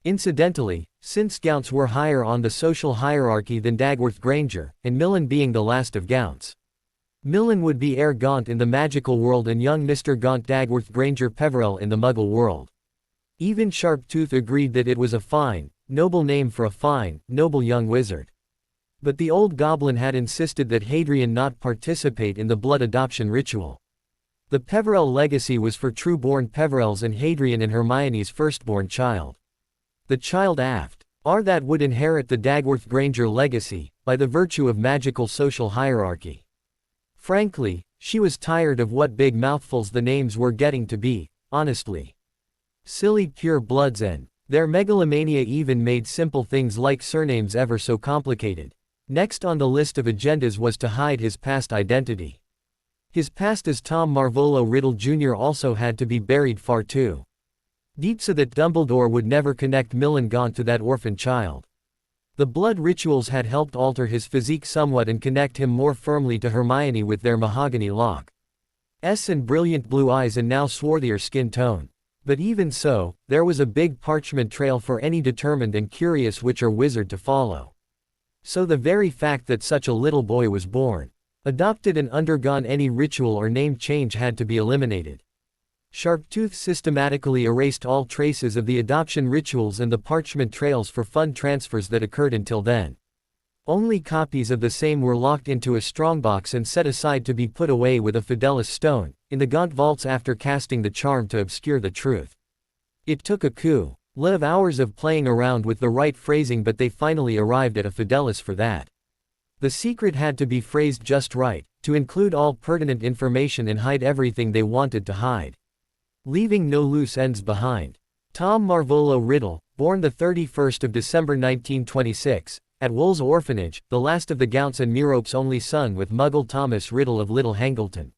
Incidentally, since Gounts were higher on the social hierarchy than Dagworth Granger, and Millen being the last of Gounts, Millen would be heir Gaunt in the magical world and young Mr. Gaunt Dagworth Granger Peverell in the Muggle world. Even Sharptooth agreed that it was a fine, noble name for a fine, noble young wizard. But the old goblin had insisted that Hadrian not participate in the blood adoption ritual. The Peverell legacy was for true-born Peverells and Hadrian and Hermione's firstborn child. The child aft, R that would inherit the Dagworth Granger legacy, by the virtue of magical social hierarchy. Frankly, she was tired of what big mouthfuls the names were getting to be, honestly. Silly pure bloods, and their megalomania even made simple things like surnames ever so complicated. Next on the list of agendas was to hide his past identity. His past as Tom Marvolo Riddle Jr. also had to be buried far too deep so that Dumbledore would never connect Millen Gaunt to that orphan child. The blood rituals had helped alter his physique somewhat and connect him more firmly to Hermione with their mahogany lock and brilliant blue eyes and now swarthier skin tone. But even so, there was a big parchment trail for any determined and curious witch or wizard to follow. So the very fact that such a little boy was born, adopted and undergone any ritual or name change had to be eliminated. Sharptooth systematically erased all traces of the adoption rituals and the parchment trails for fund transfers that occurred until then. Only copies of the same were locked into a strongbox and set aside to be put away with a Fidelis stone, in the Gaunt vaults after casting the charm to obscure the truth. It took a lot of hours of playing around with the right phrasing, but they finally arrived at a Fidelis for that. The secret had to be phrased just right, to include all pertinent information and hide everything they wanted to hide, leaving no loose ends behind. Tom Marvolo Riddle, born the 31st of December 1926, at Wool's orphanage, the last of the Gounts and Merope's only son with Muggle Thomas Riddle of Little Hangleton.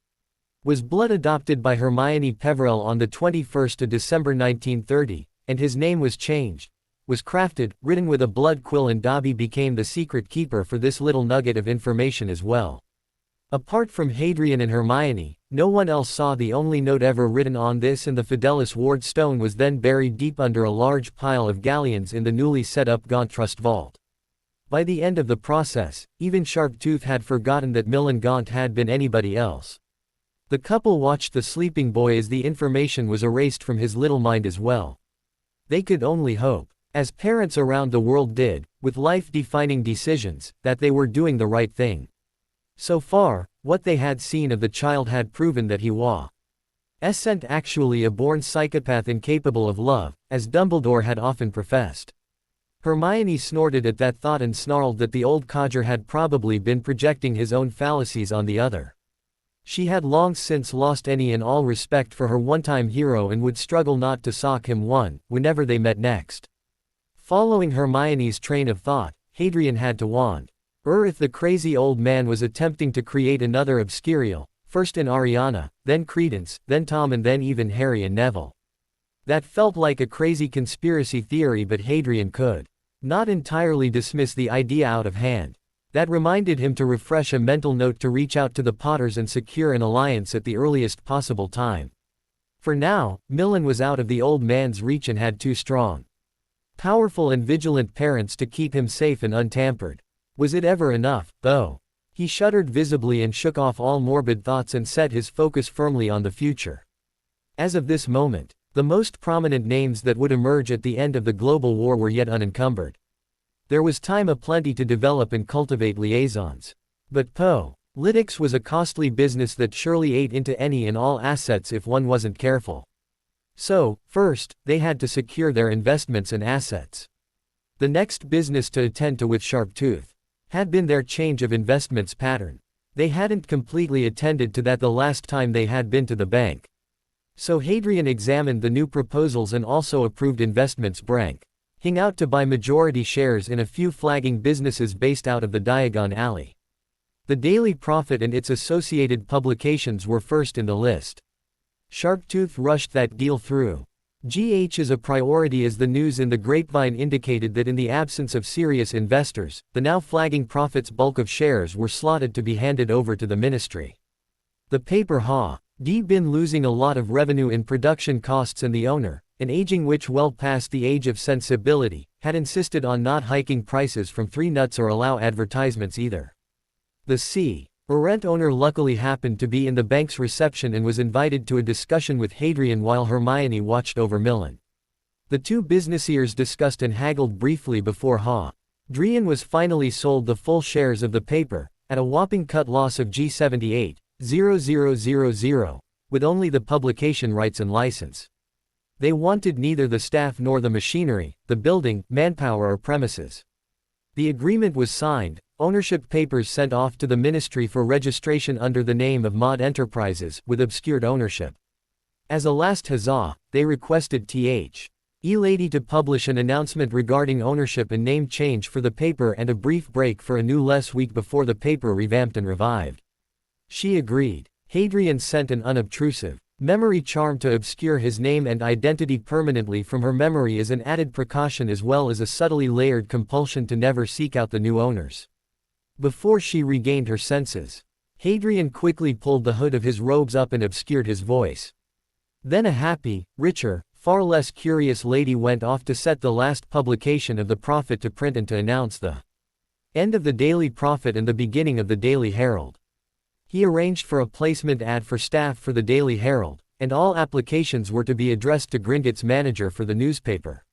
Was blood adopted by Hermione Peverell on the 21st of December 1930, and his name was changed, was crafted, written with a blood quill, and Dobby became the secret keeper for this little nugget of information as well. Apart from Hadrian and Hermione, no one else saw the only note ever written on this, and the Fidelis Ward stone was then buried deep under a large pile of galleons in the newly set up Gaunt Trust vault. By the end of the process, even Sharptooth had forgotten that Millen Gaunt had been anybody else. The couple watched the sleeping boy as the information was erased from his little mind as well. They could only hope, as parents around the world did, with life-defining decisions, that they were doing the right thing. So far, what they had seen of the child had proven that he wasn't actually a born psychopath incapable of love, as Dumbledore had often professed. Hermione snorted at that thought and snarled that the old codger had probably been projecting his own fallacies on the other. She had long since lost any and all respect for her one-time hero and would struggle not to sock him one, whenever they met next. Following Hermione's train of thought, Hadrian had to wonder if the crazy old man was attempting to create another Obscurial, first in Ariana, then Credence, then Tom, and then even Harry and Neville. That felt like a crazy conspiracy theory, but Hadrian could not entirely dismiss the idea out of hand. That reminded him to refresh a mental note to reach out to the Potters and secure an alliance at the earliest possible time. For now, Millen was out of the old man's reach and had two strong, powerful and vigilant parents to keep him safe and untampered. Was it ever enough, though? He shuddered visibly and shook off all morbid thoughts and set his focus firmly on the future. As of this moment, the most prominent names that would emerge at the end of the global war were yet unencumbered. There was time aplenty to develop and cultivate liaisons. But politics was a costly business that surely ate into any and all assets if one wasn't careful. So, first, they had to secure their investments and assets. The next business to attend to with Sharptooth had been their change of investments pattern. They hadn't completely attended to that the last time they had been to the bank. So Hadrian examined the new proposals and also approved investments branching out to buy majority shares in a few flagging businesses based out of the Diagon Alley. The Daily Prophet and its associated publications were first in the list. Sharptooth rushed that deal through. As a priority, as the news in the grapevine indicated that in the absence of serious investors, the now flagging Prophet's bulk of shares were slotted to be handed over to the ministry. The paper had been losing a lot of revenue in production costs, and the owner, an aging witch well past the age of sensibility, had insisted on not hiking prices from 3 nuts or allow advertisements either. The rent owner luckily happened to be in the bank's reception and was invited to a discussion with Hadrian while Hermione watched over Millen. The two businessiers discussed and haggled briefly before Hadrian was finally sold the full shares of the paper, at a whopping cut loss of G78,000, with only the publication rights and license. They wanted neither the staff nor the machinery, the building, manpower or premises. The agreement was signed, ownership papers sent off to the ministry for registration under the name of Maud Enterprises, with obscured ownership. As a last huzzah, they requested Lady to publish an announcement regarding ownership and name change for the paper and a brief break for a new less week before the paper revamped and revived. She agreed. Hadrian sent an unobtrusive memory charm to obscure his name and identity permanently from her memory as an added precaution, as well as a subtly layered compulsion to never seek out the new owners. Before she regained her senses, Hadrian quickly pulled the hood of his robes up and obscured his voice. Then a happy, richer, far less curious lady went off to set the last publication of the Prophet to print and to announce the end of the Daily Prophet and the beginning of the Daily Herald. He arranged for a placement ad for staff for the Daily Herald, and all applications were to be addressed to Gringotts' manager for the newspaper.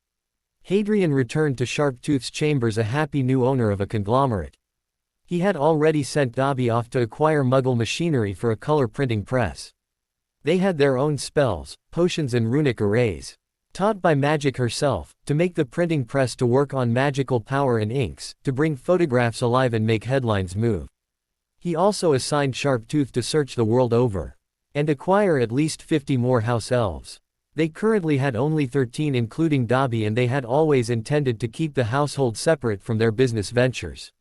Hadrian returned to Sharptooth's chambers a happy new owner of a conglomerate. He had already sent Dobby off to acquire Muggle machinery for a color printing press. They had their own spells, potions and runic arrays, taught by Magic herself, to make the printing press to work on magical power and inks, to bring photographs alive and make headlines move. He also assigned Sharptooth to search the world over and acquire at least 50 more house elves. They currently had only 13 including Dobby, and they had always intended to keep the household separate from their business ventures.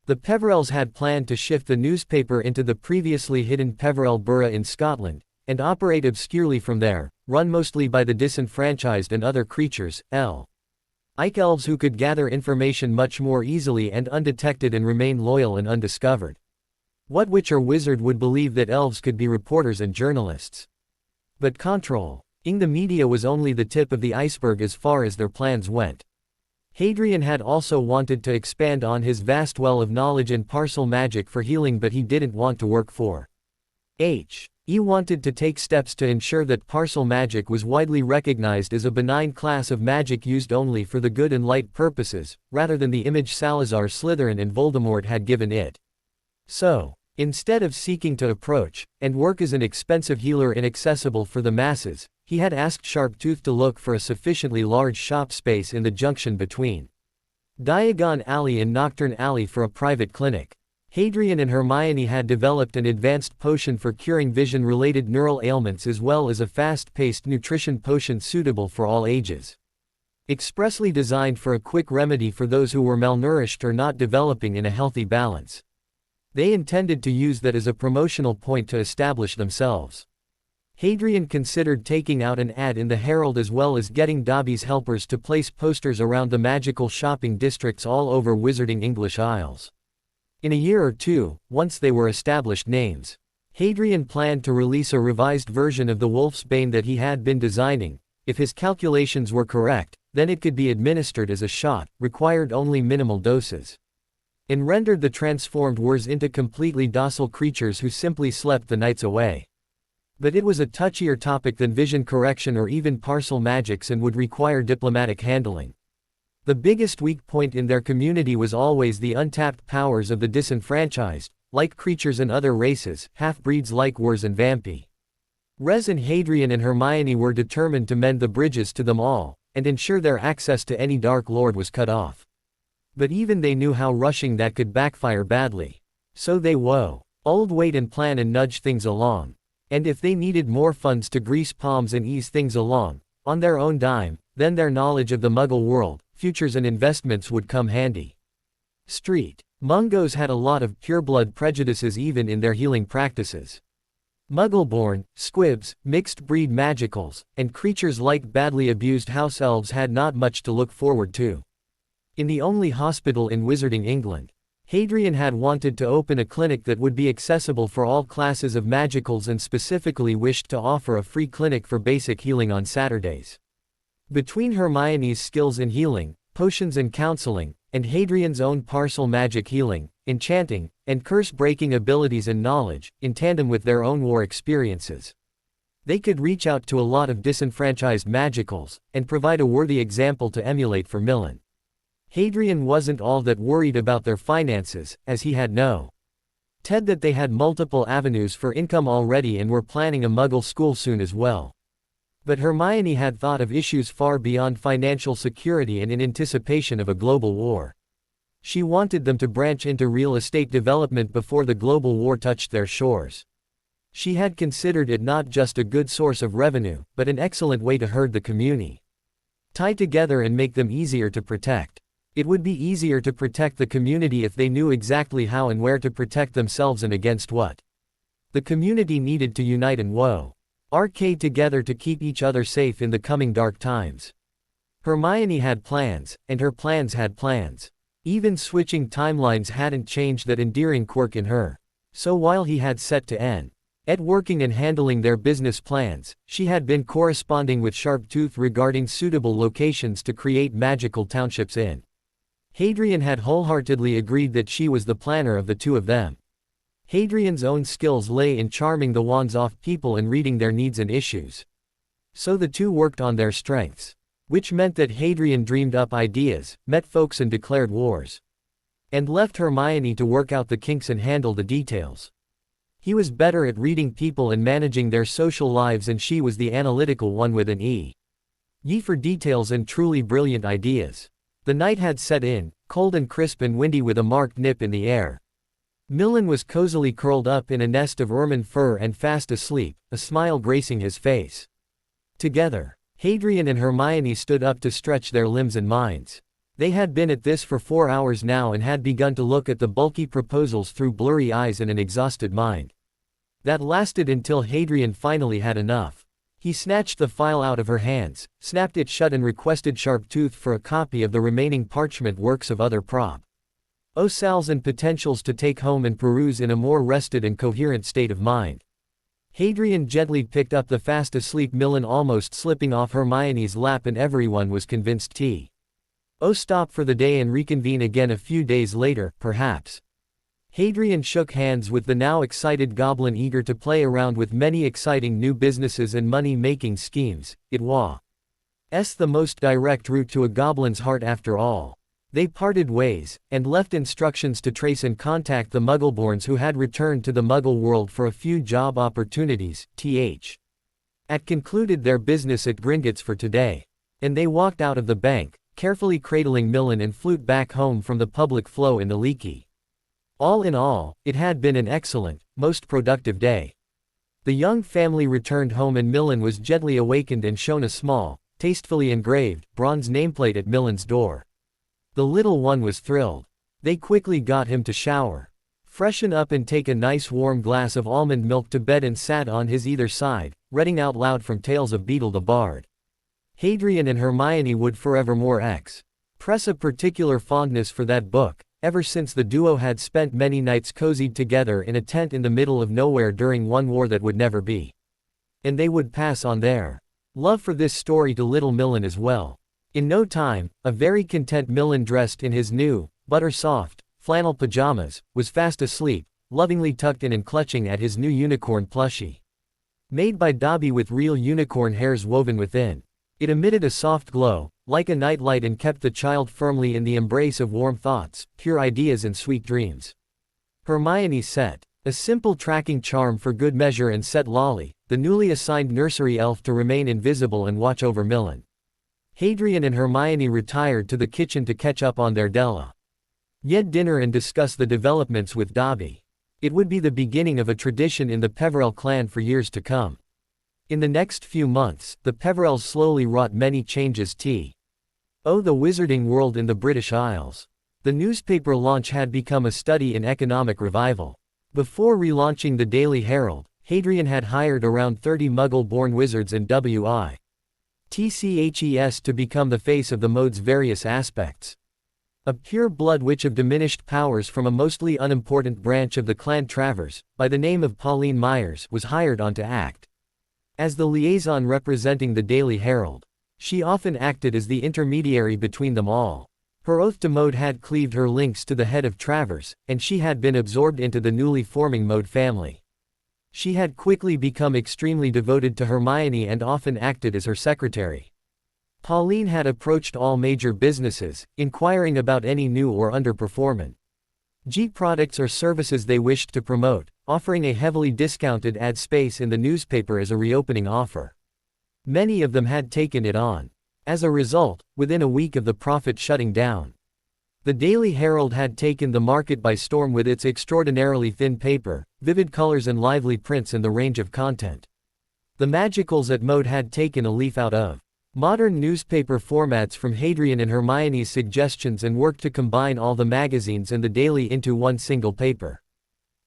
The Peverells had planned to shift the newspaper into the previously hidden Peverell Borough in Scotland, and operate obscurely from there, run mostly by the disenfranchised and other creatures, like elves who could gather information much more easily and undetected and remain loyal and undiscovered. What witch or wizard would believe that elves could be reporters and journalists? But controlling the media was only the tip of the iceberg as far as their plans went. Hadrian had also wanted to expand on his vast well of knowledge in parcel magic for healing, but he didn't want to work for He wanted to take steps to ensure that parcel magic was widely recognized as a benign class of magic used only for the good and light purposes, rather than the image Salazar Slytherin and Voldemort had given it. So, instead of seeking to approach and work as an expensive healer inaccessible for the masses, he had asked Sharptooth to look for a sufficiently large shop space in the junction between Diagon Alley and Nocturne Alley for a private clinic. Hadrian and Hermione had developed an advanced potion for curing vision-related neural ailments as well as a fast-paced nutrition potion suitable for all ages. Expressly designed for a quick remedy for those who were malnourished or not developing in a healthy balance. They intended to use that as a promotional point to establish themselves. Hadrian considered taking out an ad in the Herald as well as getting Dobby's helpers to place posters around the magical shopping districts all over Wizarding English Isles. In a year or two, once they were established names, Hadrian planned to release a revised version of the Wolf's Bane that he had been designing. If his calculations were correct, then it could be administered as a shot, required only minimal doses, and rendered the transformed wers into completely docile creatures who simply slept the nights away. But it was a touchier topic than vision correction or even parcel magics and would require diplomatic handling. The biggest weak point in their community was always the untapped powers of the disenfranchised, like creatures and other races, half-breeds like wers and vampi. Rez and Hadrian and Hermione were determined to mend the bridges to them all, and ensure their access to any Dark Lord was cut off. But even they knew how rushing that could backfire badly. So they old wait and plan and nudge things along. And if they needed more funds to grease palms and ease things along, on their own dime, then their knowledge of the Muggle world, futures and investments would come handy. Mungos had a lot of pureblood prejudices even in their healing practices. Muggle-born, squibs, mixed-breed magicals, and creatures like badly abused house elves had not much to look forward to. In the only hospital in Wizarding England, Hadrian had wanted to open a clinic that would be accessible for all classes of magicals and specifically wished to offer a free clinic for basic healing on Saturdays. Between Hermione's skills in healing, potions and counseling, and Hadrian's own parcel magic healing, enchanting, and curse-breaking abilities and knowledge, in tandem with their own war experiences, they could reach out to a lot of disenfranchised magicals, and provide a worthy example to emulate for Milan. Hadrian wasn't all that worried about their finances, as he had that they had multiple avenues for income already and were planning a Muggle school soon as well. But Hermione had thought of issues far beyond financial security and in anticipation of a global war. She wanted them to branch into real estate development before the global war touched their shores. She had considered it not just a good source of revenue, but an excellent way to herd the community tie together and make them easier to protect. It would be easier to protect the community if they knew exactly how and where to protect themselves and against what. The community needed to unite and arcade together to keep each other safe in the coming dark times. Hermione had plans, and her plans had plans. Even switching timelines hadn't changed that endearing quirk in her. So while he had set to at working and handling their business plans, she had been corresponding with Sharptooth regarding suitable locations to create magical townships in. Hadrian had wholeheartedly agreed that she was the planner of the two of them. Hadrian's own skills lay in charming the wands off people and reading their needs and issues. So the two worked on their strengths. Which meant that Hadrian dreamed up ideas, met folks and declared wars. And left Hermione to work out the kinks and handle the details. He was better at reading people and managing their social lives, and she was the analytical one with an E for details and truly brilliant ideas. The night had set in, cold and crisp and windy with a marked nip in the air. Milan was cozily curled up in a nest of ermine fur and fast asleep, a smile gracing his face. Together, Hadrian and Hermione stood up to stretch their limbs and minds. They had been at this for 4 hours now and had begun to look at the bulky proposals through blurry eyes and an exhausted mind. That lasted until Hadrian finally had enough. He snatched the file out of her hands, snapped it shut and requested Sharptooth for a copy of the remaining parchment works of other prop. Osals and potentials to take home and peruse in a more rested and coherent state of mind. Hadrian gently picked up the fast-asleep Millen, almost slipping off Hermione's lap, and everyone was convinced to stop for the day and reconvene again a few days later, perhaps. Hadrian shook hands with the now excited goblin, eager to play around with many exciting new businesses and money-making schemes. It was the most direct route to a goblin's heart after all. They parted ways, and left instructions to trace and contact the Muggleborns who had returned to the Muggle world for a few job opportunities, had concluded their business at Gringotts for today. And they walked out of the bank, carefully cradling Millen and Flute back home from the public flow in the Leaky. All in all, it had been an excellent, most productive day. The young family returned home and Millen was gently awakened and shown a small, tastefully engraved, bronze nameplate at Millen's door. The little one was thrilled. They quickly got him to shower, freshen up and take a nice warm glass of almond milk to bed, and sat on his either side, reading out loud from Tales of Beetle the Bard. Hadrian and Hermione would forevermore express a particular fondness for that book, ever since the duo had spent many nights cozied together in a tent in the middle of nowhere during one war that would never be. And they would pass on their love for this story to little Millen as well. In no time, a very content Millen, dressed in his new, butter-soft, flannel pajamas, was fast asleep, lovingly tucked in and clutching at his new unicorn plushie. Made by Dobby with real unicorn hairs woven within. It emitted a soft glow, like a nightlight, and kept the child firmly in the embrace of warm thoughts, pure ideas and sweet dreams. Hermione set a simple tracking charm for good measure and set Lolly, the newly assigned nursery elf, to remain invisible and watch over Millen. Hadrian and Hermione retired to the kitchen to catch up on their yet dinner and discuss the developments with Dobby. It would be the beginning of a tradition in the Peverell clan for years to come. In the next few months, the Peverells slowly wrought many changes the wizarding world in the British Isles. The newspaper launch had become a study in economic revival. Before relaunching the Daily Herald, Hadrian had hired around 30 Muggle-born wizards and WITCHES to become the face of the mode's various aspects. A pure-blood witch of diminished powers from a mostly unimportant branch of the Clan Travers, by the name of Pauline Myers, was hired on to act as the liaison representing the Daily Herald. She often acted as the intermediary between them all. Her oath to Mode had cleaved her links to the head of Travers, and she had been absorbed into the newly forming Mode family. She had quickly become extremely devoted to Hermione and often acted as her secretary. Pauline had approached all major businesses, inquiring about any new or underperforming products or services they wished to promote, offering a heavily discounted ad space in the newspaper as a reopening offer. Many of them had taken it on. As a result, within a week of the profit shutting down, the Daily Herald had taken the market by storm with its extraordinarily thin paper, vivid colors and lively prints, and the range of content. The Magicals at Mode had taken a leaf out of modern newspaper formats from Hadrian and Hermione's suggestions and worked to combine all the magazines and the daily into one single paper.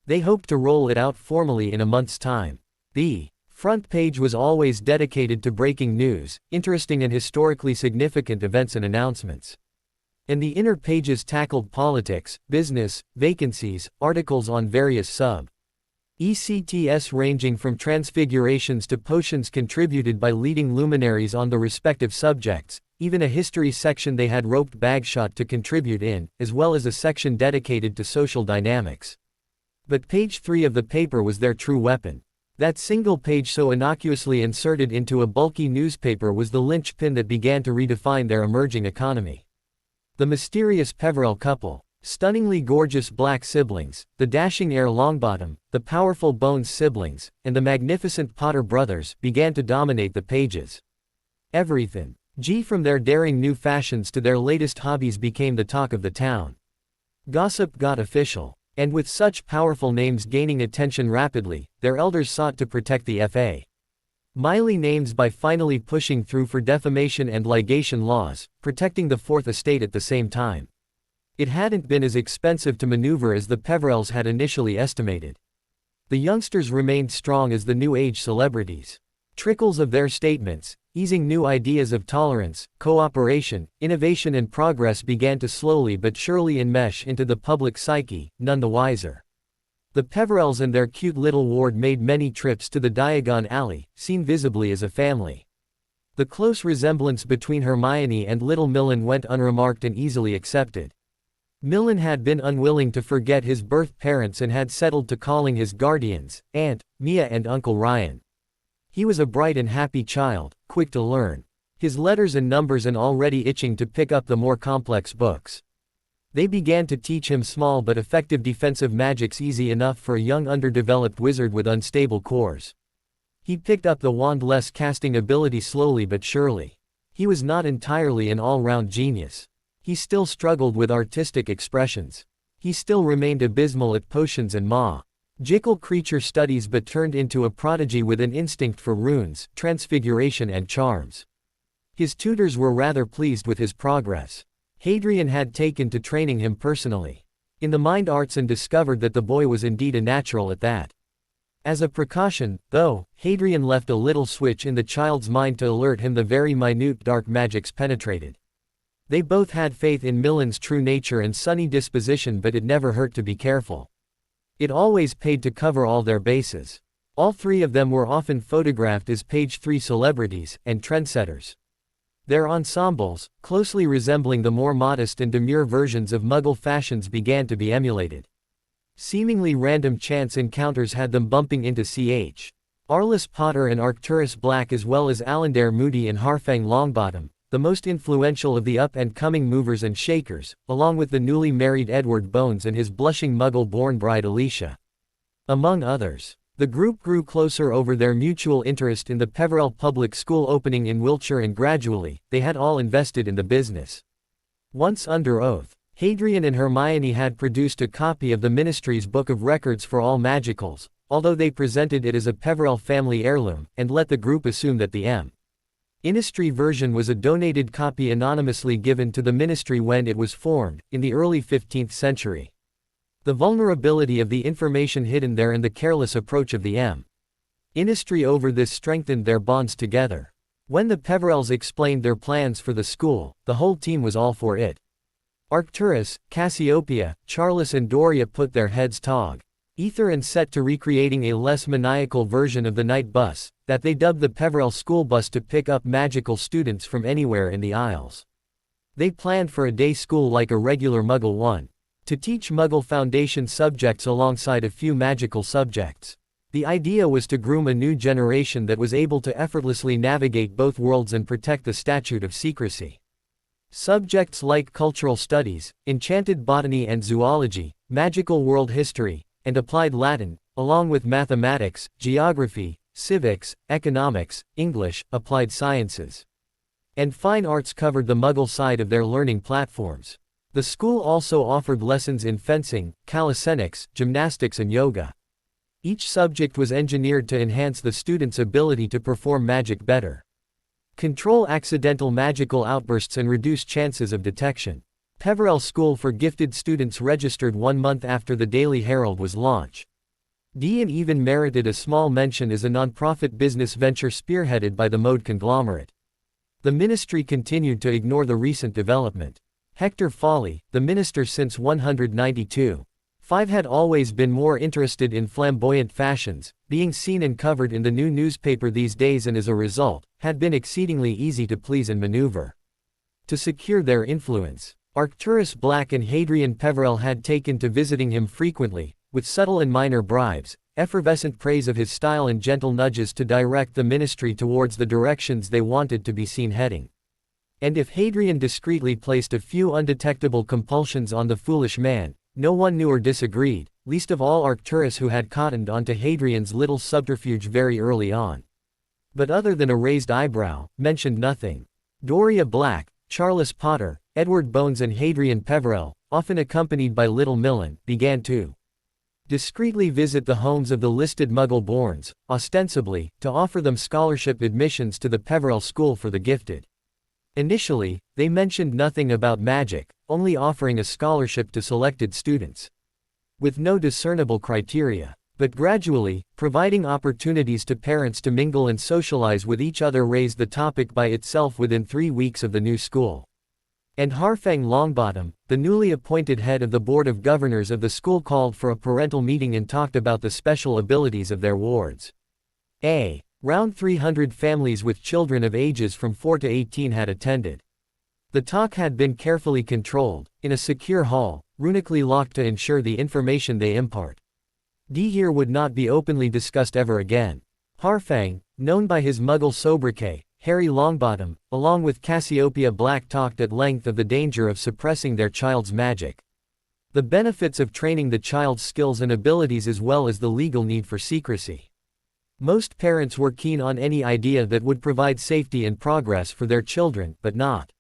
They hoped to roll it out formally in a month's time. The front page was always dedicated to breaking news, interesting and historically significant events and announcements. And the inner pages tackled politics, business, vacancies, articles on various sub-ECTS ranging from transfigurations to potions contributed by leading luminaries on the respective subjects, even a history section they had roped Bagshot to contribute in, as well as a section dedicated to social dynamics. But page 3 of the paper was their true weapon. That single page so innocuously inserted into a bulky newspaper was the linchpin that began to redefine their emerging economy. The mysterious Peverell couple, stunningly gorgeous black siblings, the dashing heir Longbottom, the powerful Bones siblings, and the magnificent Potter brothers began to dominate the pages. Everything, from their daring new fashions to their latest hobbies, became the talk of the town. Gossip got official. And with such powerful names gaining attention rapidly, their elders sought to protect the Miley names by finally pushing through for defamation and ligation laws, protecting the Fourth Estate at the same time. It hadn't been as expensive to maneuver as the Peverells had initially estimated. The youngsters remained strong as the new age celebrities. Trickles of their statements, easing new ideas of tolerance, cooperation, innovation and progress began to slowly but surely enmesh into the public psyche, none the wiser. The Peverells and their cute little ward made many trips to the Diagon Alley, seen visibly as a family. The close resemblance between Hermione and little Millen went unremarked and easily accepted. Millen had been unwilling to forget his birth parents and had settled to calling his guardians, Aunt, Mia and Uncle Ryan. He was a bright and happy child, quick to learn. His letters and numbers and already itching to pick up the more complex books. They began to teach him small but effective defensive magics easy enough for a young underdeveloped wizard with unstable cores. He picked up the wand-less casting ability slowly but surely. He was not entirely an all-round genius. He still struggled with artistic expressions. He still remained abysmal at potions and magical creature studies but turned into a prodigy with an instinct for runes, transfiguration and charms. His tutors were rather pleased with his progress. Hadrian had taken to training him personally in the mind arts and discovered that the boy was indeed a natural at that. As a precaution, though, Hadrian left a little switch in the child's mind to alert him the very minute dark magics penetrated. They both had faith in Millen's true nature and sunny disposition, but it never hurt to be careful. It always paid to cover all their bases. All three of them were often photographed as page 3 celebrities and trendsetters. Their ensembles, closely resembling the more modest and demure versions of Muggle fashions, began to be emulated. Seemingly random chance encounters had them bumping into Ch. Arliss Potter and Arcturus Black, as well as Alandare Moody and Harfang Longbottom, the most influential of the up-and-coming movers and shakers, along with the newly married Edward Bones and his blushing Muggle-born bride Alicia. Among others. The group grew closer over their mutual interest in the Peverell Public School opening in Wiltshire, and gradually, they had all invested in the business. Once under oath, Hadrian and Hermione had produced a copy of the Ministry's Book of Records for all Magicals, although they presented it as a Peverell family heirloom, and let the group assume that the Ministry version was a donated copy anonymously given to the Ministry when it was formed, in the early 15th century. The vulnerability of the information hidden there and the careless approach of the Ministry over this strengthened their bonds together. When the Peverells explained their plans for the school, the whole team was all for it. Arcturus, Cassiopeia, Charles and Doria put their heads together and set to recreating a less maniacal version of the night bus, that they dubbed the Peverell School Bus, to pick up magical students from anywhere in the Isles. They planned for a day school like a regular Muggle one, to teach Muggle Foundation subjects alongside a few magical subjects. The idea was to groom a new generation that was able to effortlessly navigate both worlds and protect the statute of secrecy. Subjects like cultural studies, enchanted botany and zoology, magical world history, and applied Latin, along with mathematics, geography, civics, economics, English, applied sciences, and fine arts covered the Muggle side of their learning platforms. The school also offered lessons in fencing, calisthenics, gymnastics and yoga. Each subject was engineered to enhance the students' ability to perform magic better, control accidental magical outbursts and reduce chances of detection. Peverell School for Gifted students registered 1 month after the Daily Herald was launched. and even merited a small mention as a non-profit business venture spearheaded by the Mode conglomerate. The Ministry continued to ignore the recent development. Hector Foley, the minister since 192. 5 had always been more interested in flamboyant fashions, being seen and covered in the new newspaper these days, and as a result, had been exceedingly easy to please and maneuver. To secure their influence, Arcturus Black and Hadrian Peverell had taken to visiting him frequently, with subtle and minor bribes, effervescent praise of his style and gentle nudges to direct the Ministry towards the directions they wanted to be seen heading. And if Hadrian discreetly placed a few undetectable compulsions on the foolish man, no one knew or disagreed, least of all Arcturus, who had cottoned onto Hadrian's little subterfuge very early on. But other than a raised eyebrow, mentioned nothing. Doria Black, Charles Potter, Edward Bones and Hadrian Peverell, often accompanied by little Millen, began to discreetly visit the homes of the listed Muggle-borns, ostensibly, to offer them scholarship admissions to the Peverell School for the Gifted. Initially, they mentioned nothing about magic, only offering a scholarship to selected students, with no discernible criteria. But gradually, providing opportunities to parents to mingle and socialize with each other raised the topic by itself within 3 weeks of the new school. And Harfang Longbottom, the newly appointed head of the Board of Governors of the school, called for a parental meeting and talked about the special abilities of their wards. Around 300 families with children of ages from 4 to 18 had attended. The talk had been carefully controlled, in a secure hall, runically locked to ensure the information they impart here would not be openly discussed ever again. Harfang, known by his Muggle sobriquet, Harry Longbottom, along with Cassiopeia Black, talked at length of the danger of suppressing their child's magic, the benefits of training the child's skills and abilities, as well as the legal need for secrecy. Most parents were keen on any idea that would provide safety and progress for their children, but not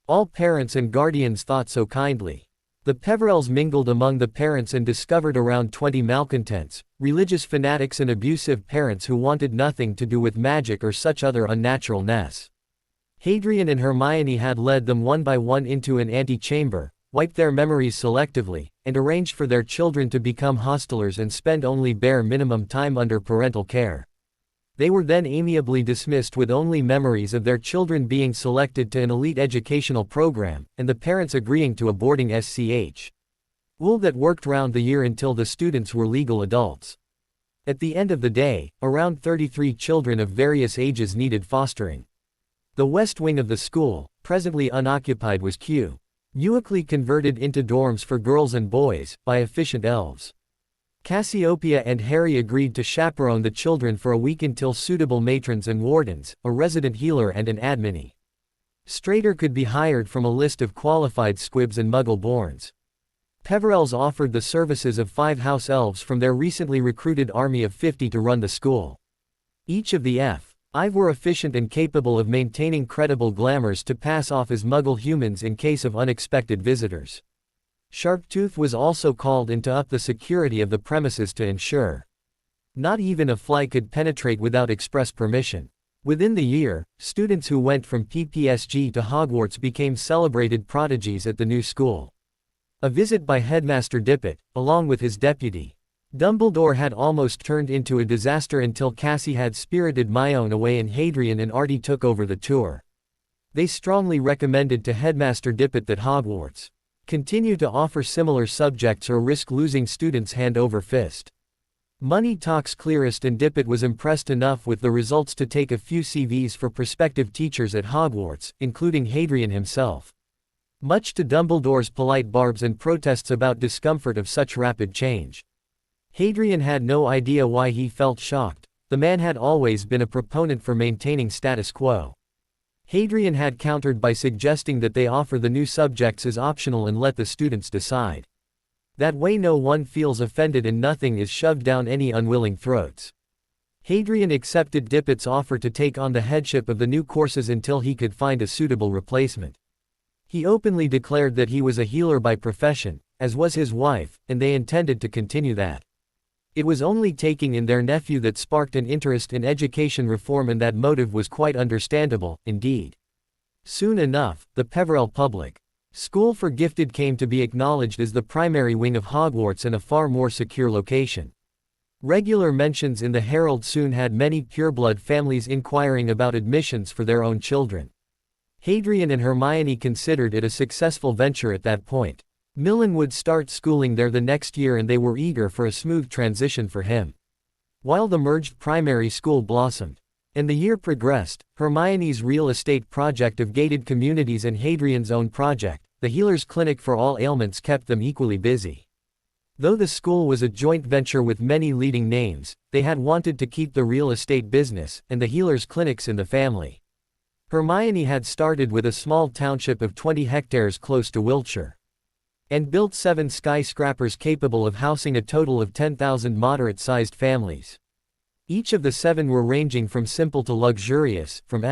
all parents and guardians thought so kindly. The Peverells mingled among the parents and discovered around 20 malcontents, religious fanatics and abusive parents who wanted nothing to do with magic or such other unnaturalness. Hadrian and Hermione had led them one by one into an antechamber, wiped their memories selectively, and arranged for their children to become hostelers and spend only bare minimum time under parental care. They were then amiably dismissed with only memories of their children being selected to an elite educational program, and the parents agreeing to a boarding schedule that worked round the year until the students were legal adults. At the end of the day, around 33 children of various ages needed fostering. The west wing of the school, presently unoccupied, was quickly converted into dorms for girls and boys, by efficient elves. Cassiopeia and Harry agreed to chaperone the children for a week until suitable matrons and wardens, a resident healer and an administrator could be hired from a list of qualified squibs and Muggle-borns. Peverells offered the services of 5 house elves from their recently recruited army of 50 to run the school. Each of the Five were efficient and capable of maintaining credible glamours to pass off as Muggle humans in case of unexpected visitors. Sharptooth was also called in to up the security of the premises to ensure not even a fly could penetrate without express permission. Within the year, students who went from PPSG to Hogwarts became celebrated prodigies at the new school. A visit by Headmaster Dippet, along with his deputy Dumbledore, had almost turned into a disaster until Cassie had spirited Hermione away and Hadrian and Artie took over the tour. They strongly recommended to Headmaster Dippet that Hogwarts continue to offer similar subjects or risk losing students hand over fist. Money talks clearest, and Dippet was impressed enough with the results to take a few CVs for prospective teachers at Hogwarts, including Hadrian himself. Much to Dumbledore's polite barbs and protests about discomfort of such rapid change. Hadrian had no idea why he felt shocked. The man had always been a proponent for maintaining status quo. Hadrian had countered by suggesting that they offer the new subjects as optional and let the students decide. That way no one feels offended and nothing is shoved down any unwilling throats. Hadrian accepted Dippet's offer to take on the headship of the new courses until he could find a suitable replacement. He openly declared that he was a healer by profession, as was his wife, and they intended to continue that. It was only taking in their nephew that sparked an interest in education reform, and that motive was quite understandable, indeed. Soon enough, the Peverell Public School for Gifted came to be acknowledged as the primary wing of Hogwarts and a far more secure location. Regular mentions in the Herald soon had many pureblood families inquiring about admissions for their own children. Hadrian and Hermione considered it a successful venture at that point. Millen would start schooling there the next year and they were eager for a smooth transition for him. While the merged primary school blossomed, and the year progressed, Hermione's real estate project of gated communities and Hadrian's own project, the Healer's Clinic for All Ailments, kept them equally busy. Though the school was a joint venture with many leading names, they had wanted to keep the real estate business and the Healer's Clinics in the family. Hermione had started with a small township of 20 hectares close to Wiltshire, and built 7 skyscrapers capable of housing a total of 10,000 moderate-sized families. Each of the 7 were ranging from simple to luxurious, from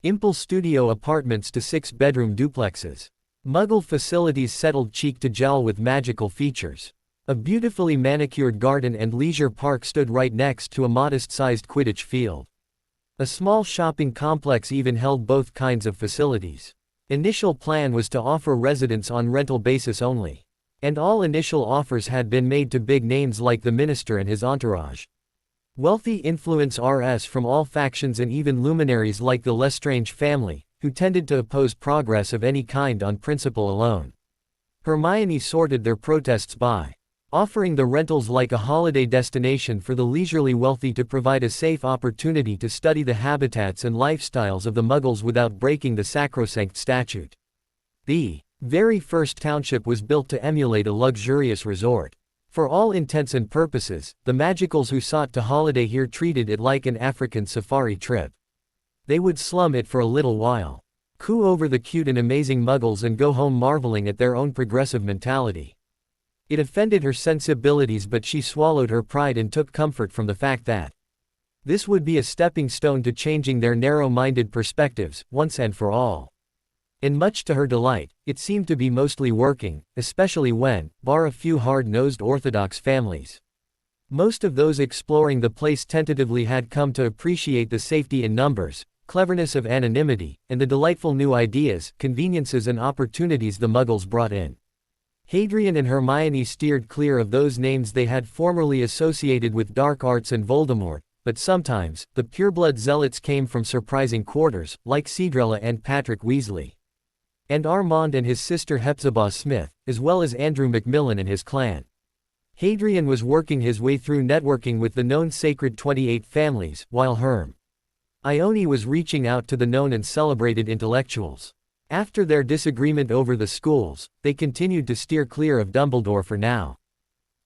Impulse studio apartments to 6-bedroom duplexes. Muggle facilities settled cheek to jowl with magical features. A beautifully manicured garden and leisure park stood right next to a modest-sized Quidditch field. A small shopping complex even held both kinds of facilities. Initial plan was to offer residents on rental basis only. And all initial offers had been made to big names like the minister and his entourage. Wealthy influence RS from all factions and even luminaries like the Lestrange family, who tended to oppose progress of any kind on principle alone. Hermione sorted their protests by offering the rentals like a holiday destination for the leisurely wealthy to provide a safe opportunity to study the habitats and lifestyles of the Muggles without breaking the sacrosanct statute. The very first township was built to emulate a luxurious resort. For all intents and purposes, the Magicals who sought to holiday here treated it like an African safari trip. They would slum it for a little while, coo over the cute and amazing Muggles and go home marveling at their own progressive mentality. It offended her sensibilities, but she swallowed her pride and took comfort from the fact that this would be a stepping stone to changing their narrow-minded perspectives, once and for all. And much to her delight, it seemed to be mostly working, especially when, bar a few hard-nosed Orthodox families, most of those exploring the place tentatively had come to appreciate the safety in numbers, cleverness of anonymity, and the delightful new ideas, conveniences and opportunities the Muggles brought in. Hadrian and Hermione steered clear of those names they had formerly associated with dark arts and Voldemort, but sometimes, the pureblood zealots came from surprising quarters, like Cedrella and Patrick Weasley. And Armand and his sister Hepzibah Smith, as well as Andrew Macmillan and his clan. Hadrian was working his way through networking with the known Sacred 28 families, while Hermione was reaching out to the known and celebrated intellectuals. After their disagreement over the schools, they continued to steer clear of Dumbledore for now.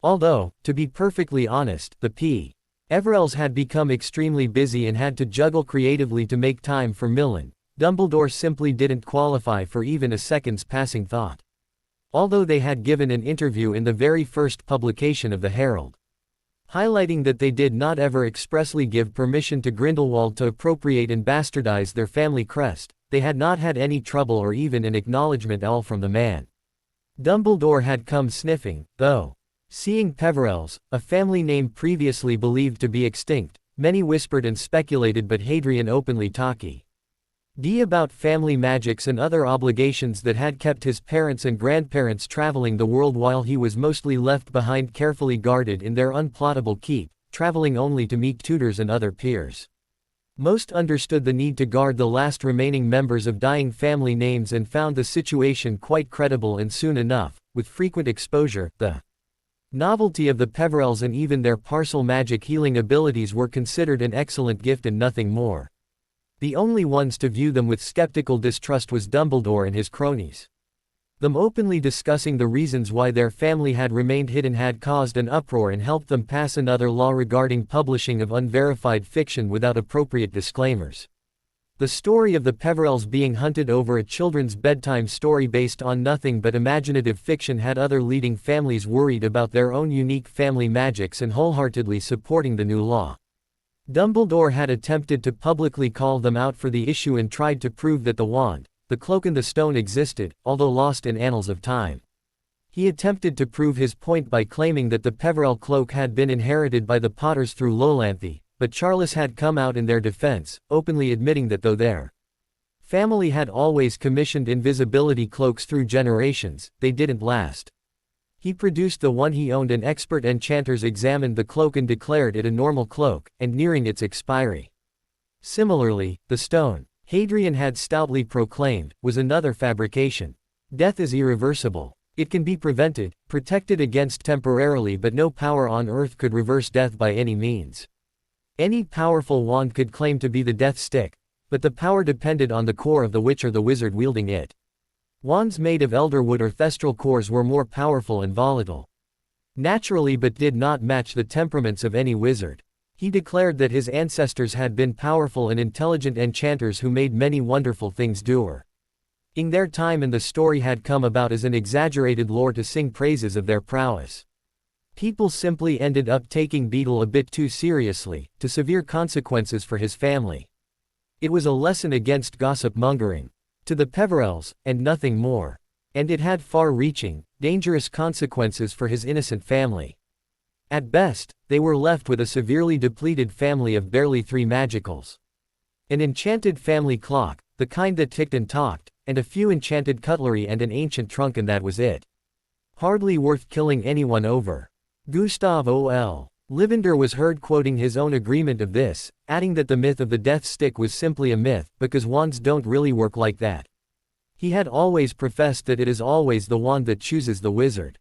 Although, to be perfectly honest, the Everells had become extremely busy and had to juggle creatively to make time for Millen. Dumbledore simply didn't qualify for even a second's passing thought. Although they had given an interview in the very first publication of the Herald, highlighting that they did not ever expressly give permission to Grindelwald to appropriate and bastardize their family crest, they had not had any trouble or even an acknowledgement at all from the man. Dumbledore had come sniffing, though. Seeing Peverells, a family name previously believed to be extinct, many whispered and speculated, but Hadrian openly talked about family magics and other obligations that had kept his parents and grandparents traveling the world while he was mostly left behind, carefully guarded in their unplottable keep, traveling only to meet tutors and other peers. Most understood the need to guard the last remaining members of dying family names and found the situation quite credible, and soon enough, with frequent exposure, the novelty of the Peverells and even their parcel magic healing abilities were considered an excellent gift and nothing more. The only ones to view them with skeptical distrust was Dumbledore and his cronies. Them openly discussing the reasons why their family had remained hidden had caused an uproar and helped them pass another law regarding publishing of unverified fiction without appropriate disclaimers. The story of the Peverells being hunted over a children's bedtime story based on nothing but imaginative fiction had other leading families worried about their own unique family magics and wholeheartedly supporting the new law. Dumbledore had attempted to publicly call them out for the issue and tried to prove that the wand, the cloak and the stone existed, although lost in annals of time. He attempted to prove his point by claiming that the Peverell cloak had been inherited by the Potters through Lolanthy, but Charles had come out in their defense, openly admitting that though their family had always commissioned invisibility cloaks through generations, they didn't last. He produced the one he owned, and expert enchanters examined the cloak and declared it a normal cloak, and nearing its expiry. Similarly, the stone, Hadrian had stoutly proclaimed, was another fabrication. Death is irreversible. It can be prevented, protected against temporarily, but no power on earth could reverse death by any means. Any powerful wand could claim to be the death stick, but the power depended on the core of the witch or the wizard wielding it. Wands made of elderwood or thestral cores were more powerful and volatile, naturally, but did not match the temperaments of any wizard. He declared that his ancestors had been powerful and intelligent enchanters who made many wonderful things during their time, and the story had come about as an exaggerated lore to sing praises of their prowess. People simply ended up taking Beetle a bit too seriously, to severe consequences for his family. It was a lesson against gossip mongering. To the Peverells, and nothing more. And it had far-reaching, dangerous consequences for his innocent family. At best, they were left with a severely depleted family of barely 3 magicals. An enchanted family clock, the kind that ticked and talked, and a few enchanted cutlery and an ancient trunk, and that was it. Hardly worth killing anyone over. Gustav O.L. Livender was heard quoting his own agreement of this, adding that the myth of the death stick was simply a myth, because wands don't really work like that. He had always professed that it is always the wand that chooses the wizard.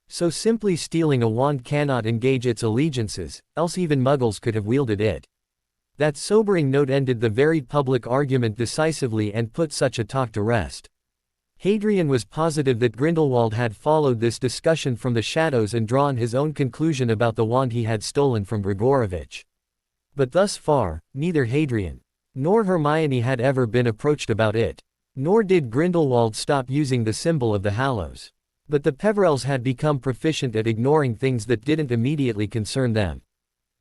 So simply stealing a wand cannot engage its allegiances, else even muggles could have wielded it. That sobering note ended the very public argument decisively and put such a talk to rest. Hadrian was positive that Grindelwald had followed this discussion from the shadows and drawn his own conclusion about the wand he had stolen from Grigorovich. But thus far, neither Hadrian nor Hermione had ever been approached about it. Nor did Grindelwald stop using the symbol of the Hallows. But the Peverells had become proficient at ignoring things that didn't immediately concern them.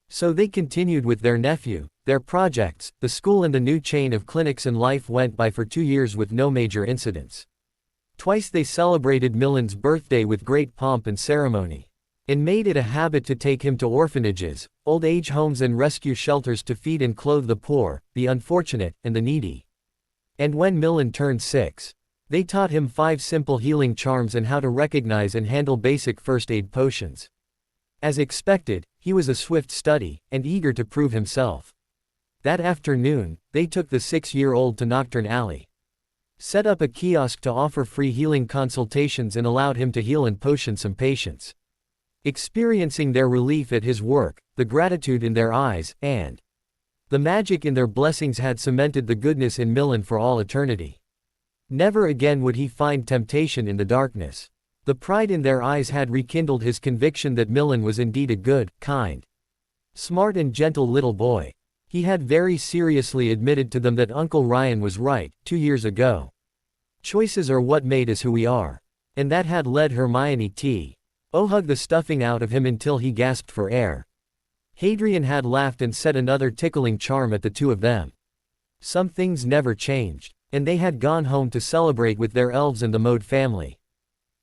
So they continued with their nephew, their projects, the school, and the new chain of clinics, and life went by for 2 years with no major incidents. Twice they celebrated Millen's birthday with great pomp and ceremony, and made it a habit to take him to orphanages, old age homes, and rescue shelters to feed and clothe the poor, the unfortunate, and the needy. And when Millen turned 6, they taught him 5 simple healing charms and how to recognize and handle basic first aid potions. As expected, he was a swift study, and eager to prove himself. That afternoon, they took the 6-year-old to Nocturne Alley, set up a kiosk to offer free healing consultations, and allowed him to heal and potion some patients. Experiencing their relief at his work, the gratitude in their eyes, and the magic in their blessings had cemented the goodness in Millen for all eternity. Never again would he find temptation in the darkness. The pride in their eyes had rekindled his conviction that Millen was indeed a good, kind, smart, and gentle little boy. He had very seriously admitted to them that Uncle Ryan was right, 2 years ago. Choices are what made us who we are. And that had led Hermione to hug the stuffing out of him until he gasped for air. Hadrian had laughed and set another tickling charm at the two of them. Some things never changed, and they had gone home to celebrate with their elves and the Mode family,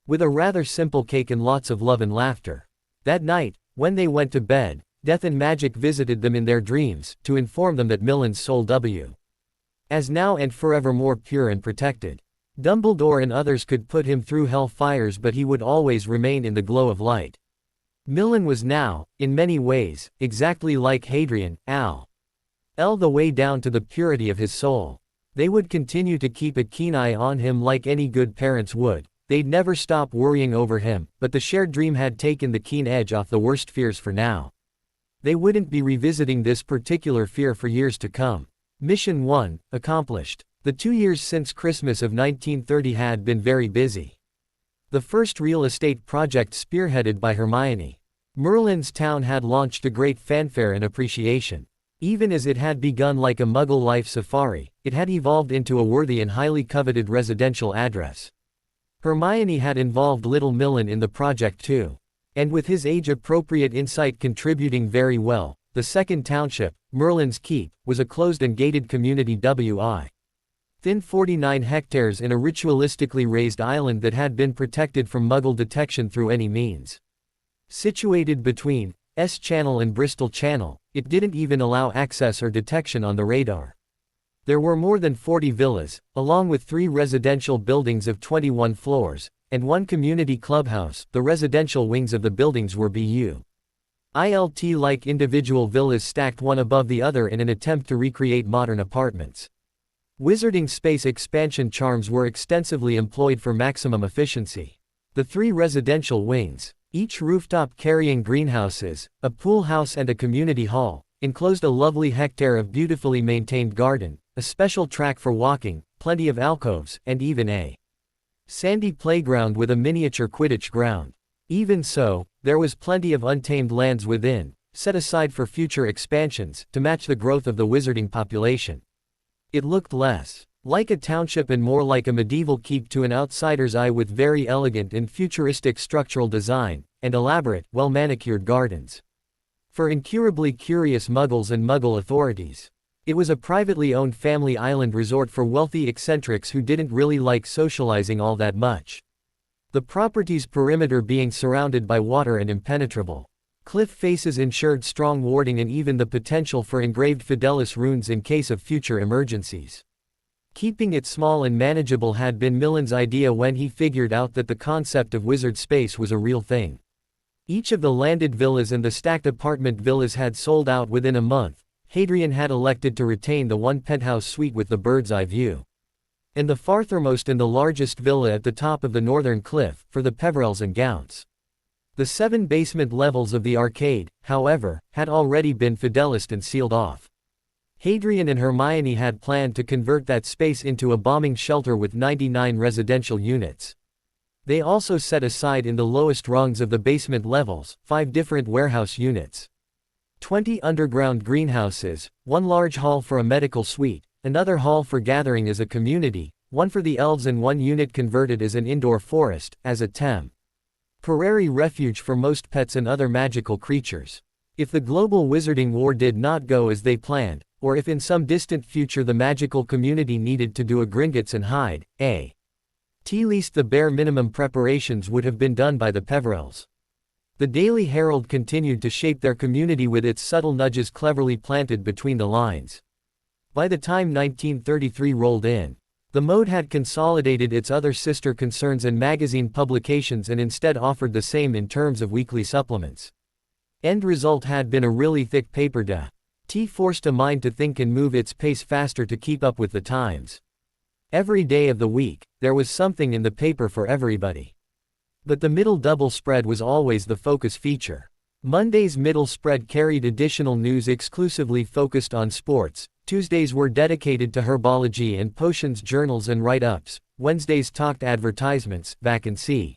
with a rather simple cake and lots of love and laughter. That night, when they went to bed, Death and Magic visited them in their dreams, to inform them that Millen's soul was now and forevermore pure and protected. Dumbledore and others could put him through hell fires, but he would always remain in the glow of light. Millen was now, in many ways, exactly like Hadrian, the way down to the purity of his soul. They would continue to keep a keen eye on him like any good parents would. They'd never stop worrying over him, but the shared dream had taken the keen edge off the worst fears for now. They wouldn't be revisiting this particular fear for years to come. Mission 1, accomplished. The 2 years since Christmas of 1930 had been very busy. The first real estate project spearheaded by Hermione. Merlin's town had launched a great fanfare and appreciation. Even as it had begun like a Muggle life safari, it had evolved into a worthy and highly coveted residential address. Hermione had involved little Millen in the project too. And with his age-appropriate insight contributing very well, the second township, Merlin's Keep, was a closed and gated community within 49 hectares in a ritualistically raised island that had been protected from Muggle detection through any means. Situated between S Channel and Bristol Channel, it didn't even allow access or detection on the radar. There were more than 40 villas, along with 3 residential buildings of 21 floors, and 1 community clubhouse. The residential wings of the buildings were built-like individual villas stacked one above the other in an attempt to recreate modern apartments. Wizarding space expansion charms were extensively employed for maximum efficiency. The 3 residential wings, each rooftop carrying greenhouses, a pool house, and a community hall, enclosed a lovely hectare of beautifully maintained garden, a special track for walking, plenty of alcoves, and even a sandy playground with a miniature Quidditch ground. Even so, there was plenty of untamed lands within, set aside for future expansions, to match the growth of the wizarding population. It looked less like a township and more like a medieval keep to an outsider's eye, with very elegant and futuristic structural design, and elaborate, well-manicured gardens for incurably curious Muggles and Muggle authorities. It was a privately owned family island resort for wealthy eccentrics who didn't really like socializing all that much. The property's perimeter being surrounded by water and impenetrable cliff faces ensured strong warding and even the potential for engraved Fidelis runes in case of future emergencies. Keeping it small and manageable had been Millen's idea when he figured out that the concept of wizard space was a real thing. Each of the landed villas and the stacked apartment villas had sold out within a month. Hadrian had elected to retain the one penthouse suite with the bird's eye view. And the farthermost and the largest villa at the top of the northern cliff, for the Peverels and Gounts. The 7 basement levels of the arcade, however, had already been Fidelised and sealed off. Hadrian and Hermione had planned to convert that space into a bombing shelter with 99 residential units. They also set aside in the lowest rungs of the basement levels, 5 different warehouse units. 20 underground greenhouses, 1 large hall for a medical suite, another hall for gathering as a community, 1 for the elves and 1 unit converted as an indoor forest, as a temporary refuge for most pets and other magical creatures. If the global wizarding war did not go as they planned, or if in some distant future the magical community needed to do a Gringotts and hide, at least the bare minimum preparations would have been done by the Peverels. The Daily Herald continued to shape their community with its subtle nudges cleverly planted between the lines. By the time 1933 rolled in, the mode had consolidated its other sister concerns and magazine publications and instead offered the same in terms of weekly supplements. End result had been a really thick paper forced a mind to think and move its pace faster to keep up with the times. Every day of the week, there was something in the paper for everybody. But the middle double spread was always the focus feature. Monday's middle spread carried additional news exclusively focused on sports. Tuesdays were dedicated to herbology and potions journals and write-ups. Wednesdays talked advertisements, vacancies,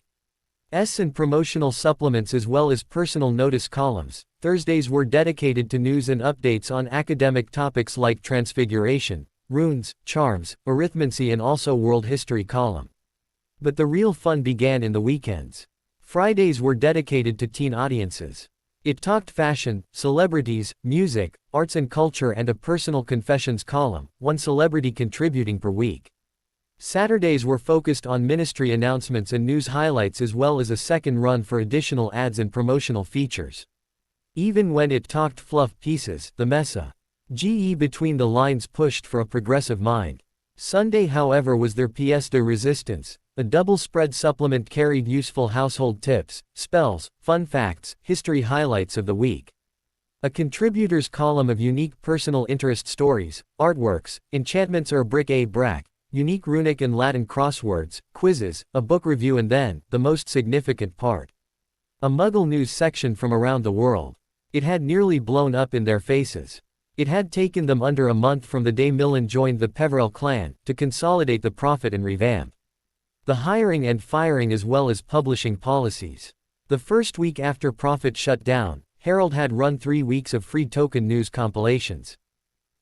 and promotional supplements as well as personal notice columns. Thursdays were dedicated to news and updates on academic topics like transfiguration, runes, charms, arithmancy and also world history column. But the real fun began in the weekends. Fridays were dedicated to teen audiences. It talked fashion, celebrities, music, arts and culture and a personal confessions column, 1 celebrity contributing per week. Saturdays were focused on ministry announcements and news highlights as well as a second run for additional ads and promotional features. Even when it talked fluff pieces, the message between the lines pushed for a progressive mind. Sunday however was their pièce de résistance. A double-spread supplement carried useful household tips, spells, fun facts, history highlights of the week. A contributors column of unique personal interest stories, artworks, enchantments or bric-a-brac, unique runic and Latin crosswords, quizzes, a book review and then, the most significant part, a Muggle news section from around the world. It had nearly blown up in their faces. It had taken them under a month from the day Millen joined the Peverell clan, to consolidate the profit and revamp the hiring and firing as well as publishing policies. The first week after Prophet shut down, Herald had run 3 weeks of free token news compilations.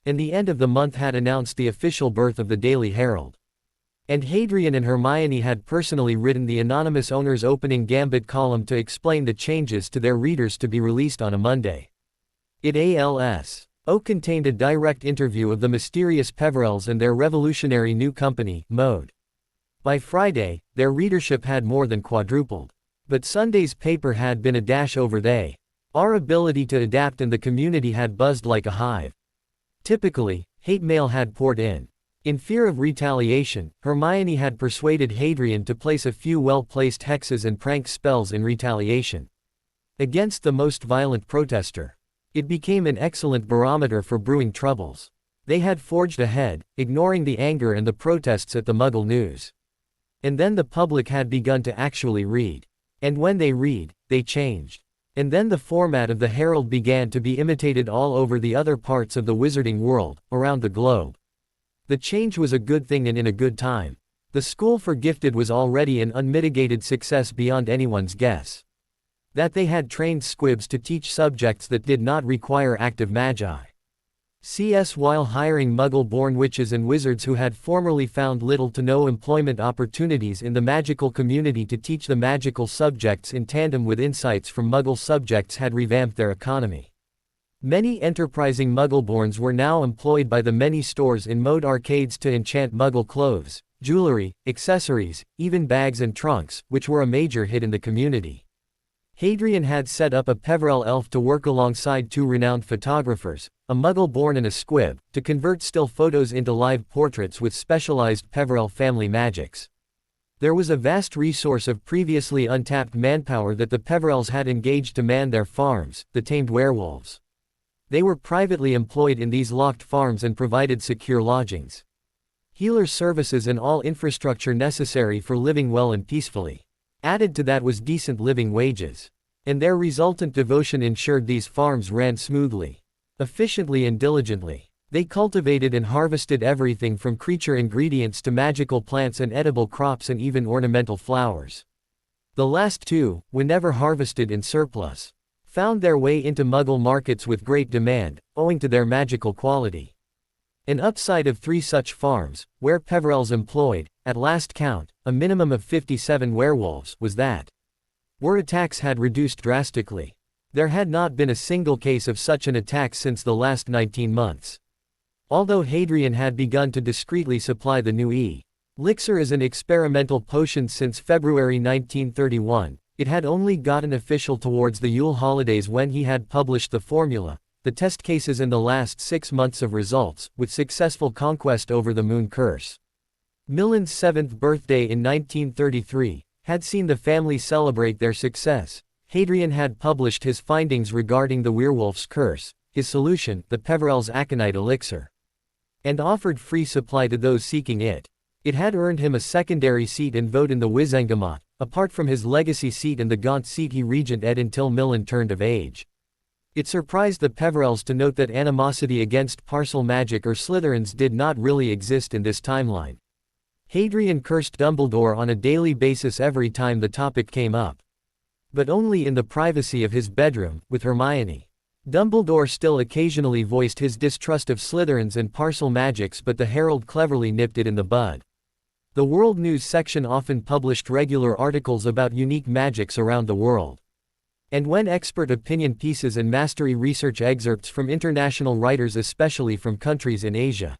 And the end of the month had announced the official birth of the Daily Herald. And Hadrian and Hermione had personally written the anonymous owner's opening gambit column to explain the changes to their readers to be released on a Monday. It also contained a direct interview of the mysterious Peverels and their revolutionary new company, Mode. By Friday, their readership had more than quadrupled. But Sunday's paper had been a dash over our ability to adapt and the community had buzzed like a hive. Typically, hate mail had poured in. In fear of retaliation, Hermione had persuaded Hadrian to place a few well-placed hexes and prank spells in retaliation against the most violent protester. It became an excellent barometer for brewing troubles. They had forged ahead, ignoring the anger and the protests at the Muggle news. And then the public had begun to actually read. And when they read, they changed. And then the format of the Herald began to be imitated all over the other parts of the wizarding world, around the globe. The change was a good thing and in a good time. The School for Gifted was already an unmitigated success beyond anyone's guess. That they had trained squibs to teach subjects that did not require active magi. While hiring Muggle-born witches and wizards who had formerly found little to no employment opportunities in the magical community to teach the magical subjects in tandem with insights from Muggle subjects had revamped their economy. Many enterprising Muggleborns were now employed by the many stores in mode arcades to enchant Muggle clothes, jewelry, accessories, even bags and trunks, which were a major hit in the community. Hadrian had set up a Peverell elf to work alongside two renowned photographers, a Muggle-born and a squib, to convert still photos into live portraits with specialized Peverell family magics. There was a vast resource of previously untapped manpower that the Peverells had engaged to man their farms, the tamed werewolves. They were privately employed in these locked farms and provided secure lodgings, healer services and all infrastructure necessary for living well and peacefully. Added to that was decent living wages. And their resultant devotion ensured these farms ran smoothly, efficiently and diligently. They cultivated and harvested everything from creature ingredients to magical plants and edible crops and even ornamental flowers. The last two, whenever harvested in surplus, found their way into Muggle markets with great demand, owing to their magical quality. An upside of 3 such farms, where Peverells employed, at last count, a minimum of 57 werewolves, was that war attacks had reduced drastically. There had not been a single case of such an attack since the last 19 months. Although Hadrian had begun to discreetly supply the new elixir as an experimental potion since February 1931, it had only gotten official towards the Yule holidays when he had published the formula, the test cases and the last 6 months of results, with successful conquest over the moon curse. Millen's 7th birthday in 1933 had seen the family celebrate their success. Hadrian had published his findings regarding the werewolf's curse, his solution, the Peverell's aconite elixir, and offered free supply to those seeking it. It had earned him a secondary seat and vote in the Wizengamot, apart from his legacy seat and the Gaunt seat he regent ed until Millen turned of age. It surprised the Peverells to note that animosity against parcel magic or Slytherins did not really exist in this timeline. Hadrian cursed Dumbledore on a daily basis every time the topic came up, but only in the privacy of his bedroom, with Hermione. Dumbledore still occasionally voiced his distrust of Slytherins and parcel magics, but the Herald cleverly nipped it in the bud. The World News section often published regular articles about unique magics around the world. And when expert opinion pieces and mastery research excerpts from international writers, especially from countries in Asia,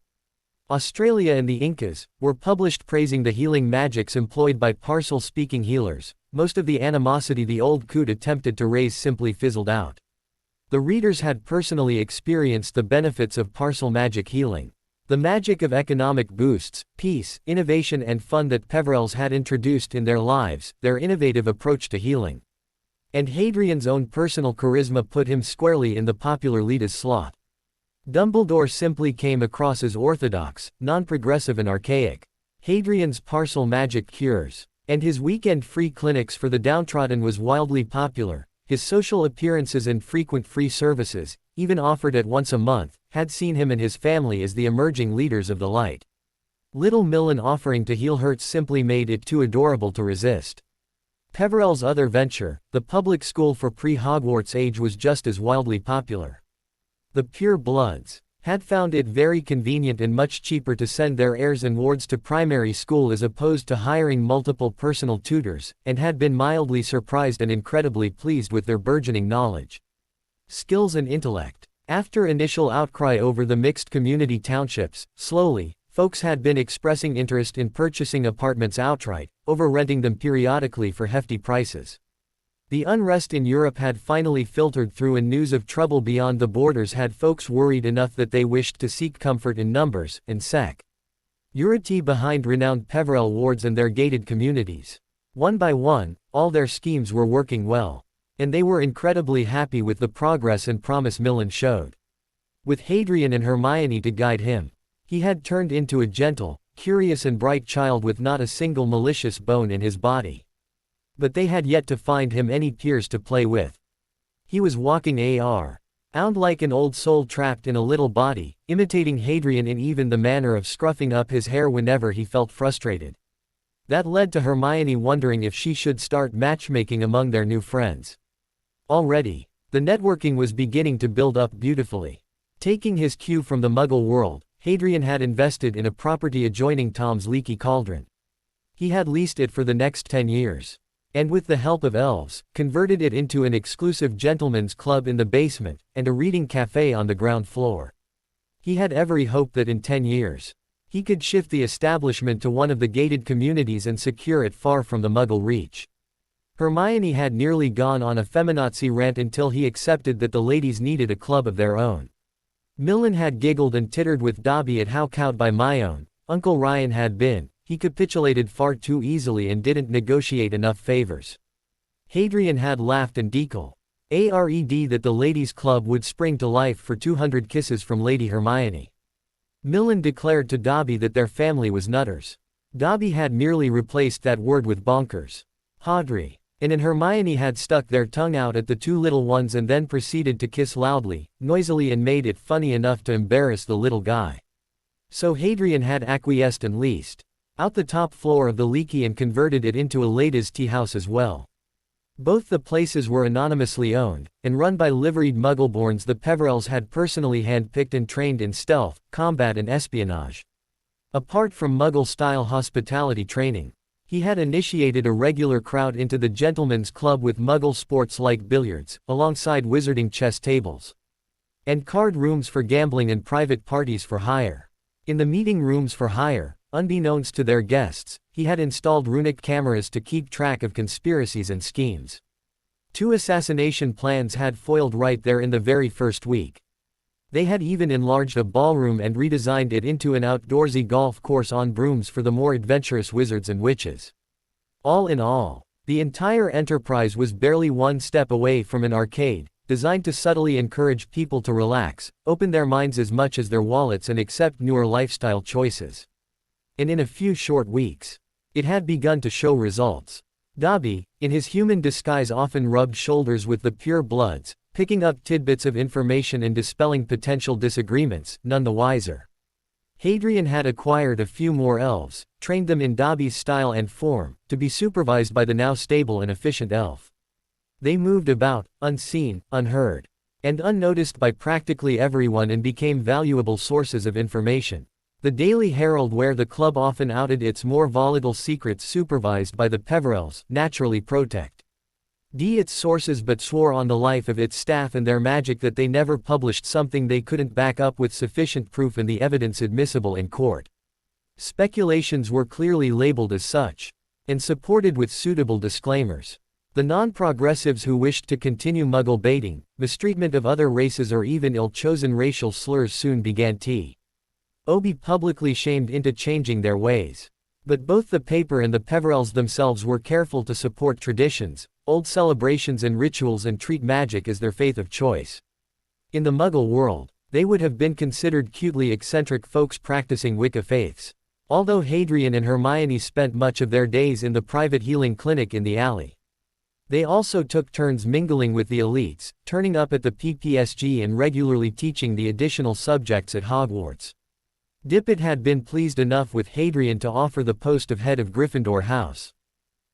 Australia and the Incas, were published praising the healing magics employed by parcel-speaking healers, most of the animosity the old coot attempted to raise simply fizzled out. The readers had personally experienced the benefits of parcel magic healing. The magic of economic boosts, peace, innovation and fun that Peverells had introduced in their lives, their innovative approach to healing. And Hadrian's own personal charisma put him squarely in the popular leader's slot. Dumbledore simply came across as orthodox, non-progressive and archaic. Hadrian's parcel magic cures, and his weekend-free clinics for the downtrodden was wildly popular. His social appearances and frequent free services, even offered at once a month, had seen him and his family as the emerging leaders of the light. Little Millen offering to heal hurts simply made it too adorable to resist. Peverell's other venture, the public school for pre-Hogwarts age, was just as wildly popular. The Pure Bloods had found it very convenient and much cheaper to send their heirs and wards to primary school as opposed to hiring multiple personal tutors, and had been mildly surprised and incredibly pleased with their burgeoning knowledge, skills and intellect. After initial outcry over the mixed community townships, slowly, folks had been expressing interest in purchasing apartments outright, over renting them periodically for hefty prices. The unrest in Europe had finally filtered through, and news of trouble beyond the borders had folks worried enough that they wished to seek comfort in numbers and security behind renowned Peverell wards and their gated communities. One by one, all their schemes were working well, and they were incredibly happy with the progress and promise Millen showed. With Hadrian and Hermione to guide him, he had turned into a gentle, curious and bright child with not a single malicious bone in his body. But they had yet to find him any peers to play with. He was walking around like an old soul trapped in a little body, imitating Hadrian in even the manner of scruffing up his hair whenever he felt frustrated. That led to Hermione wondering if she should start matchmaking among their new friends. Already, the networking was beginning to build up beautifully. Taking his cue from the Muggle world, Hadrian had invested in a property adjoining Tom's Leaky Cauldron. He had leased it for the next 10 years. and with the help of elves, converted it into an exclusive gentlemen's club in the basement, and a reading cafe on the ground floor. He had every hope that in 10 years, he could shift the establishment to one of the gated communities and secure it far from the Muggle reach. Hermione had nearly gone on a feminazi rant until he accepted that the ladies needed a club of their own. Millen had giggled and tittered with Dobby at how cowed by Myone Uncle Ryan had been. He capitulated far too easily and didn't negotiate enough favors. Hadrian had laughed and declared that the ladies' club would spring to life for 200 kisses from Lady Hermione. Millen declared to Dobby that their family was nutters. Dobby had merely replaced that word with bonkers. Hadri and Hermione had stuck their tongue out at the two little ones and then proceeded to kiss loudly, noisily, and made it funny enough to embarrass the little guy. So Hadrian had acquiesced and leased out the top floor of the Leaky and converted it into a ladies' tea house as well. Both the places were anonymously owned, and run by liveried Muggleborns the Peverells had personally handpicked and trained in stealth, combat and espionage. Apart from Muggle-style hospitality training, he had initiated a regular crowd into the gentlemen's club with Muggle sports like billiards, alongside wizarding chess tables, and card rooms for gambling and private parties for hire. In the meeting rooms for hire, unbeknownst to their guests, he had installed runic cameras to keep track of conspiracies and schemes. 2 assassination plans had foiled right there in the very first week. They had even enlarged a ballroom and redesigned it into an outdoorsy golf course on brooms for the more adventurous wizards and witches. All in all, the entire enterprise was barely one step away from an arcade, designed to subtly encourage people to relax, open their minds as much as their wallets, and accept newer lifestyle choices. And in a few short weeks, it had begun to show results. Dobby, in his human disguise, often rubbed shoulders with the pure bloods, picking up tidbits of information and dispelling potential disagreements, none the wiser. Hadrian had acquired a few more elves, trained them in Dobby's style and form, to be supervised by the now stable and efficient elf. They moved about, unseen, unheard, and unnoticed by practically everyone, and became valuable sources of information. The Daily Herald, where the club often outed its more volatile secrets, supervised by the Peverells, naturally protected its sources but swore on the life of its staff and their magic that they never published something they couldn't back up with sufficient proof and the evidence admissible in court. Speculations were clearly labeled as such, and supported with suitable disclaimers. The non-progressives who wished to continue Muggle baiting, mistreatment of other races, or even ill-chosen racial slurs soon began to be publicly shamed into changing their ways. But both the paper and the Peverells themselves were careful to support traditions, old celebrations and rituals, and treat magic as their faith of choice. In the Muggle world, they would have been considered cutely eccentric folks practicing Wicca faiths. Although Hadrian and Hermione spent much of their days in the private healing clinic in the alley, they also took turns mingling with the elites, turning up at the PPSG and regularly teaching the additional subjects at Hogwarts. Dippet had been pleased enough with Hadrian to offer the post of head of Gryffindor House.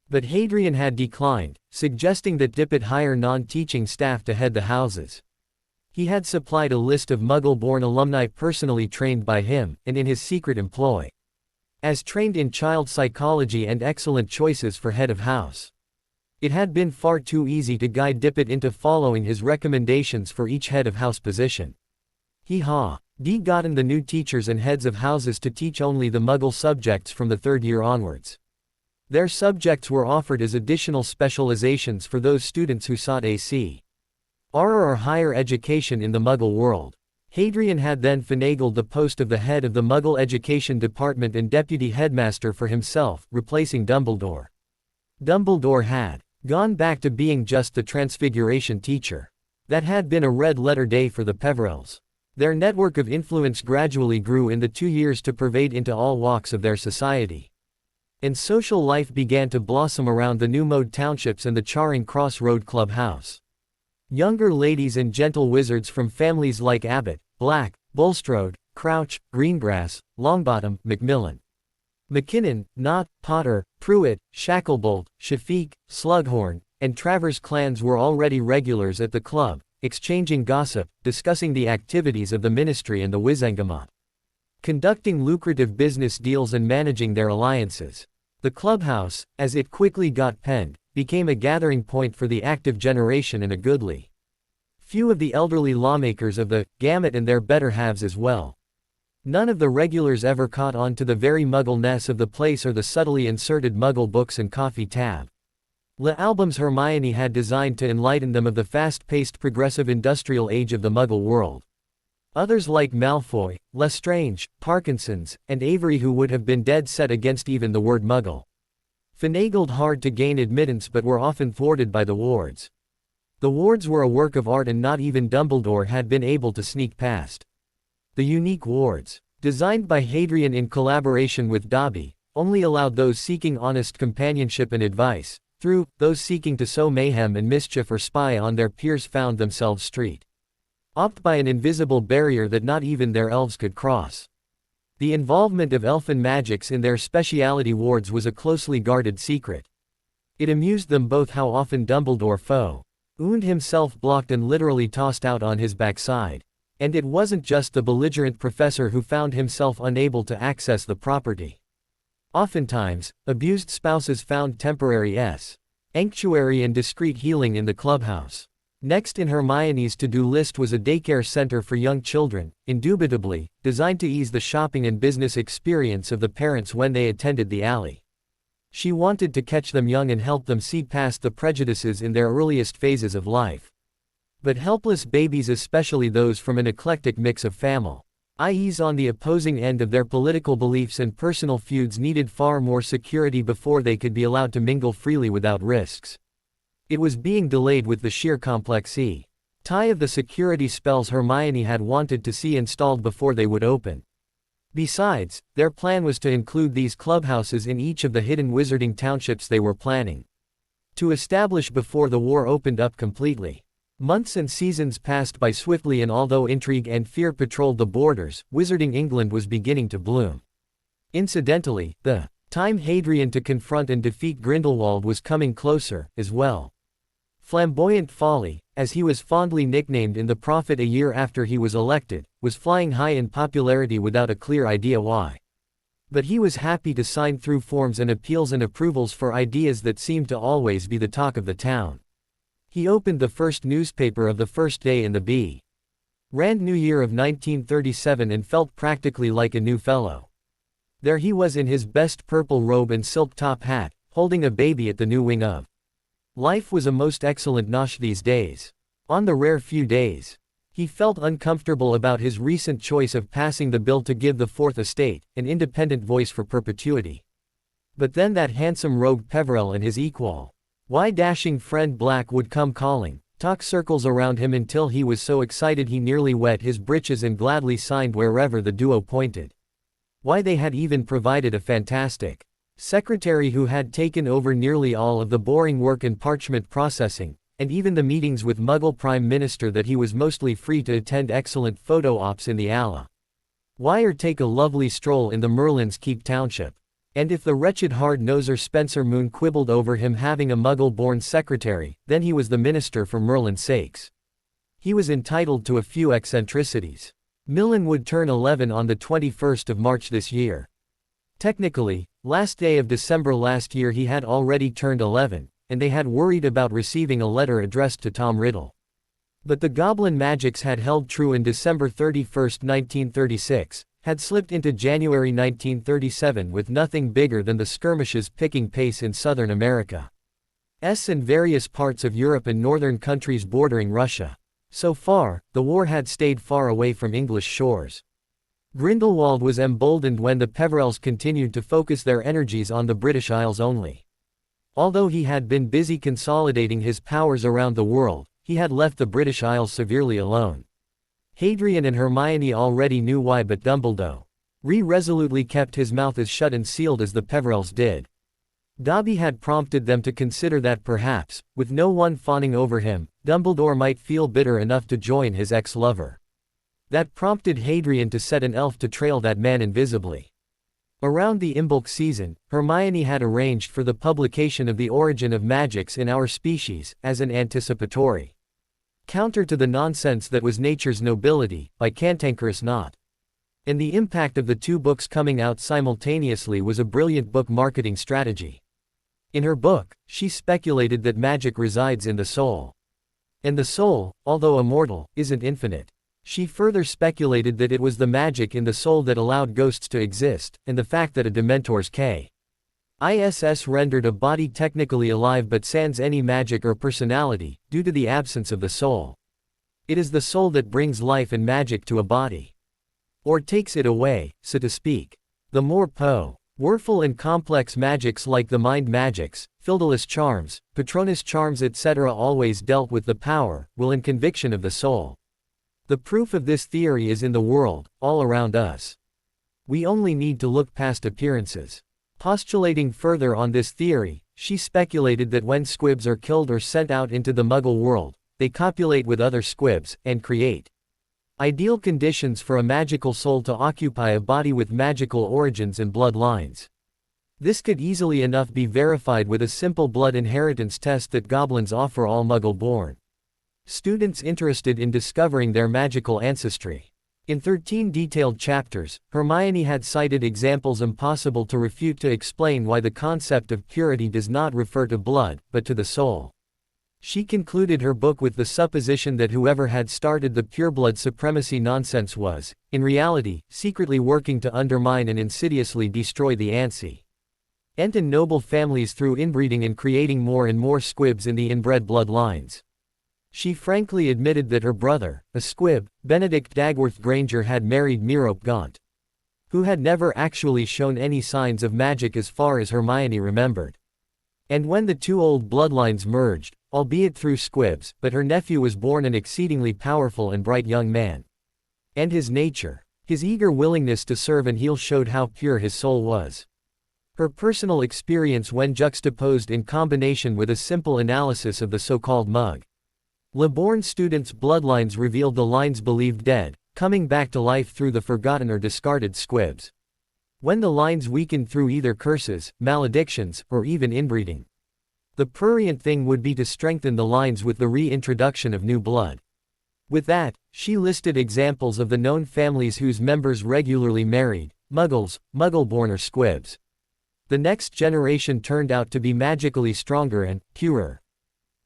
But Hadrian had declined, suggesting that Dippet hire non-teaching staff to head the houses. He had supplied a list of Muggle-born alumni personally trained by him, and in his secret employ, as trained in child psychology and excellent choices for head of house. It had been far too easy to guide Dippet into following his recommendations for each head of house position. He'd gotten the new teachers and heads of houses to teach only the Muggle subjects from the 3rd year onwards. Their subjects were offered as additional specializations for those students who sought A.C. or higher education in the Muggle world. Hadrian had then finagled the post of the head of the Muggle Education Department and deputy headmaster for himself, replacing Dumbledore. Dumbledore had gone back to being just the Transfiguration teacher. That had been a red-letter day for the Peverells. Their network of influence gradually grew in the 2 years to pervade into all walks of their society. And social life began to blossom around the New Mode townships and the Charing Cross Road clubhouse. Younger ladies and gentle wizards from families like Abbott, Black, Bulstrode, Crouch, Greengrass, Longbottom, Macmillan, McKinnon, Knott, Potter, Pruitt, Shacklebolt, Shafiq, Slughorn, and Travers clans were already regulars at the club, exchanging gossip, discussing the activities of the ministry and the Wizengamot, conducting lucrative business deals and managing their alliances. The clubhouse, as it quickly got penned, became a gathering point for the active generation and a goodly few of the elderly lawmakers of the gamut and their better halves as well. None of the regulars ever caught on to the very muggle-ness of the place or the subtly inserted muggle books and coffee tab. The albums Hermione had designed to enlighten them of the fast-paced progressive industrial age of the muggle world. Others like Malfoy, Lestrange, Parkinson's, and Avery, who would have been dead set against even the word muggle, finagled hard to gain admittance but were often thwarted by the wards. The wards were a work of art and not even Dumbledore had been able to sneak past. The unique wards, designed by Hadrian in collaboration with Dobby, only allowed those seeking honest companionship and advice, through those seeking to sow mayhem and mischief or spy on their peers found themselves opt by an invisible barrier that not even their elves could cross. The involvement of elfin magics in their speciality wards was a closely guarded secret. It amused them both how often Dumbledore found himself blocked and literally tossed out on his backside. And it wasn't just the belligerent professor who found himself unable to access the property. Oftentimes, abused spouses found temporary sanctuary and discreet healing in the clubhouse. Next in Hermione's to-do list was a daycare center for young children, indubitably designed to ease the shopping and business experience of the parents when they attended the alley. She wanted to catch them young and help them see past the prejudices in their earliest phases of life. But helpless babies, especially those from an eclectic mix of families on the opposing end of their political beliefs and personal feuds, needed far more security before they could be allowed to mingle freely without risks. It was being delayed with the sheer complexity of the security spells Hermione had wanted to see installed before they would open. Besides, their plan was to include these clubhouses in each of the hidden wizarding townships they were planning to establish before the war opened up completely. Months and seasons passed by swiftly, and although intrigue and fear patrolled the borders, Wizarding England was beginning to bloom. Incidentally, the time Hadrian to confront and defeat Grindelwald was coming closer, as well. Flamboyant Folly, as he was fondly nicknamed in The Prophet a year after he was elected, was flying high in popularity without a clear idea why. But he was happy to sign through forms and appeals and approvals for ideas that seemed to always be the talk of the town. He opened the first newspaper of the first day in the Rand New Year of 1937 and felt practically like a new fellow. There he was in his best purple robe and silk top hat, holding a baby at the new wing of. Life was a most excellent nosh these days. On the rare few days he felt uncomfortable about his recent choice of passing the bill to give the Fourth Estate an independent voice for perpetuity. But then that handsome rogue Peverell and his equal dashing friend Black would come calling, talk circles around him until he was so excited he nearly wet his britches and gladly signed wherever the duo pointed. Why, they had even provided a fantastic secretary who had taken over nearly all of the boring work and parchment processing, and even the meetings with Muggle Prime Minister that he was mostly free to attend excellent photo ops in the Ala. Why, or take a lovely stroll in the Merlin's Keep Township. And if the wretched hard-noser Spencer Moon quibbled over him having a Muggle-born secretary, then he was the minister for Merlin's sakes. He was entitled to a few eccentricities. Millen would turn 11 on the 21st of March this year. Technically, last day of December last year he had already turned 11, and they had worried about receiving a letter addressed to Tom Riddle. But the goblin magics had held true, and December 31, 1936, had slipped into January 1937 with nothing bigger than the skirmishes picking pace in southern America and various parts of Europe and northern countries bordering Russia. So far, the war had stayed far away from English shores. Grindelwald was emboldened when the Peverells continued to focus their energies on the British Isles only. Although he had been busy consolidating his powers around the world, he had left the British Isles severely alone. Hadrian and Hermione already knew why, but Dumbledore resolutely kept his mouth as shut and sealed as the Peverells did. Dobby had prompted them to consider that perhaps, with no one fawning over him, Dumbledore might feel bitter enough to join his ex-lover. That prompted Hadrian to set an elf to trail that man invisibly. Around the Imbolc season, Hermione had arranged for the publication of The Origin of Magics in Our Species, as an anticipatory counter to the nonsense that was Nature's Nobility, by Cantankerous Knot. And the impact of the two books coming out simultaneously was a brilliant book marketing strategy. In her book, she speculated that magic resides in the soul. And the soul, although immortal, isn't infinite. She further speculated that it was the magic in the soul that allowed ghosts to exist, and the fact that a Dementor's K.I.S.S. rendered a body technically alive but sans any magic or personality, due to the absence of the soul. It is the soul that brings life and magic to a body. Or takes it away, so to speak. The more powerful and complex magics like the mind magics, Fidelis charms, Patronus charms etc. always dealt with the power, will and conviction of the soul. The proof of this theory is in the world, all around us. We only need to look past appearances. Postulating further on this theory, she speculated that when squibs are killed or sent out into the Muggle world, they copulate with other squibs, and create ideal conditions for a magical soul to occupy a body with magical origins and bloodlines. This could easily enough be verified with a simple blood inheritance test that goblins offer all Muggle-born students interested in discovering their magical ancestry. In 13 detailed chapters, Hermione had cited examples impossible to refute to explain why the concept of purity does not refer to blood, but to the soul. She concluded her book with the supposition that whoever had started the pureblood supremacy nonsense was, in reality, secretly working to undermine and insidiously destroy the ancient and noble families through inbreeding and creating more and more squibs in the inbred bloodlines. She frankly admitted that her brother, a squib, Benedict Dagworth Granger, had married Merope Gaunt, who had never actually shown any signs of magic as far as Hermione remembered. And when the two old bloodlines merged, albeit through squibs, but her nephew was born an exceedingly powerful and bright young man. And his nature, his eager willingness to serve and heal showed how pure his soul was. Her personal experience when juxtaposed in combination with a simple analysis of the so-called Reborn students' bloodlines revealed the lines believed dead, coming back to life through the forgotten or discarded squibs. When the lines weakened through either curses, maledictions, or even inbreeding. The prurient thing would be to strengthen the lines with the reintroduction of new blood. With that, she listed examples of the known families whose members regularly married Muggles, Muggle-born or squibs. The next generation turned out to be magically stronger and purer.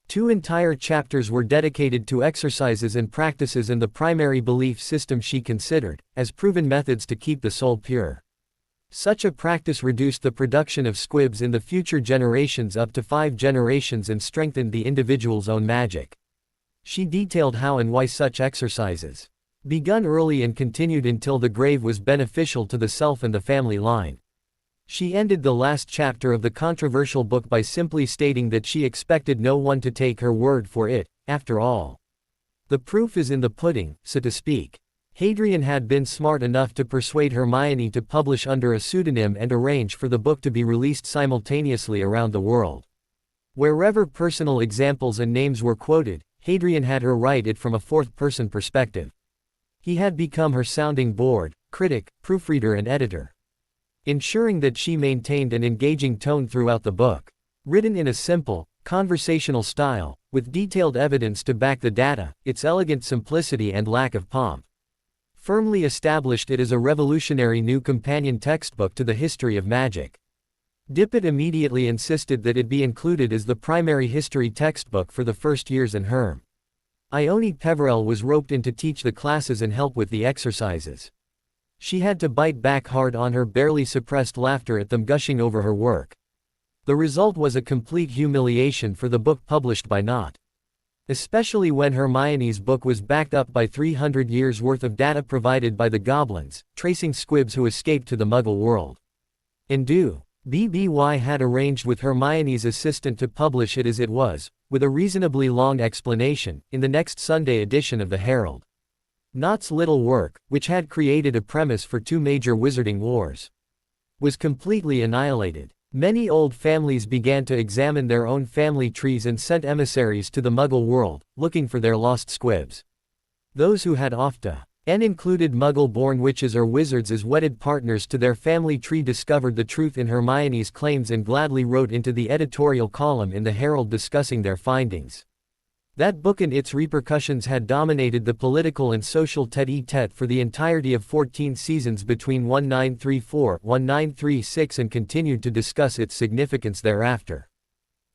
2 entire chapters were dedicated to exercises and practices in the primary belief system she considered as proven methods to keep the soul pure. Such a practice reduced the production of squibs in the future generations up to 5 generations and strengthened the individual's own magic. She detailed how and why such exercises, begun early and continued until the grave, was beneficial to the self and the family line. She ended the last chapter of the controversial book by simply stating that she expected no one to take her word for it. After all, the proof is in the pudding, so to speak. Hadrian had been smart enough to persuade Hermione to publish under a pseudonym and arrange for the book to be released simultaneously around the world. Wherever personal examples and names were quoted, Hadrian had her write it from a fourth-person perspective. He had become her sounding board, critic, proofreader and editor, ensuring that she maintained an engaging tone throughout the book. Written in a simple, conversational style, with detailed evidence to back the data, its elegant simplicity and lack of pomp firmly established it as a revolutionary new companion textbook to the history of magic. Dippet immediately insisted that it be included as the primary history textbook for the first years, and Hermione Peverell was roped in to teach the classes and help with the exercises. She had to bite back hard on her barely suppressed laughter at them gushing over her work. The result was a complete humiliation for the book published by Knott. Especially when Hermione's book was backed up by 300 years' worth of data provided by the goblins, tracing squibs who escaped to the Muggle world. And BBY had arranged with Hermione's assistant to publish it as it was, with a reasonably long explanation, in the next Sunday edition of the Herald. Knott's little work, which had created a premise for 2 major wizarding wars, was completely annihilated. Many old families began to examine their own family trees and sent emissaries to the Muggle world, looking for their lost squibs. Those who had often included Muggle-born witches or wizards as wedded partners to their family tree discovered the truth in Hermione's claims and gladly wrote into the editorial column in the Herald discussing their findings. That book and its repercussions had dominated the political and social tête-à-tête for the entirety of 14 seasons between 1934-1936 and continued to discuss its significance thereafter.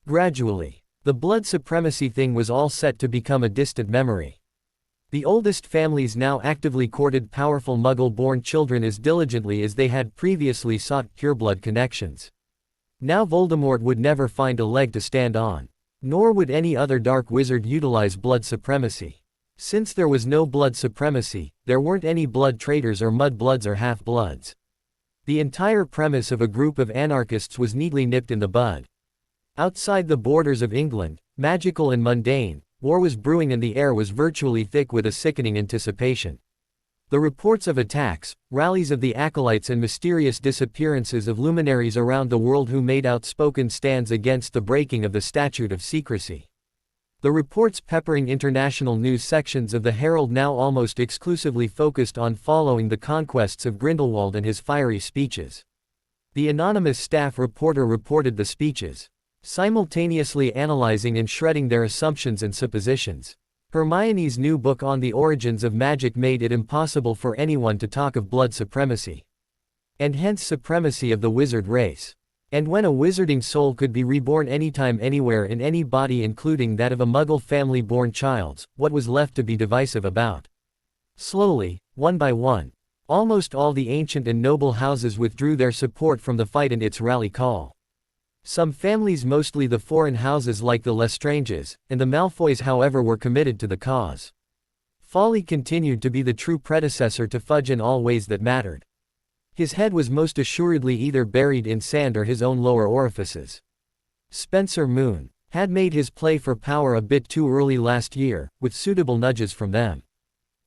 Gradually, the blood supremacy thing was all set to become a distant memory. The oldest families now actively courted powerful Muggle-born children as diligently as they had previously sought pureblood connections. Now Voldemort would never find a leg to stand on. Nor would any other dark wizard utilize blood supremacy. Since there was no blood supremacy, there weren't any blood traitors or mudbloods or half-bloods. The entire premise of a group of anarchists was neatly nipped in the bud. Outside the borders of England, magical and mundane, war was brewing and the air was virtually thick with a sickening anticipation. The reports of attacks, rallies of the acolytes and mysterious disappearances of luminaries around the world who made outspoken stands against the breaking of the Statute of Secrecy. The reports peppering international news sections of the Herald now almost exclusively focused on following the conquests of Grindelwald and his fiery speeches. The anonymous staff reporter reported the speeches, simultaneously analyzing and shredding their assumptions and suppositions. Hermione's new book on the origins of magic made it impossible for anyone to talk of blood supremacy. And hence supremacy of the wizard race. And when a wizarding soul could be reborn anytime anywhere in any body including that of a Muggle family-born child's, what was left to be divisive about? Slowly, one by one, almost all the ancient and noble houses withdrew their support from the fight and its rally call. Some families, mostly the foreign houses like the Lestranges, and the Malfoys however were committed to the cause. Folly continued to be the true predecessor to Fudge in all ways that mattered. His head was most assuredly either buried in sand or his own lower orifices. Spencer Moon had made his play for power a bit too early last year, with suitable nudges from them.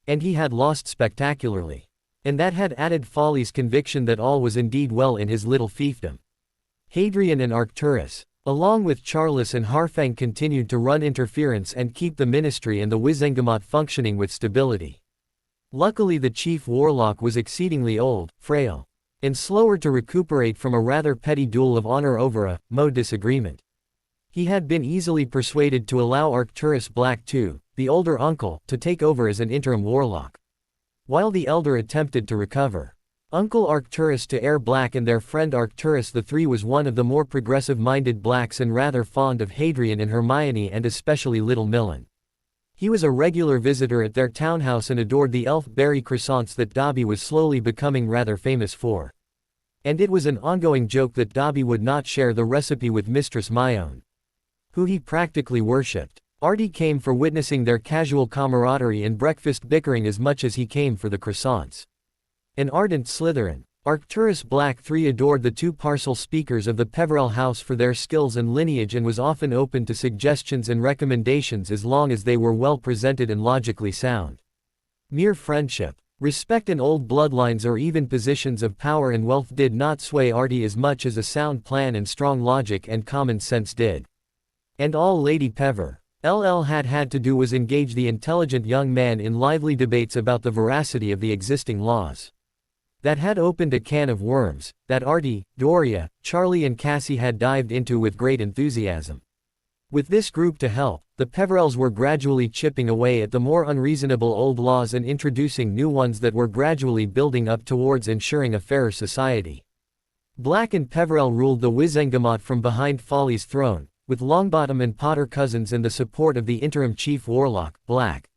And he had lost spectacularly. And that had added Folly's conviction that all was indeed well in his little fiefdom. Hadrian and Arcturus, along with Charles and Harfang, continued to run interference and keep the ministry and the Wizengamot functioning with stability. Luckily the chief warlock was exceedingly old, frail, and slower to recuperate from a rather petty duel of honor over a disagreement. He had been easily persuaded to allow Arcturus Black II, the older uncle, to take over as an interim warlock, while the elder attempted to recover. Uncle Arcturus to heir Black and their friend Arcturus III was one of the more progressive-minded Blacks and rather fond of Hadrian and Hermione and especially Little Millen. He was a regular visitor at their townhouse and adored the elf-berry croissants that Dobby was slowly becoming rather famous for. And it was an ongoing joke that Dobby would not share the recipe with Mistress Myone, who he practically worshipped. Artie came for witnessing their casual camaraderie and breakfast bickering as much as he came for the croissants. An ardent Slytherin, Arcturus Black III adored the two parcel speakers of the Peverell house for their skills and lineage and was often open to suggestions and recommendations as long as they were well presented and logically sound. Mere friendship, respect and old bloodlines or even positions of power and wealth did not sway Artie as much as a sound plan and strong logic and common sense did. And all Lady Peverell had to do was engage the intelligent young man in lively debates about the veracity of the existing laws. That had opened a can of worms, that Artie, Doria, Charlie and Cassie had dived into with great enthusiasm. With this group to help, the Peverells were gradually chipping away at the more unreasonable old laws and introducing new ones that were gradually building up towards ensuring a fairer society. Black and Peverell ruled the Wizengamot from behind Folly's throne, with Longbottom and Potter cousins and the support of the interim chief warlock, Black.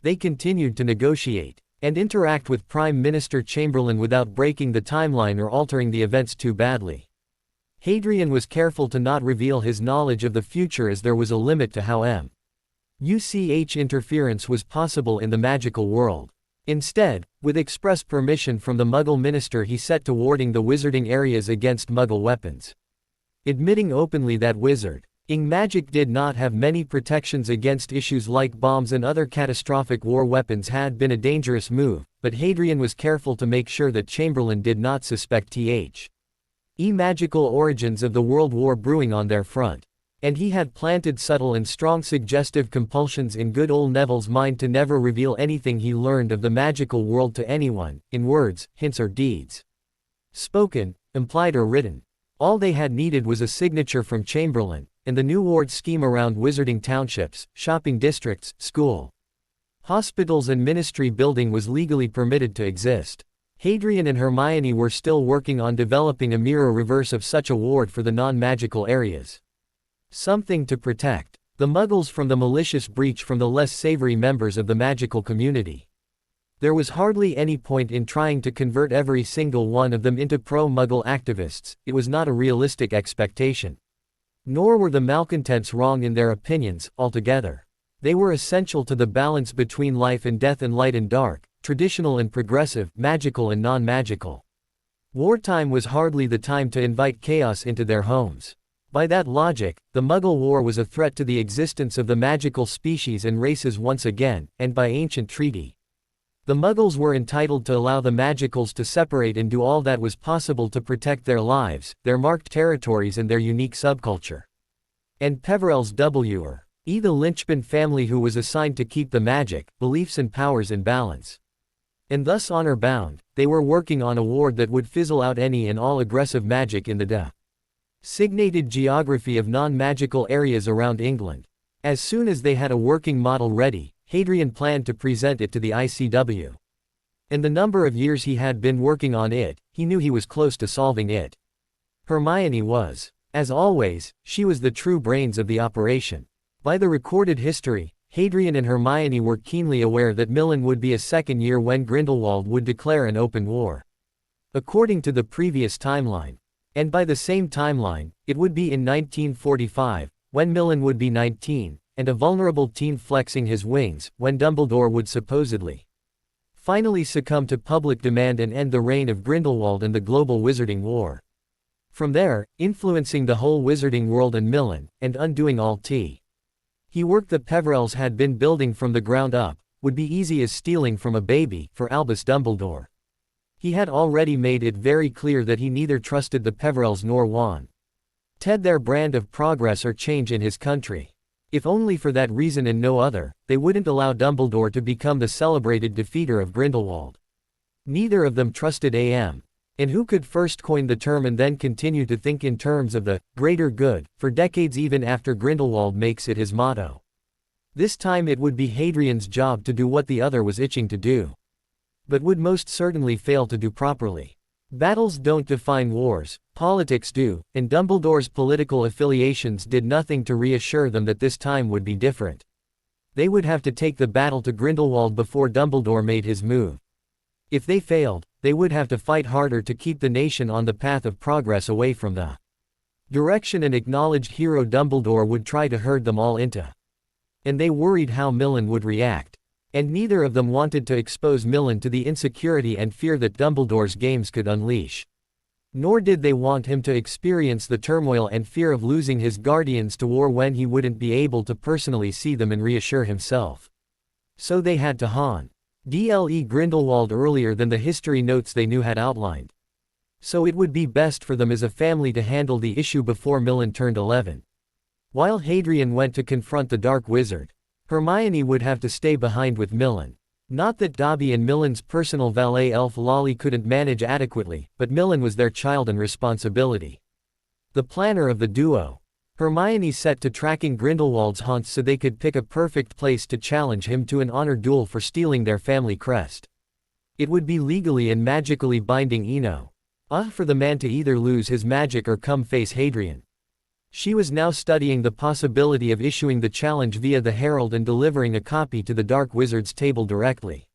They continued to negotiate and interact with Prime Minister Chamberlain without breaking the timeline or altering the events too badly. Hadrian was careful to not reveal his knowledge of the future as there was a limit to how much interference was possible in the magical world. Instead, with express permission from the Muggle minister, he set to warding the wizarding areas against Muggle weapons. Admitting openly that wizarding magic did not have many protections against issues like bombs and other catastrophic war weapons had been a dangerous move, but Hadrian was careful to make sure that Chamberlain did not suspect magical origins of the World War brewing on their front. And he had planted subtle and strong suggestive compulsions in good old Neville's mind to never reveal anything he learned of the magical world to anyone, in words, hints or deeds. Spoken, implied or written. All they had needed was a signature from Chamberlain, and the new ward scheme around wizarding townships, shopping districts, school, hospitals and ministry building was legally permitted to exist. Hadrian and Hermione were still working on developing a mirror reverse of such a ward for the non-magical areas. Something to protect the Muggles from the malicious breach from the less savory members of the magical community. There was hardly any point in trying to convert every single one of them into pro-Muggle activists. It was not a realistic expectation. Nor were the malcontents wrong in their opinions, altogether. They were essential to the balance between life and death and light and dark, traditional and progressive, magical and non-magical. Wartime was hardly the time to invite chaos into their homes. By that logic, the Muggle War was a threat to the existence of the magical species and races once again, and by ancient treaty. The Muggles were entitled to allow the Magicals to separate and do all that was possible to protect their lives, their marked territories and their unique subculture. And Peveril's were the linchpin family who was assigned to keep the magic, beliefs and powers in balance. And thus honor-bound, they were working on a ward that would fizzle out any and all aggressive magic in the designated geography of non-magical areas around England. As soon as they had a working model ready, Hadrian planned to present it to the ICW. In the number of years he had been working on it, he knew he was close to solving it. Hermione was. As always, she was the true brains of the operation. By the recorded history, Hadrian and Hermione were keenly aware that Milan would be a second year when Grindelwald would declare an open war. According to the previous timeline. And by the same timeline, it would be in 1945, when Milan would be 19, and a vulnerable teen flexing his wings, when Dumbledore would supposedly finally succumb to public demand and end the reign of Grindelwald and the global wizarding war. From there, influencing the whole wizarding world and Milan, and undoing all he worked the Peverells had been building from the ground up, would be easy as stealing from a baby, for Albus Dumbledore. He had already made it very clear that he neither trusted the Peverells nor wanted their brand of progress or change in his country. If only for that reason and no other, they wouldn't allow Dumbledore to become the celebrated defeater of Grindelwald. Neither of them trusted A.M. And who could first coin the term and then continue to think in terms of the greater good, for decades even after Grindelwald makes it his motto. This time it would be Hadrian's job to do what the other was itching to do. But would most certainly fail to do properly. Battles don't define wars, politics do, and Dumbledore's political affiliations did nothing to reassure them that this time would be different. They would have to take the battle to Grindelwald before Dumbledore made his move. If they failed, they would have to fight harder to keep the nation on the path of progress away from the direction an acknowledged hero Dumbledore would try to herd them all into. And they worried how Milan would react. And neither of them wanted to expose Milan to the insecurity and fear that Dumbledore's games could unleash. Nor did they want him to experience the turmoil and fear of losing his guardians to war when he wouldn't be able to personally see them and reassure himself. So they had to DLE Grindelwald earlier than the history notes they knew had outlined. So it would be best for them as a family to handle the issue before Milan turned 11. While Hadrian went to confront the Dark Wizard, Hermione would have to stay behind with Milan. Not that Dobby and Milan's personal valet elf Lolly couldn't manage adequately, but Milan was their child and responsibility. The planner of the duo, Hermione set to tracking Grindelwald's haunts so they could pick a perfect place to challenge him to an honor duel for stealing their family crest. It would be legally and magically binding for the man to either lose his magic or come face Hadrian. She was now studying the possibility of issuing the challenge via the Herald and delivering a copy to the Dark Wizard's table directly.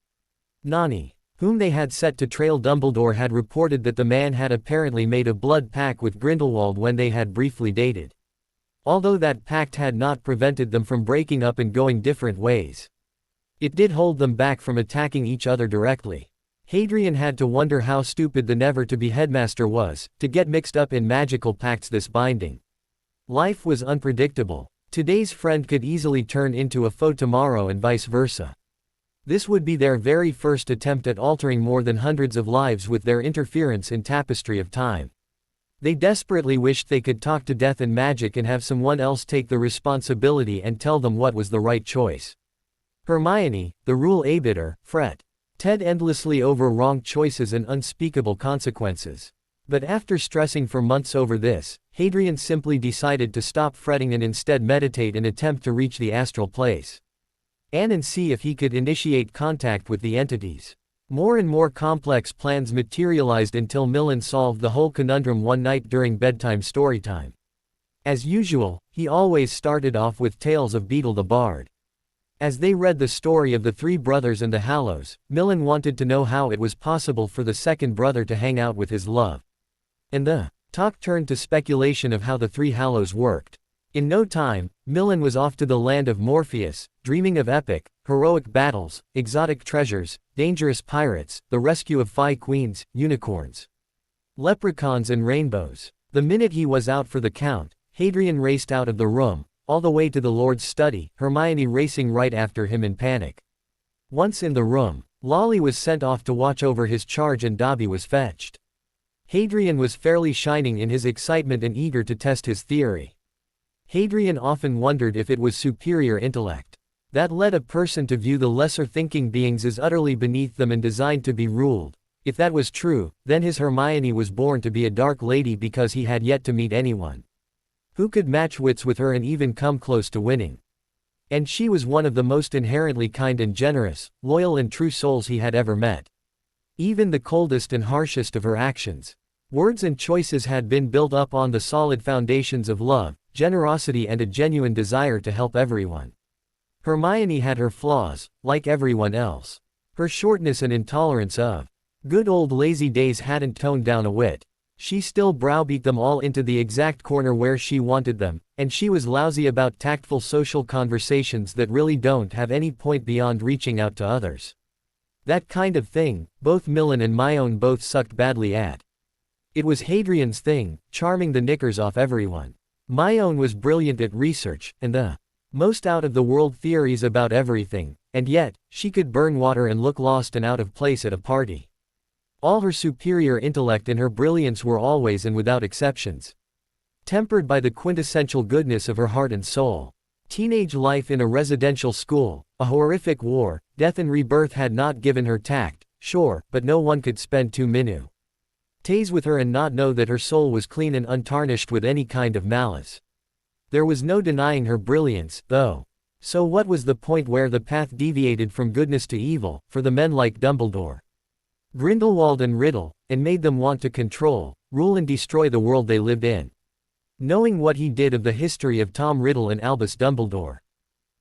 Nani, whom they had set to trail Dumbledore, had reported that the man had apparently made a blood pact with Grindelwald when they had briefly dated. Although that pact had not prevented them from breaking up and going different ways, it did hold them back from attacking each other directly. Hadrian had to wonder how stupid the never-to-be headmaster was, to get mixed up in magical pacts this binding. Life was unpredictable. Today's friend could easily turn into a foe tomorrow and vice versa. This would be their very first attempt at altering more than hundreds of lives with their interference in tapestry of time. They desperately wished they could talk to death and magic and have someone else take the responsibility and tell them what was the right choice. Hermione, the rule arbiter, fretted endlessly over wrong choices and unspeakable consequences. But after stressing for months over this, Hadrian simply decided to stop fretting and instead meditate and attempt to reach the astral place. And see if he could initiate contact with the entities. More and more complex plans materialized until Millen solved the whole conundrum one night during bedtime storytime. As usual, he always started off with tales of Beetle the Bard. As they read the story of the three brothers and the Hallows, Millen wanted to know how it was possible for the second brother to hang out with his love. And the talk turned to speculation of how the three Hallows worked. In no time, Millen was off to the land of Morpheus, dreaming of epic, heroic battles, exotic treasures, dangerous pirates, the rescue of 5 queens, unicorns, leprechauns and rainbows. The minute he was out for the count, Hadrian raced out of the room, all the way to the Lord's study, Hermione racing right after him in panic. Once in the room, Lolly was sent off to watch over his charge and Dobby was fetched. Hadrian was fairly shining in his excitement and eager to test his theory. Hadrian often wondered if it was superior intellect that led a person to view the lesser thinking beings as utterly beneath them and designed to be ruled. If that was true, then his Hermione was born to be a dark lady because he had yet to meet anyone who could match wits with her and even come close to winning. And she was one of the most inherently kind and generous, loyal and true souls he had ever met. Even the coldest and harshest of her actions, words and choices had been built up on the solid foundations of love, generosity and a genuine desire to help everyone. Hermione had her flaws, like everyone else. Her shortness and intolerance of good old lazy days hadn't toned down a whit. She still browbeat them all into the exact corner where she wanted them, and she was lousy about tactful social conversations that really don't have any point beyond reaching out to others. That kind of thing, both Millen and Hermione both sucked badly at. It was Hadrian's thing, charming the knickers off everyone. Hermione was brilliant at research, and the most out-of-the-world theories about everything, and yet, she could burn water and look lost and out of place at a party. All her superior intellect and her brilliance were always and without exceptions tempered by the quintessential goodness of her heart and soul. Teenage life in a residential school, a horrific war, death and rebirth had not given her tact, sure, but no one could spend 2 minutes with her and not know that her soul was clean and untarnished with any kind of malice. There was no denying her brilliance, though. So what was the point where the path deviated from goodness to evil, for the men like Dumbledore, Grindelwald and Riddle, and made them want to control, rule and destroy the world they lived in? Knowing what he did of the history of Tom Riddle and Albus Dumbledore,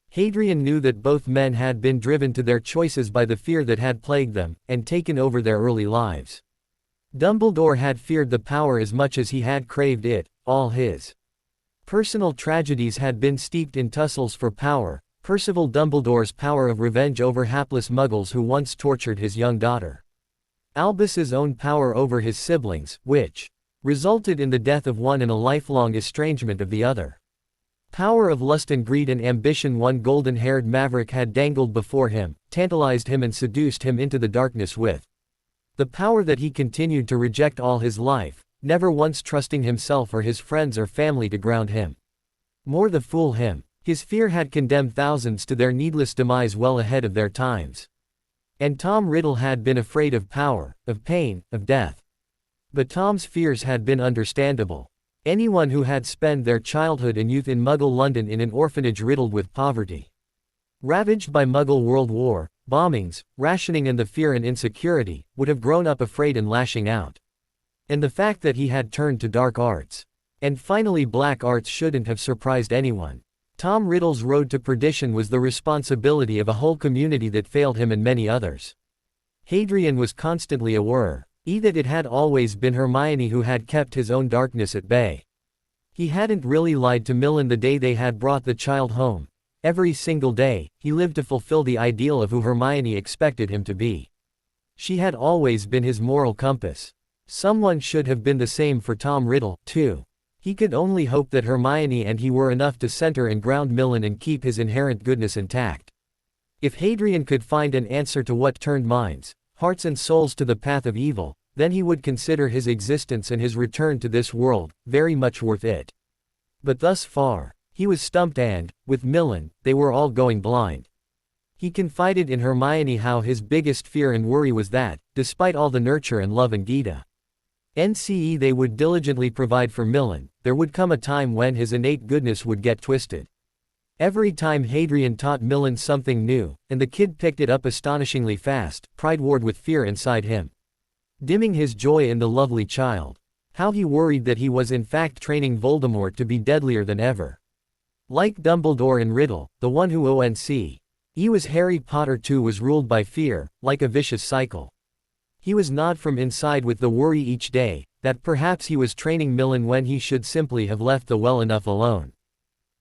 Hadrian knew that both men had been driven to their choices by the fear that had plagued them, and taken over their early lives. Dumbledore had feared the power as much as he had craved it. All his personal tragedies had been steeped in tussles for power. Percival Dumbledore's power of revenge over hapless muggles who once tortured his young daughter. Albus's own power over his siblings, which resulted in the death of one and a lifelong estrangement of the other. Power of lust and greed and ambition one golden-haired maverick had dangled before him, tantalized him and seduced him into the darkness with. The power that he continued to reject all his life, never once trusting himself or his friends or family to ground him. More the fool him. His fear had condemned thousands to their needless demise well ahead of their times. And Tom Riddle had been afraid of power, of pain, of death. But Tom's fears had been understandable. Anyone who had spent their childhood and youth in Muggle London in an orphanage riddled with poverty, ravaged by Muggle World War, bombings, rationing and the fear and insecurity, would have grown up afraid and lashing out. And the fact that he had turned to dark arts, and finally black arts, shouldn't have surprised anyone. Tom Riddle's road to perdition was the responsibility of a whole community that failed him and many others. Hadrian was constantly aware that it had always been Hermione who had kept his own darkness at bay. He hadn't really lied to Millen the day they had brought the child home. Every single day, he lived to fulfill the ideal of who Hermione expected him to be. She had always been his moral compass. Someone should have been the same for Tom Riddle, too. He could only hope that Hermione and he were enough to center and ground Millen and keep his inherent goodness intact. If Hadrian could find an answer to what turned minds, hearts and souls to the path of evil, then he would consider his existence and his return to this world very much worth it. But thus far, he was stumped and, with Millen, they were all going blind. He confided in Hermione how his biggest fear and worry was that, despite all the nurture and love in Gita, NCE they would diligently provide for Millen. There would come a time when his innate goodness would get twisted. Every time Hadrian taught Millen something new, and the kid picked it up astonishingly fast, pride warred with fear inside him, dimming his joy in the lovely child. How he worried that he was in fact training Voldemort to be deadlier than ever. Like Dumbledore in Riddle, the one who was Harry Potter too was ruled by fear, like a vicious cycle. He was gnawed from inside with the worry each day, that perhaps he was training Millen when he should simply have left the well enough alone.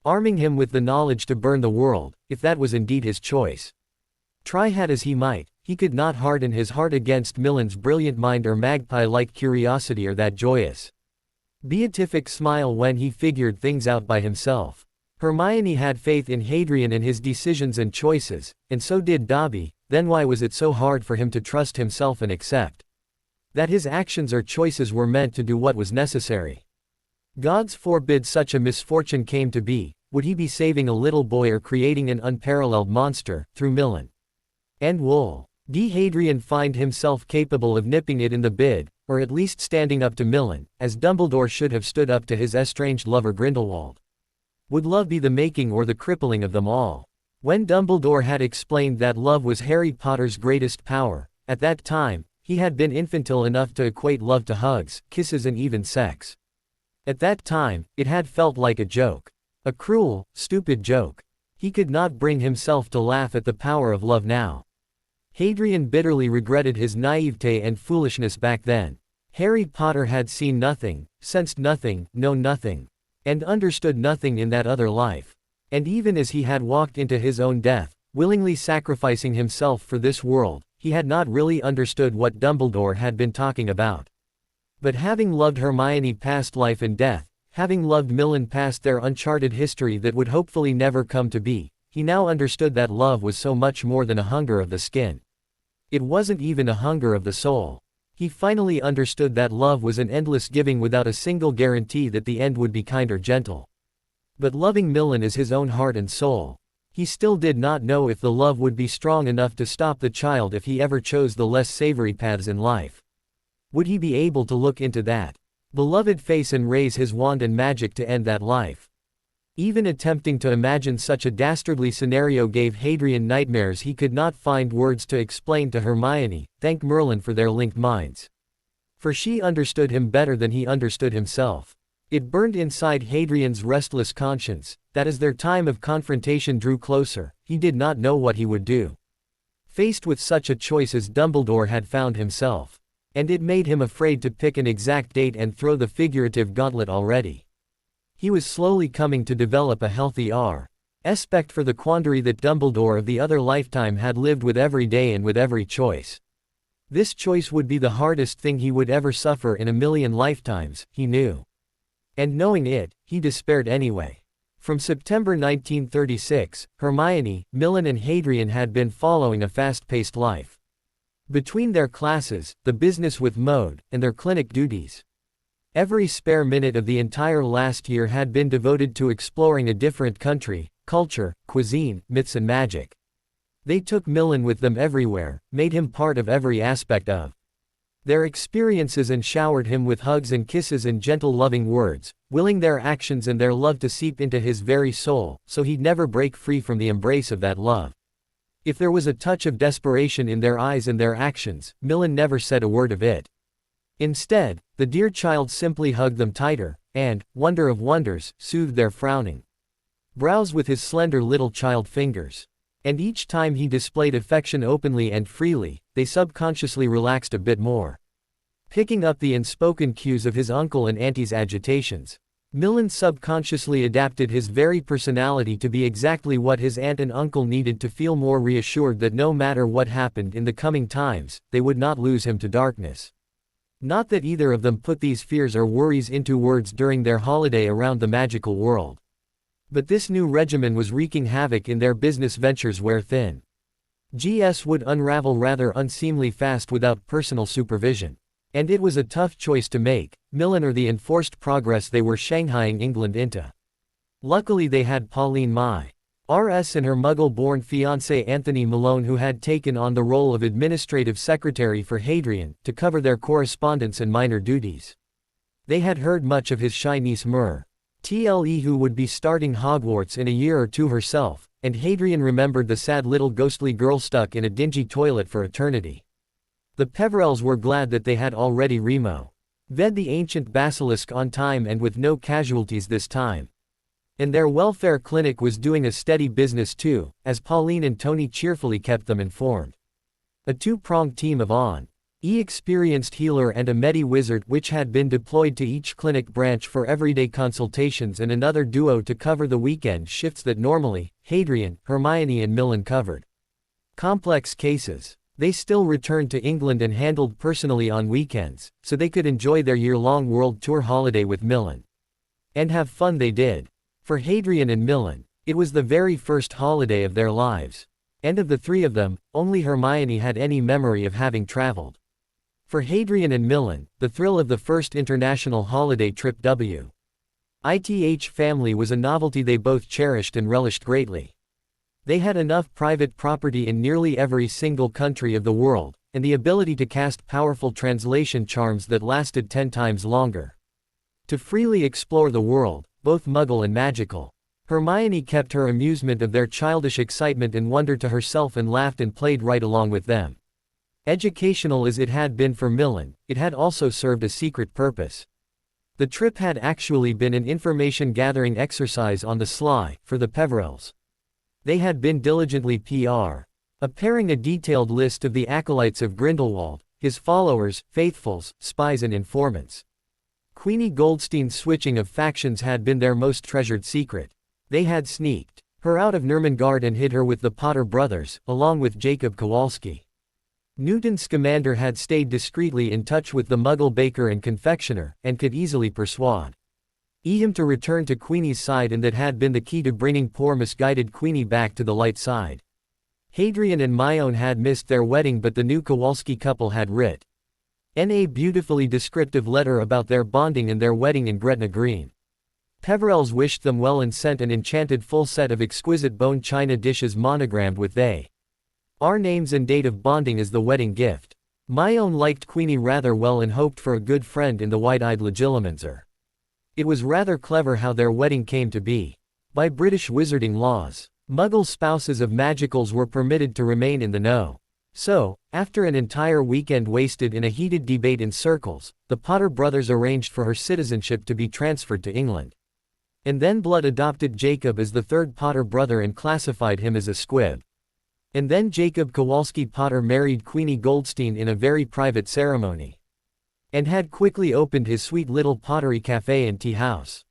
Arming him with the knowledge to burn the world, if that was indeed his choice. Try had as he might, he could not harden his heart against Millen's brilliant mind or magpie-like curiosity or that joyous, beatific smile when he figured things out by himself. Hermione had faith in Hadrian and his decisions and choices, and so did Dobby. Then why was it so hard for him to trust himself and accept that his actions or choices were meant to do what was necessary? Gods forbid such a misfortune came to be. Would he be saving a little boy or creating an unparalleled monster, through Millen and wool? Did Hadrian find himself capable of nipping it in the bud, or at least standing up to Millen, as Dumbledore should have stood up to his estranged lover Grindelwald? Would love be the making or the crippling of them all? When Dumbledore had explained that love was Harry Potter's greatest power, at that time, he had been infantile enough to equate love to hugs, kisses and even sex. At that time, it had felt like a joke. A cruel, stupid joke. He could not bring himself to laugh at the power of love now. Hadrian bitterly regretted his naivete and foolishness back then. Harry Potter had seen nothing, sensed nothing, known nothing, and understood nothing in that other life. And even as he had walked into his own death, willingly sacrificing himself for this world, he had not really understood what Dumbledore had been talking about. But having loved Hermione past life and death, having loved Millen past their uncharted history that would hopefully never come to be, he now understood that love was so much more than a hunger of the skin. It wasn't even a hunger of the soul. He finally understood that love was an endless giving without a single guarantee that the end would be kind or gentle. But loving Millen as his own heart and soul, he still did not know if the love would be strong enough to stop the child if he ever chose the less savory paths in life. Would he be able to look into that beloved face and raise his wand and magic to end that life? Even attempting to imagine such a dastardly scenario gave Hadrian nightmares. He could not find words to explain to Hermione, thank Merlin for their linked minds. For she understood him better than he understood himself. It burned inside Hadrian's restless conscience, that as their time of confrontation drew closer, he did not know what he would do. Faced with such a choice as Dumbledore had found himself. And it made him afraid to pick an exact date and throw the figurative gauntlet already. He was slowly coming to develop a healthy respect for the quandary that Dumbledore of the other lifetime had lived with every day and with every choice. This choice would be the hardest thing he would ever suffer in a million lifetimes, he knew. And knowing it, he despaired anyway. From September 1936, Hermione, Millen and Hadrian had been following a fast-paced life. Between their classes, the business with Mode, and their clinic duties, every spare minute of the entire last year had been devoted to exploring a different country, culture, cuisine, myths and magic. They took Millen with them everywhere, made him part of every aspect of their experiences and showered him with hugs and kisses and gentle loving words, willing their actions and their love to seep into his very soul, so he'd never break free from the embrace of that love. If there was a touch of desperation in their eyes and their actions, Millen never said a word of it. Instead, the dear child simply hugged them tighter, and, wonder of wonders, soothed their frowning brows with his slender little child fingers. And each time he displayed affection openly and freely, they subconsciously relaxed a bit more. Picking up the unspoken cues of his uncle and auntie's agitations, Millen subconsciously adapted his very personality to be exactly what his aunt and uncle needed to feel more reassured that no matter what happened in the coming times, they would not lose him to darkness. Not that either of them put these fears or worries into words during their holiday around the magical world. But this new regimen was wreaking havoc in their business ventures where GS would unravel rather unseemly fast without personal supervision. And it was a tough choice to make, Millen or the enforced progress they were shanghaiing England into. Luckily they had Pauline Mai. RS and her Muggle-born fiancé Anthony Malone, who had taken on the role of administrative secretary for Hadrian, to cover their correspondence and minor duties. They had heard much of his shy niece Tle, who would be starting Hogwarts in a year or two herself, and Hadrian remembered the sad little ghostly girl stuck in a dingy toilet for eternity. The Peverells were glad that they had already removed the ancient basilisk on time and with no casualties this time. And their welfare clinic was doing a steady business too, as Pauline and Tony cheerfully kept them informed. A two-pronged team of experienced healer and a medi-wizard which had been deployed to each clinic branch for everyday consultations, and another duo to cover the weekend shifts that normally Hadrian, Hermione and Millen covered. Complex cases. They still returned to England and handled personally on weekends, so they could enjoy their year-long world tour holiday with Millen. And have fun they did. For Hadrian and Millen, it was the very first holiday of their lives. And of the three of them, only Hermione had any memory of having traveled. For Hadrian and Millen, the thrill of the first international holiday trip ith family was a novelty they both cherished and relished greatly. They had enough private property in nearly every single country of the world, and the ability to cast powerful translation charms that lasted 10 times longer. To freely explore the world, both Muggle and magical. Hermione kept her amusement of their childish excitement and wonder to herself and laughed and played right along with them. Educational as it had been for Millen, it had also served a secret purpose. The trip had actually been an information-gathering exercise on the sly, for the Peverells. They had been diligently preparing a detailed list of the acolytes of Grindelwald, his followers, faithfuls, spies and informants. Queenie Goldstein's switching of factions had been their most treasured secret. They had sneaked her out of Nurmengard and hid her with the Potter brothers, along with Jacob Kowalski. Newton Scamander had stayed discreetly in touch with the Muggle baker and confectioner, and could easily persuade him to return to Queenie's side, and that had been the key to bringing poor misguided Queenie back to the light side. Hadrian and Hermione had missed their wedding, but the new Kowalski couple had written a beautifully descriptive letter about their bonding and their wedding in Gretna Green. Peverells wished them well and sent an enchanted full set of exquisite bone china dishes monogrammed with our names and date of bonding as the wedding gift. Hermione liked Queenie rather well and hoped for a good friend in the wide-eyed Legilimenser. It was rather clever how their wedding came to be. By British wizarding laws, Muggle spouses of magicals were permitted to remain in the know. So, after an entire weekend wasted in a heated debate in circles, the Potter brothers arranged for her citizenship to be transferred to England. And then Blood adopted Jacob as the third Potter brother and classified him as a squib. And then Jacob Kowalski Potter married Queenie Goldstein in a very private ceremony. And had quickly opened his sweet little pottery cafe and tea house.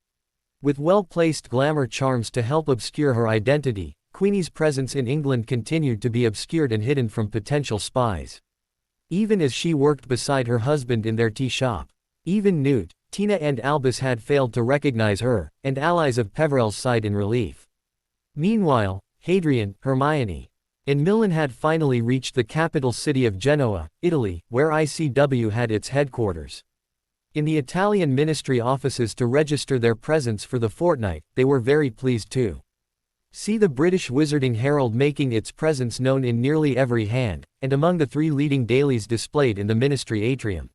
With well-placed glamour charms to help obscure her identity, Queenie's presence in England continued to be obscured and hidden from potential spies. Even as she worked beside her husband in their tea shop. Even Newt, Tina and Albus had failed to recognize her, and allies of Peverell's side in relief. Meanwhile, Hadrian, Hermione, and Millen had finally reached the capital city of Genoa, Italy, where ICW had its headquarters. In the Italian ministry offices to register their presence for the fortnight, they were very pleased to see the British Wizarding Herald making its presence known in nearly every hand, and among the 3 leading dailies displayed in the ministry atrium.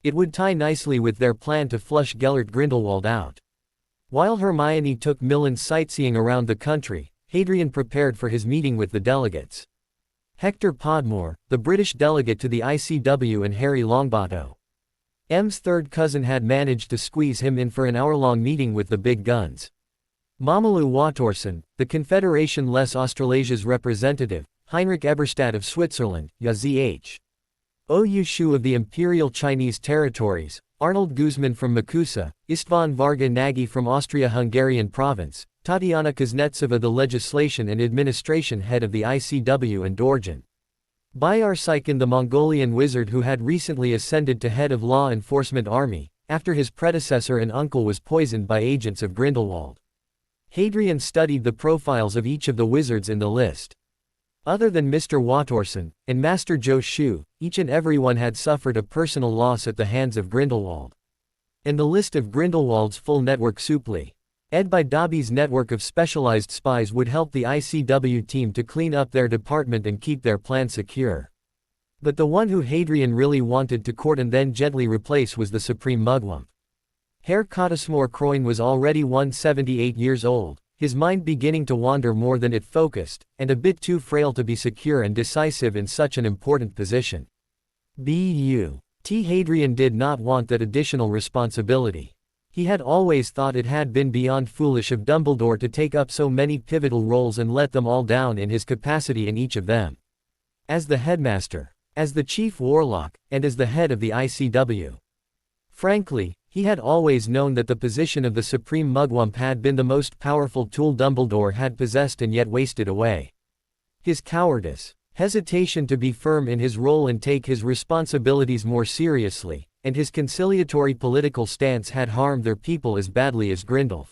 It would tie nicely with their plan to flush Gellert Grindelwald out. While Hermione took Millen sightseeing around the country, Hadrian prepared for his meeting with the delegates. Hector Podmore, the British delegate to the ICW, and Harry Longbottom's third cousin had managed to squeeze him in for an hour-long meeting with the big guns. Mamalou Watorson, the Confederation Les Australasia's representative, Heinrich Eberstadt of Switzerland, Yazh. Shu of the Imperial Chinese Territories, Arnold Guzman from Makusa, Istvan Varga Nagy from Austria-Hungarian Province, Tatiana Kuznetsova, the legislation and administration head of the ICW, and Dorjan Bayarsaikin, the Mongolian wizard who had recently ascended to head of law enforcement army, after his predecessor and uncle was poisoned by agents of Grindelwald. Hadrian studied the profiles of each of the wizards in the list. Other than Mr. Watorson, and Master Joe Shu, each and every one had suffered a personal loss at the hands of Grindelwald. And the list of Grindelwald's full network souply. Ed by Dobby's network of specialized spies would help the ICW team to clean up their department and keep their plan secure. But the one who Hadrian really wanted to court and then gently replace was the Supreme Mugwump. Herr Cottesmore Croyne was already 178 years old, his mind beginning to wander more than it focused, and a bit too frail to be secure and decisive in such an important position. Hadrian did not want that additional responsibility. He had always thought it had been beyond foolish of Dumbledore to take up so many pivotal roles and let them all down in his capacity in each of them. As the headmaster, as the chief warlock, and as the head of the ICW. Frankly, he had always known that the position of the Supreme Mugwump had been the most powerful tool Dumbledore had possessed and yet wasted away. His cowardice, hesitation to be firm in his role and take his responsibilities more seriously, and his conciliatory political stance had harmed their people as badly as Grindelwald.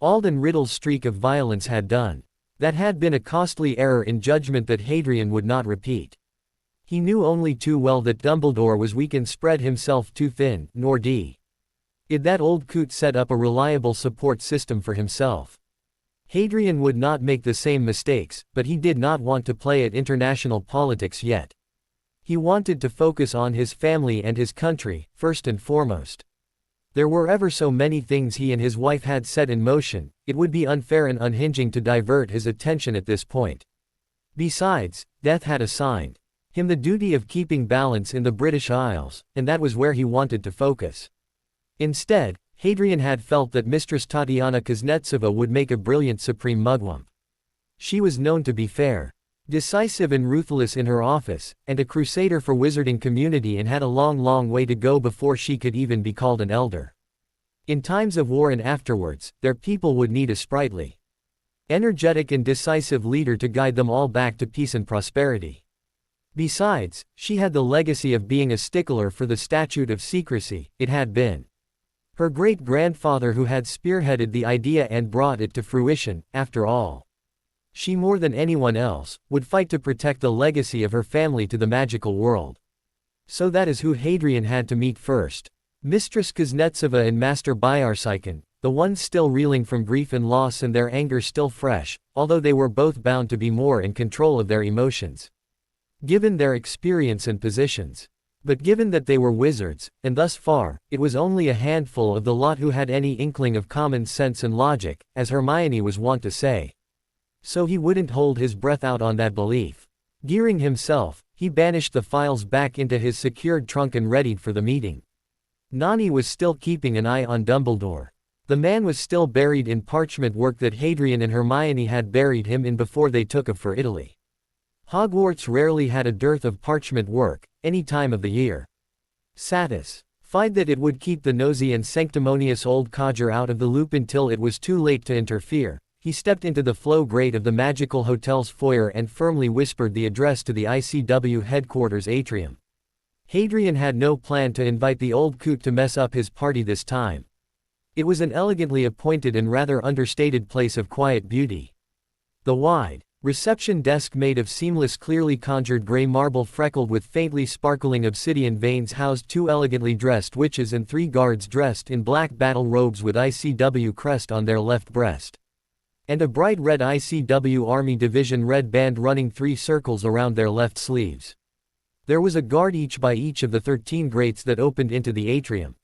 Alden Riddle's streak of violence had done. That had been a costly error in judgment that Hadrian would not repeat. He knew only too well that Dumbledore was weak and spread himself too thin, nor did that old coot set up a reliable support system for himself. Hadrian would not make the same mistakes, but he did not want to play at international politics yet. He wanted to focus on his family and his country, first and foremost. There were ever so many things he and his wife had set in motion, it would be unfair and unhinging to divert his attention at this point. Besides, death had assigned him the duty of keeping balance in the British Isles, and that was where he wanted to focus. Instead, Hadrian had felt that Mistress Tatiana Kuznetsova would make a brilliant Supreme Mugwump. She was known to be fair, decisive and ruthless in her office, and a crusader for wizarding community, and had a long way to go before she could even be called an elder. In times of war and afterwards, their people would need a sprightly, energetic and decisive leader to guide them all back to peace and prosperity. Besides, she had the legacy of being a stickler for the statute of secrecy. It had been her great-grandfather who had spearheaded the idea and brought it to fruition. After all, she more than anyone else would fight to protect the legacy of her family to the magical world. So that is who Hadrian had to meet first. Mistress Kuznetsova and Master Byarsykin, the one still reeling from grief and loss and their anger still fresh, although they were both bound to be more in control of their emotions, given their experience and positions. But given that they were wizards, and thus far, it was only a handful of the lot who had any inkling of common sense and logic, as Hermione was wont to say. So he wouldn't hold his breath out on that belief. Gearing himself, he banished the files back into his secured trunk and readied for the meeting. Nani was still keeping an eye on Dumbledore. The man was still buried in parchment work that Hadrian and Hermione had buried him in before they took off for Italy. Hogwarts rarely had a dearth of parchment work, any time of the year. Satisfied that it would keep the nosy and sanctimonious old codger out of the loop until it was too late to interfere, he stepped into the flow grate of the magical hotel's foyer and firmly whispered the address to the ICW headquarters atrium. Hadrian had no plan to invite the old coot to mess up his party this time. It was an elegantly appointed and rather understated place of quiet beauty. The wide reception desk made of seamless clearly conjured gray marble freckled with faintly sparkling obsidian veins housed 2 elegantly dressed witches and 3 guards dressed in black battle robes with ICW crest on their left breast. And a bright red ICW Army Division red band running 3 circles around their left sleeves. There was a guard each by each of the 13 grates that opened into the atrium.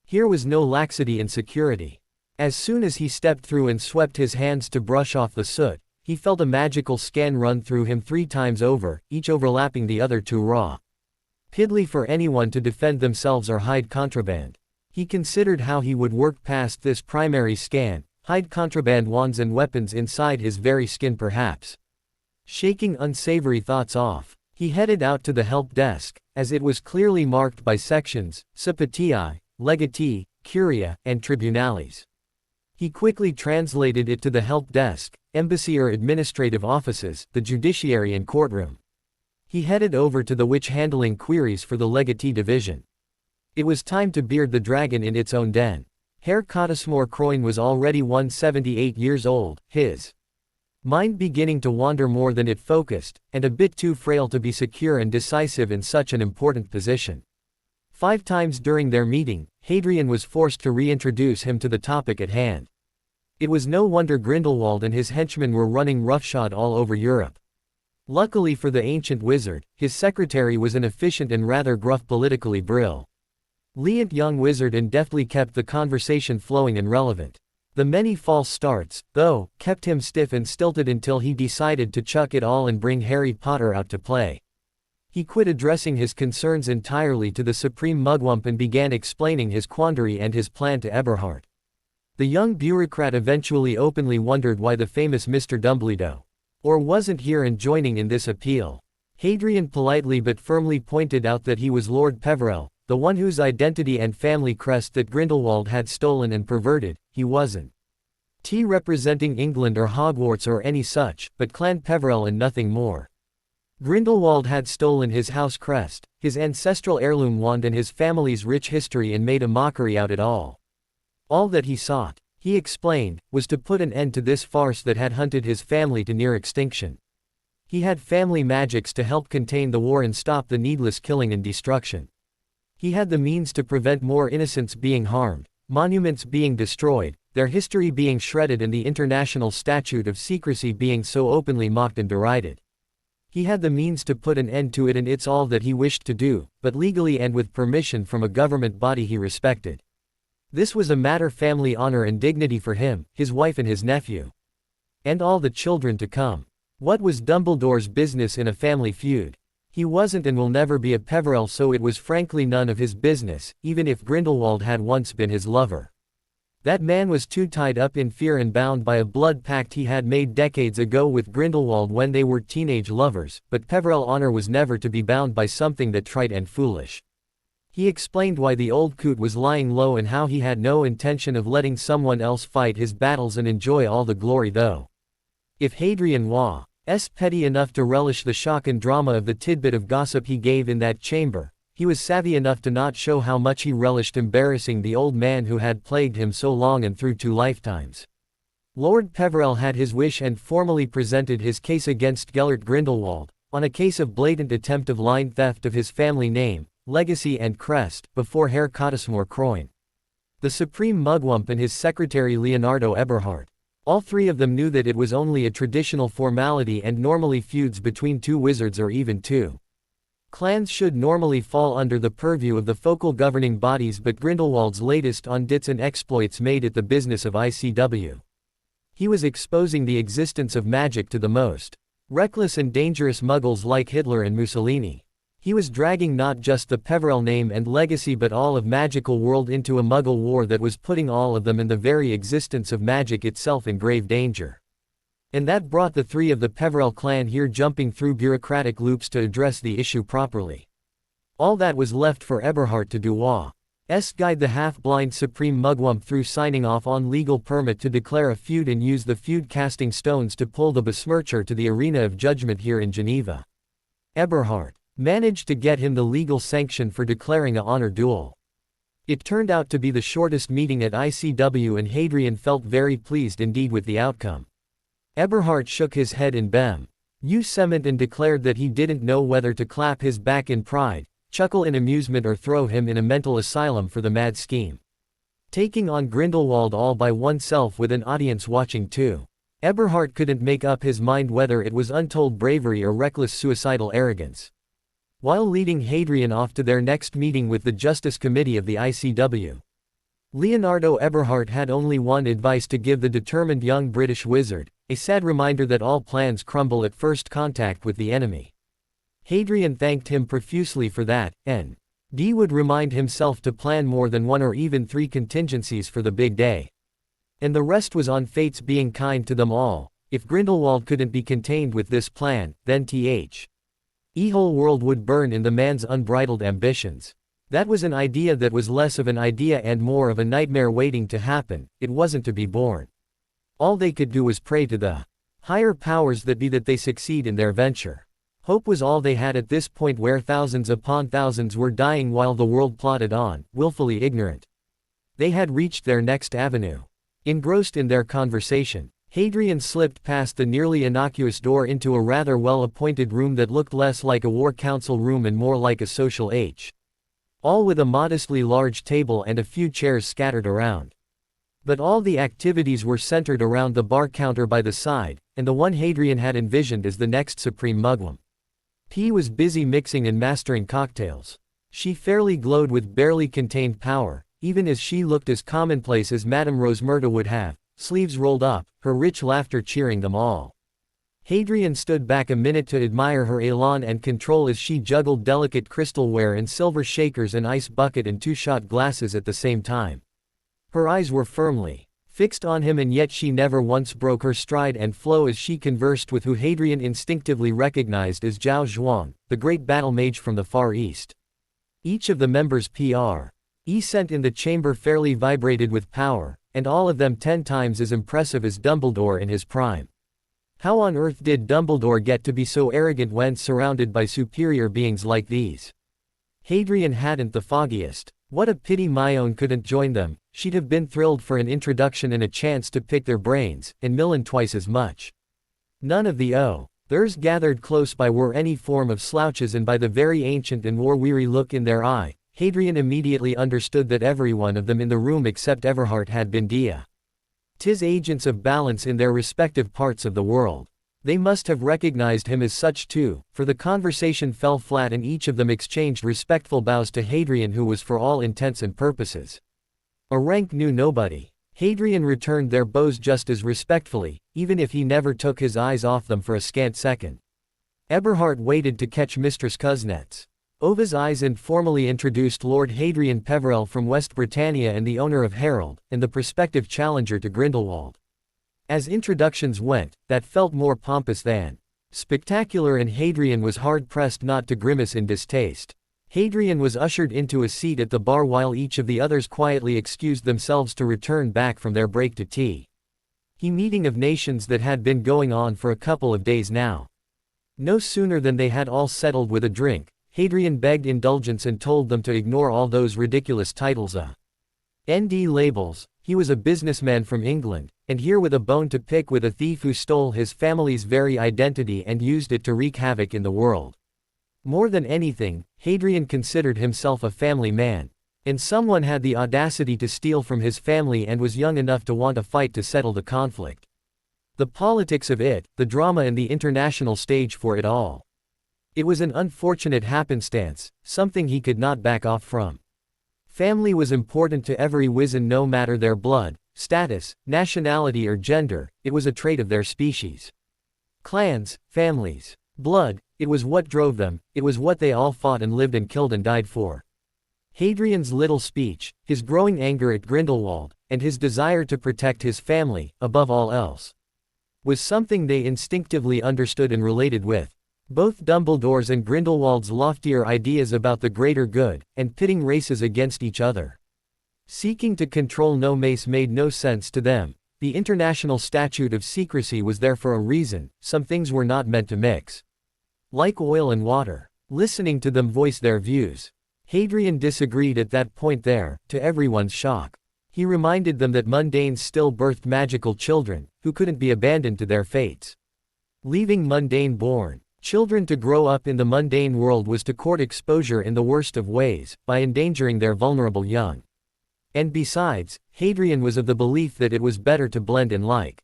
Here was no laxity in security. As soon as he stepped through and swept his hands to brush off the soot, he felt a magical scan run through him 3 times over, each overlapping the other 2 raw. Piddly for anyone to defend themselves or hide contraband. He considered how he would work past this primary scan, hide contraband wands and weapons inside his very skin perhaps. Shaking unsavory thoughts off, he headed out to the help desk, as it was clearly marked by sections, Suppetii, Legatee, Curia, and Tribunales. He quickly translated it to the help desk, embassy or administrative offices, the judiciary and courtroom. He headed over to the witch handling queries for the Legatee division. It was time to beard the dragon in its own den. Herr Cottesmore Croyne was already 178 years old, his mind beginning to wander more than it focused, and a bit too frail to be secure and decisive in such an important position. 5 times during their meeting, Hadrian was forced to reintroduce him to the topic at hand. It was no wonder Grindelwald and his henchmen were running roughshod all over Europe. Luckily for the ancient wizard, his secretary was an efficient and rather gruff politically brilliant young wizard and deftly kept the conversation flowing and relevant. The many false starts, though, kept him stiff and stilted until he decided to chuck it all and bring Harry Potter out to play. He quit addressing his concerns entirely to the supreme mugwump and began explaining his quandary and his plan to Eberhard. The young bureaucrat eventually openly wondered why the famous Mr. Dumbledore wasn't here and joining in this appeal. Hadrian politely but firmly pointed out that he was Lord Peverell, the one whose identity and family crest that Grindelwald had stolen and perverted. He wasn't representing England or Hogwarts or any such, but Clan Peverell and nothing more. Grindelwald had stolen his house crest, his ancestral heirloom wand and his family's rich history and made a mockery out of it all. All that he sought, he explained, was to put an end to this farce that had hunted his family to near extinction. He had family magics to help contain the war and stop the needless killing and destruction. He had the means to prevent more innocents being harmed, monuments being destroyed, their history being shredded and the international statute of secrecy being so openly mocked and derided. He had the means to put an end to it, and it's all that he wished to do, but legally and with permission from a government body he respected. This was a matter of family honor and dignity for him, his wife and his nephew. And all the children to come. What was Dumbledore's business in a family feud? He wasn't and will never be a Peverell, so it was frankly none of his business, even if Grindelwald had once been his lover. That man was too tied up in fear and bound by a blood pact he had made decades ago with Grindelwald when they were teenage lovers, but Peverell honor was never to be bound by something that trite and foolish. He explained why the old coot was lying low and how he had no intention of letting someone else fight his battles and enjoy all the glory, though. If Hadrian was petty enough to relish the shock and drama of the tidbit of gossip he gave in that chamber, he was savvy enough to not show how much he relished embarrassing the old man who had plagued him so long and through 2 lifetimes. Lord Peverell had his wish and formally presented his case against Gellert Grindelwald, on a case of blatant attempt of line theft of his family name, legacy and crest, before Herr Cottesmore Croyne, the supreme mugwump, and his secretary Leonardo Eberhard. All three of them knew that it was only a traditional formality, and normally feuds between 2 wizards or even 2 clans should normally fall under the purview of the focal governing bodies, but Grindelwald's latest ondits and exploits made it the business of ICW. He was exposing the existence of magic to the most reckless and dangerous muggles like Hitler and Mussolini. He was dragging not just the Peverell name and legacy but all of magical world into a muggle war that was putting all of them and the very existence of magic itself in grave danger. And that brought the 3 of the Peverell clan here, jumping through bureaucratic loops to address the issue properly. All that was left for Eberhard to do was guide the half-blind supreme mugwump through signing off on legal permit to declare a feud and use the feud-casting stones to pull the besmircher to the arena of judgment here in Geneva. Eberhard managed to get him the legal sanction for declaring a honor duel. It turned out to be the shortest meeting at ICW, and Hadrian felt very pleased indeed with the outcome. Eberhard shook his head in bemusement and declared that he didn't know whether to clap his back in pride, chuckle in amusement, or throw him in a mental asylum for the mad scheme. Taking on Grindelwald all by oneself with an audience watching too. Eberhard couldn't make up his mind whether it was untold bravery or reckless suicidal arrogance. While leading Hadrian off to their next meeting with the Justice Committee of the ICW, Leonardo Eberhard had only one advice to give the determined young British wizard: a sad reminder that all plans crumble at first contact with the enemy. Hadrian thanked him profusely for that, and would remind himself to plan more than 1 or even 3 contingencies for the big day. And the rest was on fate's being kind to them all. If Grindelwald couldn't be contained with this plan, then the whole world would burn in the man's unbridled ambitions. That was an idea that was less of an idea and more of a nightmare waiting to happen. It wasn't to be born. All they could do was pray to the higher powers that be that they succeed in their venture. Hope was all they had at this point, where thousands upon thousands were dying while the world plodded on, willfully ignorant. They had reached their next avenue. Engrossed in their conversation, Hadrian slipped past the nearly innocuous door into a rather well-appointed room that looked less like a war council room and more like a social all with a modestly large table and a few chairs scattered around. But all the activities were centered around the bar counter by the side, and the one Hadrian had envisioned as the next supreme mugwump. He was busy mixing and mastering cocktails. She fairly glowed with barely contained power, even as she looked as commonplace as Madame Rosmerta would have, sleeves rolled up, her rich laughter cheering them all. Hadrian stood back a minute to admire her elan and control as she juggled delicate crystalware and silver shakers, an ice bucket and two shot glasses at the same time. Her eyes were firmly fixed on him, and yet she never once broke her stride and flow as she conversed with who Hadrian instinctively recognized as Zhao Zhuang, the great battle mage from the Far East. Each of the members' P.R.E. sent in the chamber fairly vibrated with power, and all of them 10 times as impressive as Dumbledore in his prime. How on earth did Dumbledore get to be so arrogant when surrounded by superior beings like these? Hadrian hadn't the foggiest. What a pity Myone couldn't join them. She'd have been thrilled for an introduction and a chance to pick their brains, and Millen twice as much. None of the others gathered close by wore any form of slouches, and by the very ancient and war-weary look in their eye, Hadrian immediately understood that every one of them in the room except Everhart had been Tis agents of balance in their respective parts of the world. They must have recognized him as such too, for the conversation fell flat and each of them exchanged respectful bows to Hadrian, who was for all intents and purposes a rank new nobody. Hadrian returned their bows just as respectfully, even if he never took his eyes off them for a scant second. Eberhard waited to catch Mistress Kuznets. Ova's eyes and formally introduced Lord Hadrian Peverell from West Britannia and the owner of Herald, and the prospective challenger to Grindelwald. As introductions went, that felt more pompous than spectacular, and Hadrian was hard-pressed not to grimace in distaste. Hadrian was ushered into a seat at the bar while each of the others quietly excused themselves to return back from their break to tea. A meeting of nations that had been going on for a couple of days now. No sooner than they had all settled with a drink, Hadrian begged indulgence and told them to ignore all those ridiculous titles ND labels. He was a businessman from England, and here with a bone to pick with a thief who stole his family's very identity and used it to wreak havoc in the world. More than anything, Hadrian considered himself a family man. And someone had the audacity to steal from his family and was young enough to want a fight to settle the conflict. The politics of it, the drama and the international stage for it all. It was an unfortunate happenstance, something he could not back off from. Family was important to every Wizen, no matter their blood, status, nationality or gender. It was a trait of their species. Clans, families, blood, it was what drove them, it was what they all fought and lived and killed and died for. Hadrian's little speech, his growing anger at Grindelwald, and his desire to protect his family, above all else, was something they instinctively understood and related with. Both Dumbledore's and Grindelwald's loftier ideas about the greater good, and pitting races against each other. Seeking to control no mace made no sense to them. The international statute of secrecy was there for a reason. Some things were not meant to mix. Like oil and water. Listening to them voice their views. Hadrian disagreed at that point there, to everyone's shock. He reminded them that mundanes still birthed magical children, who couldn't be abandoned to their fates. Leaving mundane-born children to grow up in the mundane world was to court exposure in the worst of ways, by endangering their vulnerable young. And besides, Hadrian was of the belief that it was better to blend in like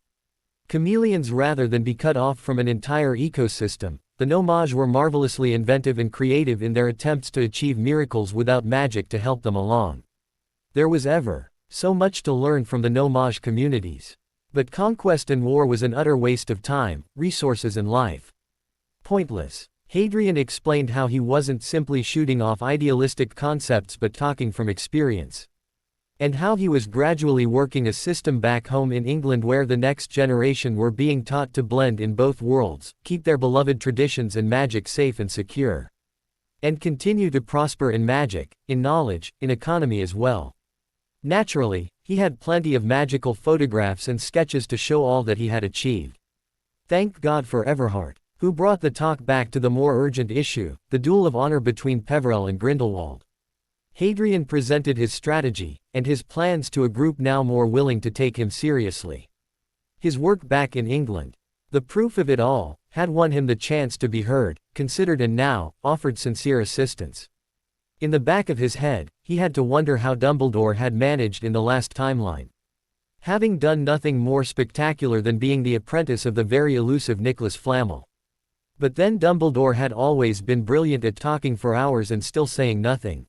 chameleons rather than be cut off from an entire ecosystem. The Nomage were marvelously inventive and creative in their attempts to achieve miracles without magic to help them along. There was ever so much to learn from the Nomage communities. But conquest and war was an utter waste of time, resources and life. Pointless. Hadrian explained how he wasn't simply shooting off idealistic concepts but talking from experience. And how he was gradually working a system back home in England where the next generation were being taught to blend in both worlds, keep their beloved traditions and magic safe and secure. And continue to prosper in magic, in knowledge, in economy as well. Naturally, he had plenty of magical photographs and sketches to show all that he had achieved. Thank God for Everhart, who brought the talk back to the more urgent issue, the duel of honor between Peverell and Grindelwald. Hadrian presented his strategy, and his plans to a group now more willing to take him seriously. His work back in England, the proof of it all, had won him the chance to be heard, considered and now, offered sincere assistance. In the back of his head, he had to wonder how Dumbledore had managed in the last timeline. having done nothing more spectacular than being the apprentice of the very elusive Nicholas Flamel. But then Dumbledore had always been brilliant at talking for hours and still saying nothing.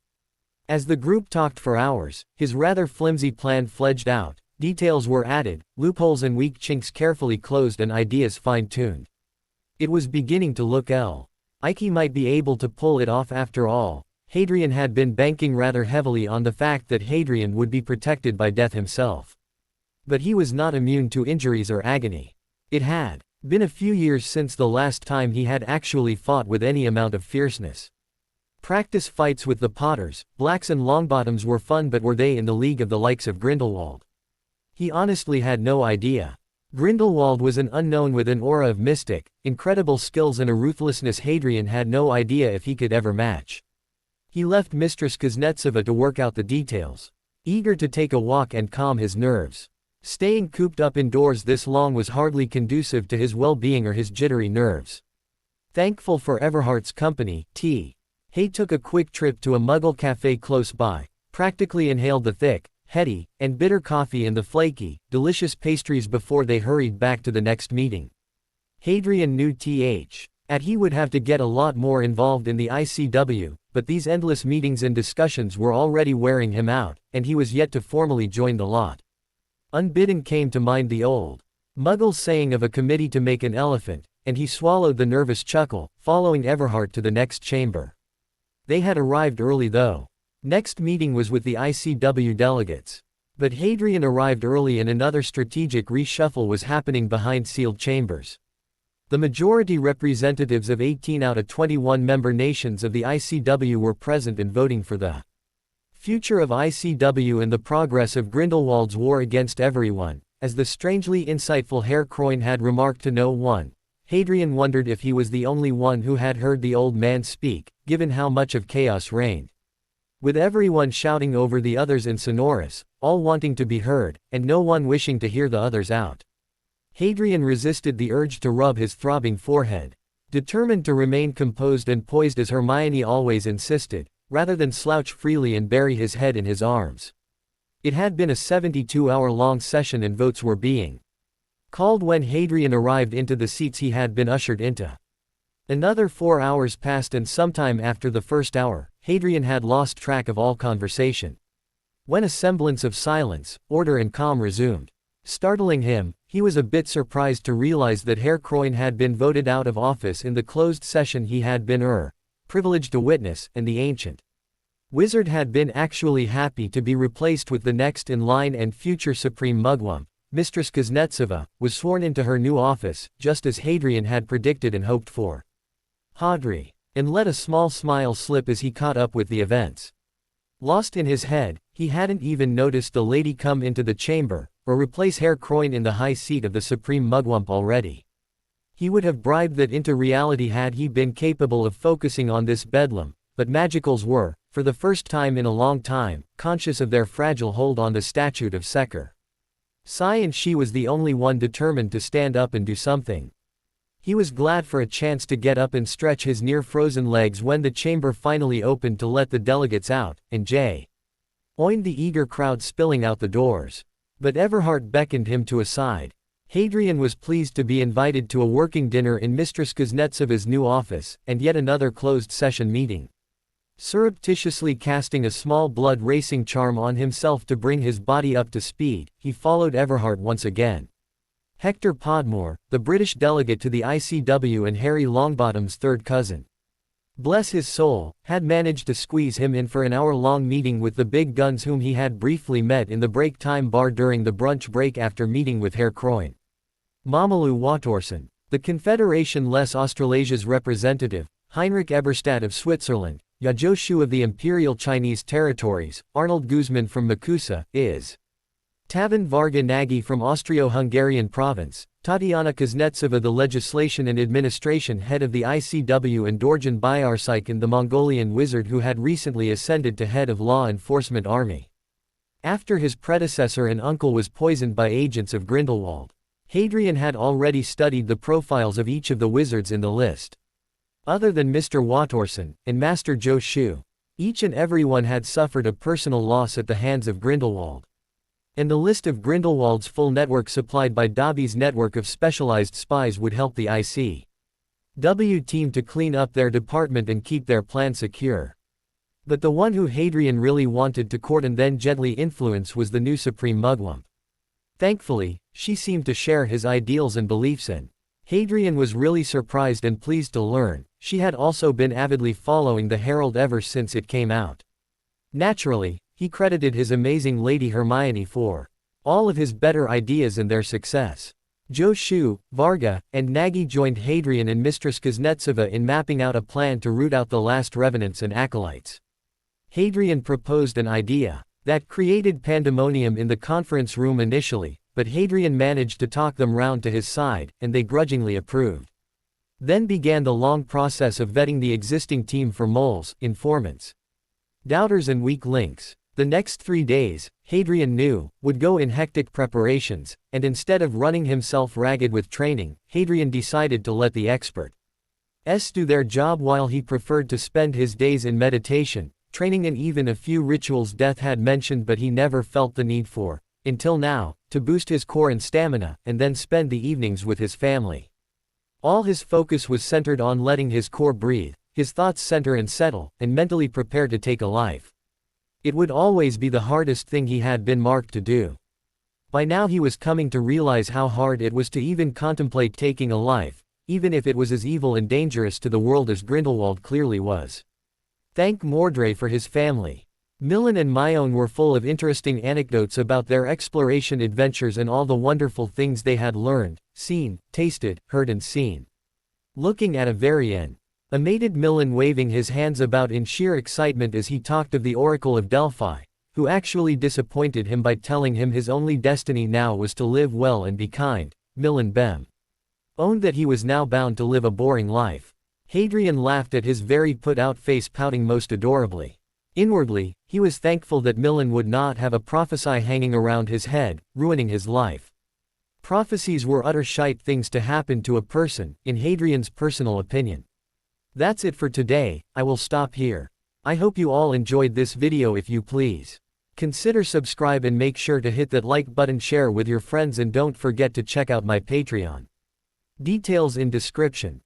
As the group talked for hours, his rather flimsy plan fledged out, details were added, loopholes and weak chinks carefully closed and ideas fine-tuned. It was beginning to look like might be able to pull it off after all. Hadrian had been banking rather heavily on the fact that Hadrian would be protected by death himself. But he was not immune to injuries or agony. It had been a few years since the last time he had actually fought with any amount of fierceness. Practice fights with the Potters, Blacks and Longbottoms were fun, but were they in the league of the likes of Grindelwald? He honestly had no idea. Grindelwald was an unknown with an aura of mystic, incredible skills and a ruthlessness Hadrian had no idea if he could ever match. He left Mistress Kuznetsova to work out the details, eager to take a walk and calm his nerves. Staying cooped up indoors this long was hardly conducive to his well-being or his jittery nerves. Thankful for Everhart's company, Hay took a quick trip to a Muggle cafe close by, practically inhaled the thick, heady, and bitter coffee and the flaky, delicious pastries before they hurried back to the next meeting. Hadrian knew he would have to get a lot more involved in the ICW, but these endless meetings and discussions were already wearing him out, and he was yet to formally join the lot. Unbidden came to mind the old Muggle saying of a committee to make an elephant, and he swallowed the nervous chuckle, following Everhart to the next chamber. They had arrived early though. Next meeting was with the ICW delegates. But Hadrian arrived early and another strategic reshuffle was happening behind sealed chambers. The majority representatives of 18 out of 21 member nations of the ICW were present and voting for the future of ICW and the progress of Grindelwald's war against everyone. As the strangely insightful Herr Croyne had remarked to no one, Hadrian wondered if he was the only one who had heard the old man speak, given how much of chaos reigned. With everyone shouting over the others in sonorous, all wanting to be heard, and no one wishing to hear the others out. Hadrian resisted the urge to rub his throbbing forehead. Determined to remain composed and poised as Hermione always insisted, rather than slouch freely and bury his head in his arms. It had been a 72-hour-long session and votes were being called when Hadrian arrived into the seats he had been ushered into. Another 4 hours passed and sometime after the first hour, Hadrian had lost track of all conversation. When a semblance of silence, order and calm resumed, startling him, he was a bit surprised to realize that Herr Croyne had been voted out of office in the closed session he had been privileged to witness, and the ancient wizard had been actually happy to be replaced with the next in line and future supreme mugwump. Mistress Kuznetsova was sworn into her new office, just as Hadrian had predicted and hoped for. Hadri, and let a small smile slip as he caught up with the events. Lost in his head, he hadn't even noticed the lady come into the chamber, or replace Herr Croyne in the high seat of the supreme mugwump already. He would have bribed that into reality had he been capable of focusing on this bedlam, but magicals were, for the first time in a long time, conscious of their fragile hold on the statute of Seker. And she was the only one determined to stand up and do something. He was glad for a chance to get up and stretch his near-frozen legs when the chamber finally opened to let the delegates out, and joined the eager crowd spilling out the doors. But Everhart beckoned him to a side. Hadrian was pleased to be invited to a working dinner in Mistress Kuznetsova's new office, and yet another closed-session meeting. Surreptitiously casting a small blood-racing charm on himself to bring his body up to speed, he followed Everhart once again. Hector Podmore, the British delegate to the ICW and Harry Longbottom's third cousin, bless his soul, had managed to squeeze him in for an hour-long meeting with the big guns whom he had briefly met in the break-time bar during the brunch break after meeting with Herr Croyne. Mamalu Watorson, the Confederation Les Australasia's representative, Heinrich Eberstadt of Switzerland, Yajou Shu of the Imperial Chinese Territories, Arnold Guzman from Makusa, is. Tavan Varga Nagy from Austro-Hungarian province, Tatiana Kuznetsova the legislation and administration head of the ICW and Dorjan Bayarsykin the Mongolian wizard who had recently ascended to head of law enforcement army. After his predecessor and uncle was poisoned by agents of Grindelwald, Hadrian had already studied the profiles of each of the wizards in the list. Other than Mr. Watorson and Master Zhou Shu, each and every one had suffered a personal loss at the hands of Grindelwald. And the list of Grindelwald's full network supplied by Dobby's network of specialized spies would help the ICW team to clean up their department and keep their plan secure. But the one who Hadrian really wanted to court and then gently influence was the new Supreme Mugwump. Thankfully, she seemed to share his ideals and beliefs and Hadrian was really surprised and pleased to learn, she had also been avidly following the Herald ever since it came out. Naturally, he credited his amazing Lady Hermione for all of his better ideas and their success. Joshu, Varga, and Nagy joined Hadrian and Mistress Kuznetsova in mapping out a plan to root out the last revenants and acolytes. Hadrian proposed an idea that created pandemonium in the conference room initially, but Hadrian managed to talk them round to his side, and they grudgingly approved. Then began the long process of vetting the existing team for moles, informants, doubters and weak links. The next 3 days, Hadrian knew, would go in hectic preparations, and instead of running himself ragged with training, Hadrian decided to let the experts do their job while he preferred to spend his days in meditation, training and even a few rituals Death had mentioned but he never felt the need for, until now, to boost his core and stamina, and then spend the evenings with his family. All his focus was centered on letting his core breathe, his thoughts center and settle, and mentally prepare to take a life. It would always be the hardest thing he had been marked to do. By now he was coming to realize how hard it was to even contemplate taking a life, even if it was as evil and dangerous to the world as Grindelwald clearly was. Thank Mordred for his family. Millen and Myone were full of interesting anecdotes about their exploration adventures and all the wonderful things they had learned, seen, tasted, heard and seen. Looking at a very animated Millen waving his hands about in sheer excitement as he talked of the Oracle of Delphi, who actually disappointed him by telling him his only destiny now was to live well and be kind, Millen owned that he was now bound to live a boring life. Hadrian laughed at his very put-out face, pouting most adorably. Inwardly, he was thankful that Millen would not have a prophecy hanging around his head, ruining his life. Prophecies were utter shite things to happen to a person, in Hadrian's personal opinion. That's it for today, I will stop here. I hope you all enjoyed this video. If you please, consider subscribe and make sure to hit that like button, share with your friends and don't forget to check out my Patreon. Details in description.